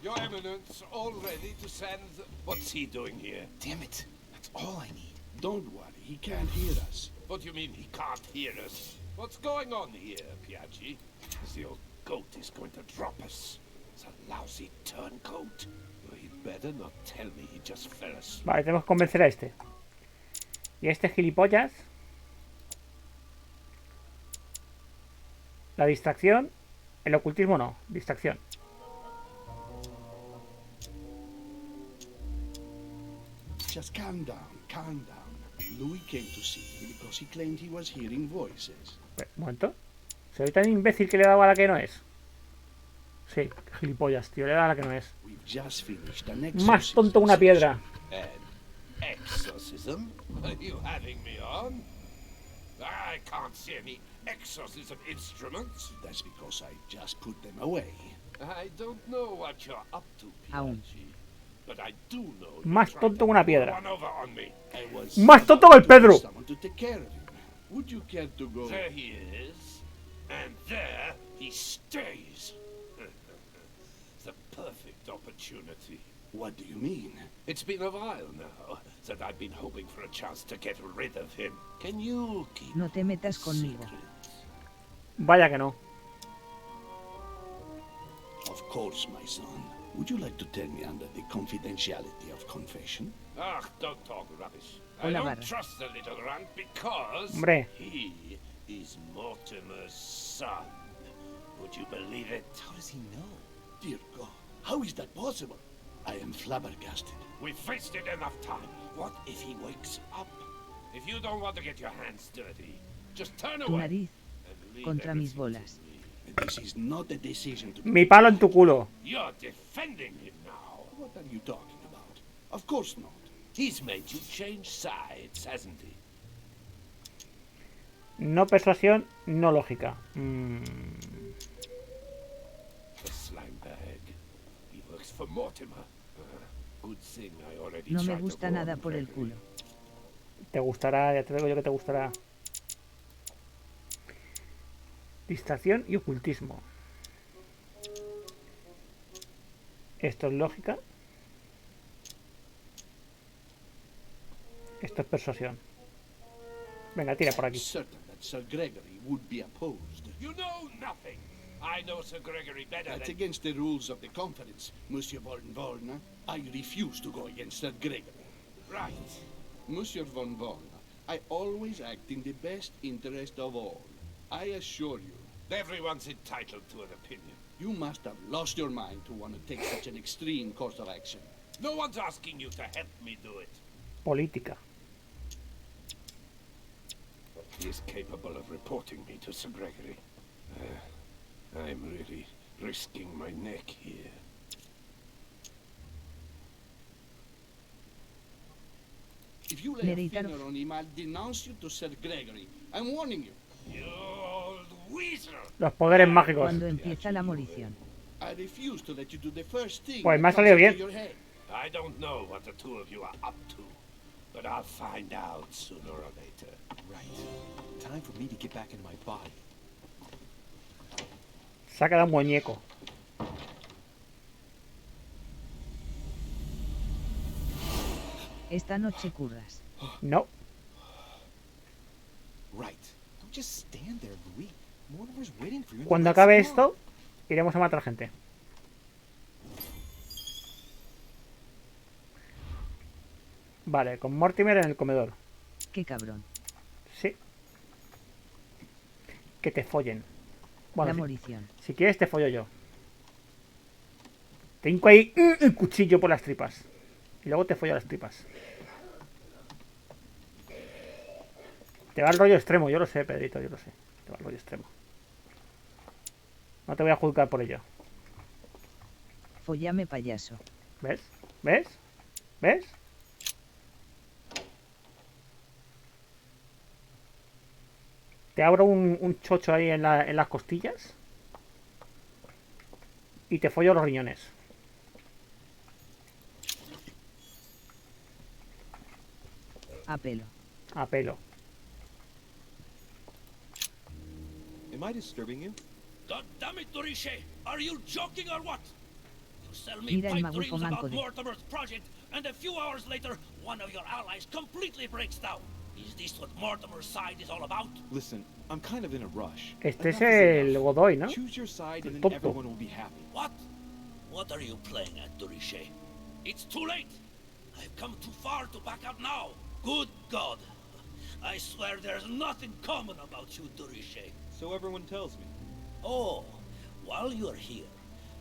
Your Eminence, all ready to send... What's he doing here? Damn it. That's all I need. Don't worry, he can't hear us. What do you mean he can't hear us? What's going on here, Piaggi? The old goat is going to drop us. It's a lousy turncoat. Well, he'd better not tell me he just fell asleep. Vale, tenemos que convencer a este. Y este gilipollas. La distracción. El ocultismo no. Distracción. Just calm down, calm down. Louis came to see me because he claimed he was hearing voices. Un momento. ¿Soy tan imbécil que le he dado a la que no es? Sí, gilipollas, tío. Le he dado a la que no es. We've just finished an Más exorcism tonto que una piedra. An exorcism? Are you having me on? I can't see any exorcism instruments. That's because I just put them away. I don't know what you're up to, Aún. Piaggi, but I do know Más tonto que una piedra. Run over on me. I was Más tonto que el Pedro. someone to take care of him. Would you care to go? There he is, and there he stays. The perfect opportunity. What do you mean? It's been a while now that I've been hoping for a chance to get rid of him. Can you keep No te metas conmigo. Vaya que no. Of course, my son. Would you like to tell me under the confidentiality of confession? Ah, don't talk rubbish. I Una don't barra. trust the little runt because Hombre. he is Mortimer's son. Would you believe it? How does he know? Dear God, how is that possible? I am flabbergasted. We've wasted enough time. What if he wakes up? If you don't want to get your hands dirty, just turn Tu away. nariz and leave contra mis everything bolas. to me. This is not a decision to... Mi palo en tu culo. You're defending him now. What are you talking about? Of course not. He's made you change sides, hasn't he? No persuasión, no lógica. The slime bag. He works for Mortimer. Good thing I already No me tried to gusta warn nada por el Gregory. culo. Te gustará, ya te digo yo que te gustará. Distracción y ocultismo. Esto es lógica. Esto es persuasión. Venga, tira por aquí. Certain that Sir Gregory would be opposed. You know nothing. I know Sir Gregory better That's than... against the rules of the conference, Monsieur von Volna. I refuse to go against Sir Gregory. Right. Monsieur von Volna, I always act in the best interest of all. I assure you, Everyone's entitled to an opinion. you must have lost your mind to want to take such an extreme course of action. No one's asking you to help me do it. Política. He is capable of reporting me to Sir Gregory. I'm really risking my neck here. If you lay a Narrator. finger on him, I'll denounce you to Sir Gregory. I'm warning you. You old weasel! Los poderes mágicos. Cuando empieza la morición. I refuse to let you do the first thing Pues that me ha comes salido into bien. your head. I don't know what the two of you are up to, but I'll find out sooner or later. Right. Time for me to get back into my body. Se ha quedado un muñeco. Esta noche curras. No. Right. Don't just stand there, Louis. Mortimer's waiting for you. in the Cuando next acabe room. esto, iremos a matar gente. Vale, con Mortimer en el comedor. Qué cabrón. Sí. Que te follen. Bueno, La si, morición. si quieres te follo yo. Te hinco ahí el cuchillo por las tripas. Y luego te follo las tripas. Te va el rollo extremo, yo lo sé, Pedrito, yo lo sé. Te va el rollo extremo. No te voy a juzgar por ello. Follame payaso. ¿Ves? ¿Ves? ¿Ves? Te abro un chocho ahí en las costillas. Y te follo los riñones. A pelo. A pelo. Am I disturbing you? God damn it, Dorishe! Are you joking or what? You sell me Mira el pipe Magufo dreams manco about de- Mortimer's project, and a few hours later, one of your allies completely breaks down. Is this what Mortimer's side is all about? Listen, I'm kind of in a rush. Este es Enough is el enough. Godoy, ¿no? Choose your side and then Tonto. everyone will be happy. What? What are you playing at, Dorishe? It's too late. I've come too far to back out now. Good God. I swear there's nothing common about you, Dorishe. So everyone tells me. Oh, while you're here,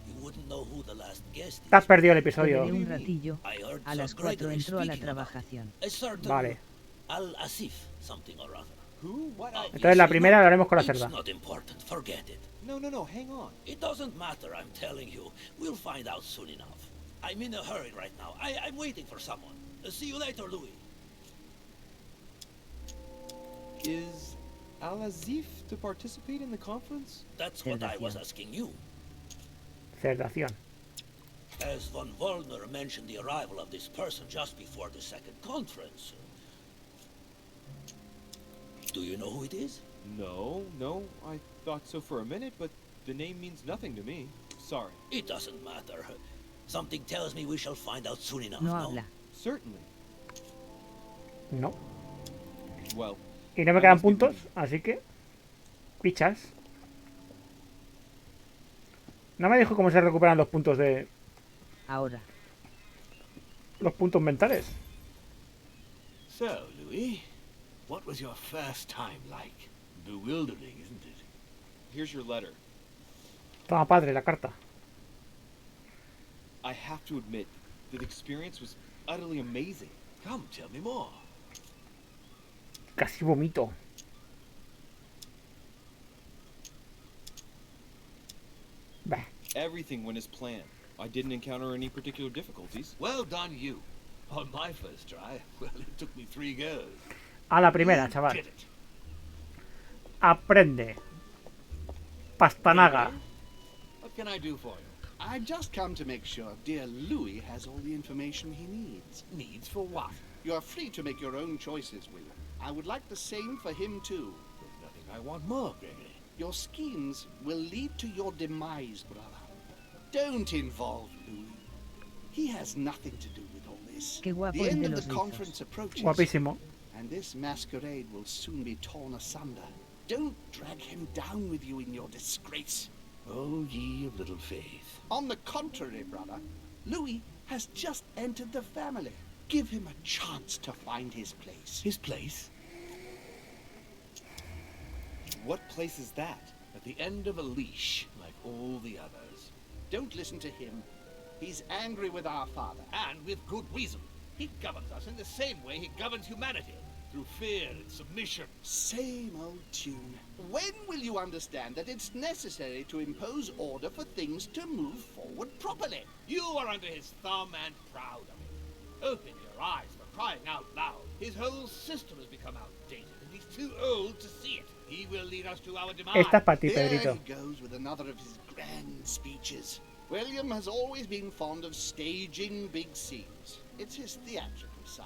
you wouldn't know who the last guest Te has is. perdido el Te episodio. veré un ratillo. I heard A las Sir 4 Gregory entró a la speaking about trabajación. a certain Vale. Al-Asif, something or other. Who? What? Entonces la primera la haremos con la It's cerda. not important, forget it. No, hang on. It doesn't matter, I'm telling you. We'll find out soon enough. I'm in a hurry right now. I'm waiting for someone. See you later, Louis. Is Al-Azif to participate in the conference? That's what I was Cerdación. asking you. Cerdación. As von Wollner mentioned the arrival of this person just before the second conference. Do you know who it is? No, I thought so for a minute, but the name means nothing to me. Sorry. It doesn't matter. Something tells me we shall find out soon enough, No habla. Certainly. No. Well, Y no me quedan puntos, así que... Pichas. No me dijo cómo se recuperan los puntos de... Ahora. Los puntos mentales. So, Louis, what was your first time like? Bewildering, isn't it? here's your letter. Toma, padre, la carta. I have to admit that the experience was utterly amazing. Come, tell me more. Casi vomito. Bah. Everything went as planned. I didn't encounter any particular difficulties. Well done, you. On my first try, well, it took me 3 goes. A la primera, chaval. Did it. Aprende. Pastanaga. What can I do for you? I've just come to make sure dear Louis has all the information he needs. Needs for what? You are free to make your own choices, William. I would like the same for him too. There's nothing I want more, Gregory. Your schemes will lead to your demise, brother. Don't involve Louis. He has nothing to do with all this. Qué guapo The el end de of los the rizos. conference approaches. Guapísimo. And this masquerade will soon be torn asunder. Don't drag him down with you in your disgrace. Oh, ye of little faith. On the contrary, brother, Louis has just entered the family. Give him a chance to find his place. His place? What place is that? At the end of a leash, like all the others. Don't listen to him. He's angry with our father. And with good reason. He governs us in the same way he governs humanity. Through fear and submission. Same old tune. When will you understand that it's necessary to impose order for things to move forward properly? You are under his thumb and proud of it. Open your eyes, for crying out loud. His whole system has become outdated, and he's too old to see it. He will lead us to our demise. Esta es para ti, There Pedrito. he goes with another of his grand speeches. William has always been fond of staging big scenes. It's his theatrical side.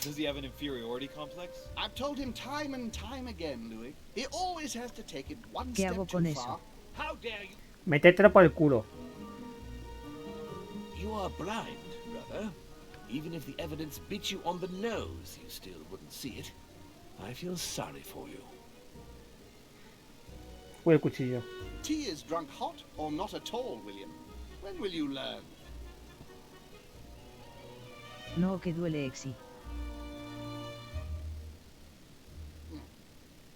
Does he have an inferiority complex? I've told him time and time again, Louis. He always has to take it one ¿Qué step hago too con far. eso? How dare you? Métetelo por el culo. You are blind, brother. Even if the evidence bit you on the nose, you still wouldn't see it. I feel sorry for you. Uy, el cuchillo. Tea is drunk hot or not at all, William. When will you learn? No, que duele, Exi.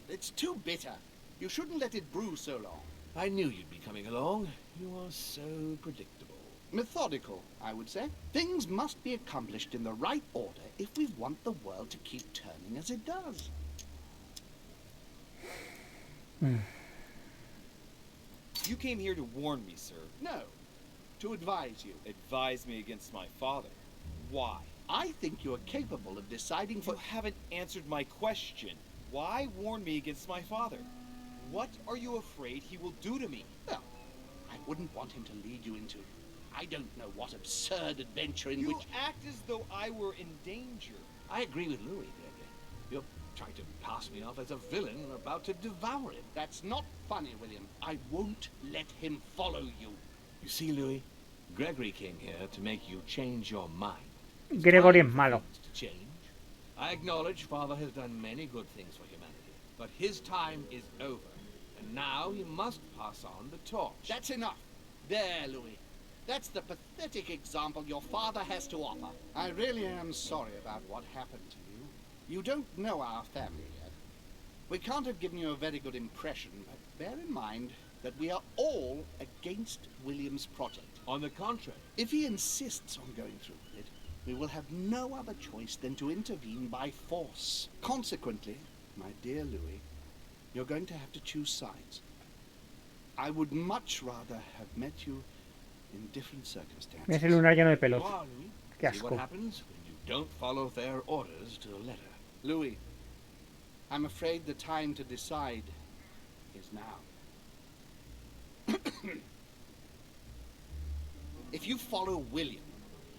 It's too bitter. You shouldn't let it brew so long. I knew you'd be coming along. You are so predictable. Methodical, I would say. Things must be accomplished in the right order if we want the world to keep turning as it does. You came here to warn me, sir. No, to advise you. Advise me against my father. Why? I think you are capable of deciding for... You haven't answered my question. Why warn me against my father? What are you afraid he will do to me? Well, I wouldn't want him to lead you into... I don't know what absurd adventure in You which... act as though I were in danger. I agree with Louis, Gregory. You're trying to pass me off as a villain about to devour him. That's not funny, William. I won't let him follow you. You see, Louis, Gregory came here to make you change your mind. Gregory es Time for malo. things to change. I acknowledge Father has done many good things for humanity, but his time is over, and now he must pass on the torch. That's enough. There, Louis. That's the pathetic example your father has to offer. I really am sorry about what happened to you. You don't know our family yet. We can't have given you a very good impression, but bear in mind that we are all against William's project. On the contrary, If he insists on going through with it, we will have no other choice than to intervene by force. Consequently, my dear Louis, you're going to have to choose sides. I would much rather have met you in different circumstances. Mira ese lunar lleno de pelos. go on, Louis. Qué See what asco. happens when you don't follow their orders to the letter. Louis, I'm afraid the time to decide is now. If you follow William,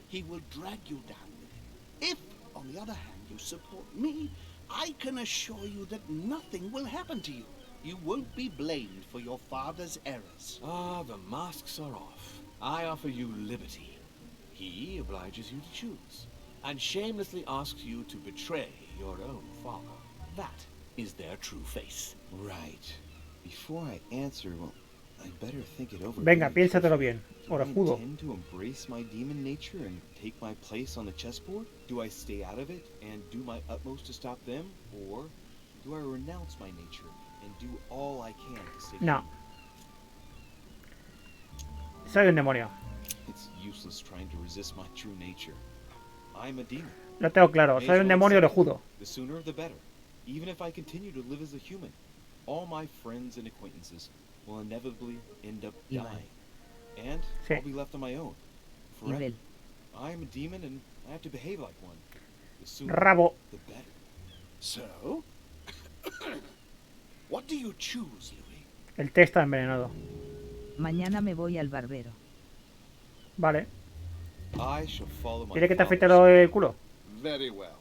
he will drag you down with him. If, on the other hand, you support me, I can assure you that nothing will happen to you. You won't be blamed for your father's errors. Ah, the masks are off. I offer you liberty. He obliges you to choose, and shamelessly asks you to betray your own father. That is their true face. Right. Before I answer, well, I'd better think it over. Venga, very piénsatelo carefully. bien. Do I Orejudo. intend to embrace my demon nature and take my place on the chessboard? Do I stay out of it and do my utmost to stop them? Or do I renounce my nature and do all I can to stay No. human? Soy un demonio. It's useless trying to resist my true nature. I'm a demon. Lo tengo claro. Soy un demonio orejudo. The sooner the better. Even if I continue to live as a human, all my friends and acquaintances will inevitably end up Iván. dying. And Sí. I'll be left on my own. Forever. Ibel. I'm a demon and I have to behave like one. The sooner Rabo. the better. So? What do you choose, Louis? El té está envenenado. Mañana me voy al barbero. Vale. I shall follow my ¿Quiere que te afeite father's- el culo? Very well.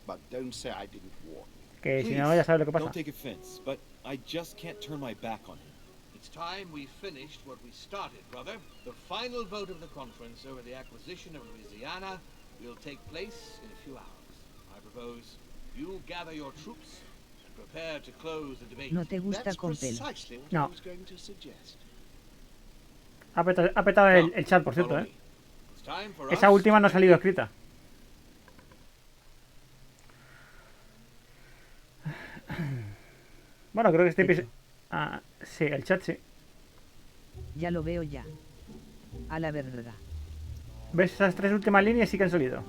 But don't say I didn't warn you. Que si Please, no, ya sabes lo que pasa. don't take offense, but I just can't turn my back on him. It's time we finished what we started, brother. The final vote of the conference over the acquisition of Louisiana will take place in a few hours. I propose you gather your troops and prepare to close the debate. No te gusta That's con pelo. precisely what No. I was going to suggest. Ha petado el chat, por cierto, Follow ¿eh? me. It's time for Esa us última no ha salido escrita. Bueno, creo que este episodio... Ah, sí, el chat sí. Ya lo veo ya. A la verga. ¿Ves? Esas tres últimas líneas sí que han salido.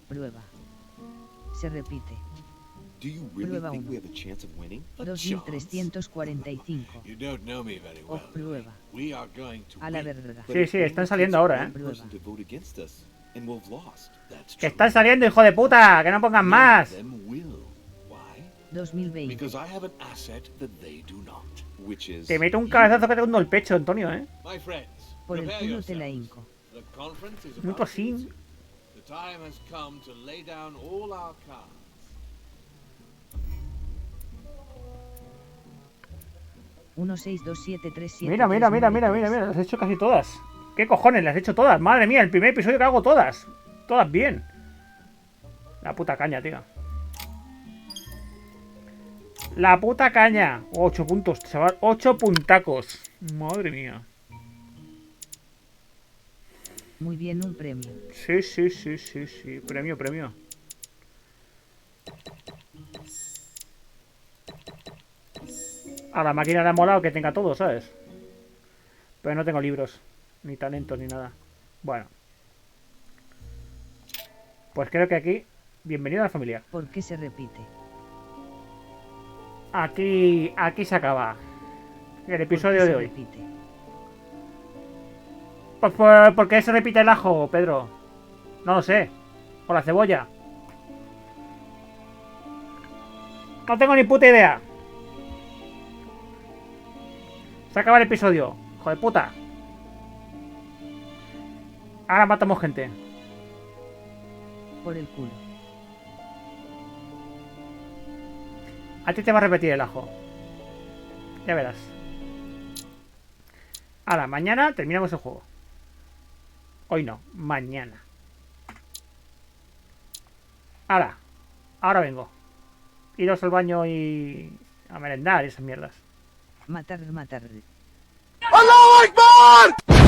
Prueba. Se repite. Do you really Prueba think uno. we have a chance of winning? 2345. You don't know me very O well. prueba. We are going to A la win. verga. But Sí, it sí, only están takes saliendo ahora, one ¿eh? person to vote against us, and we've lost. That's ¡Que true. están saliendo, hijo de puta! ¡Que no pongan más! Them will. Why? 2020. Because I have an asset that they do not. Which is... Te meto un cabezazo que te hundo el pecho, Antonio, ¿eh? My friends, Por el prepare culo te la yourselves. hinco. The conference is Muy about to tosín. resume. The time has come to lay down all our cards. Mira, mira, mira, mira, mira, mira, las he hecho casi todas. ¿Qué cojones? Las he hecho todas. Madre mía, el primer episodio que hago todas. Todas bien. La puta caña, tío. La puta caña. 8 puntos, chaval. 8 puntacos. Madre mía. Muy bien, un premio. Sí, sí, sí, sí, sí. Premio, premio. A la máquina le ha molado que tenga todo, ¿sabes? Pero no tengo libros, ni talentos, ni nada. Bueno. Pues creo que aquí... Bienvenido a la familia. ¿Por qué se repite? Aquí se acaba el episodio ¿Por qué de se hoy. repite? Pues ¿por qué se repite el ajo, Pedro? No lo sé. O la cebolla. No tengo ni puta idea. Se acaba el episodio. Hijo de puta. Ahora matamos gente. Por el culo. A ti te va a repetir el ajo. Ya verás. Ahora, mañana terminamos el juego. Hoy no, mañana. Ahora vengo. Iros al baño y a merendar y esas mierdas. Matar. ¡Allahu Akbar!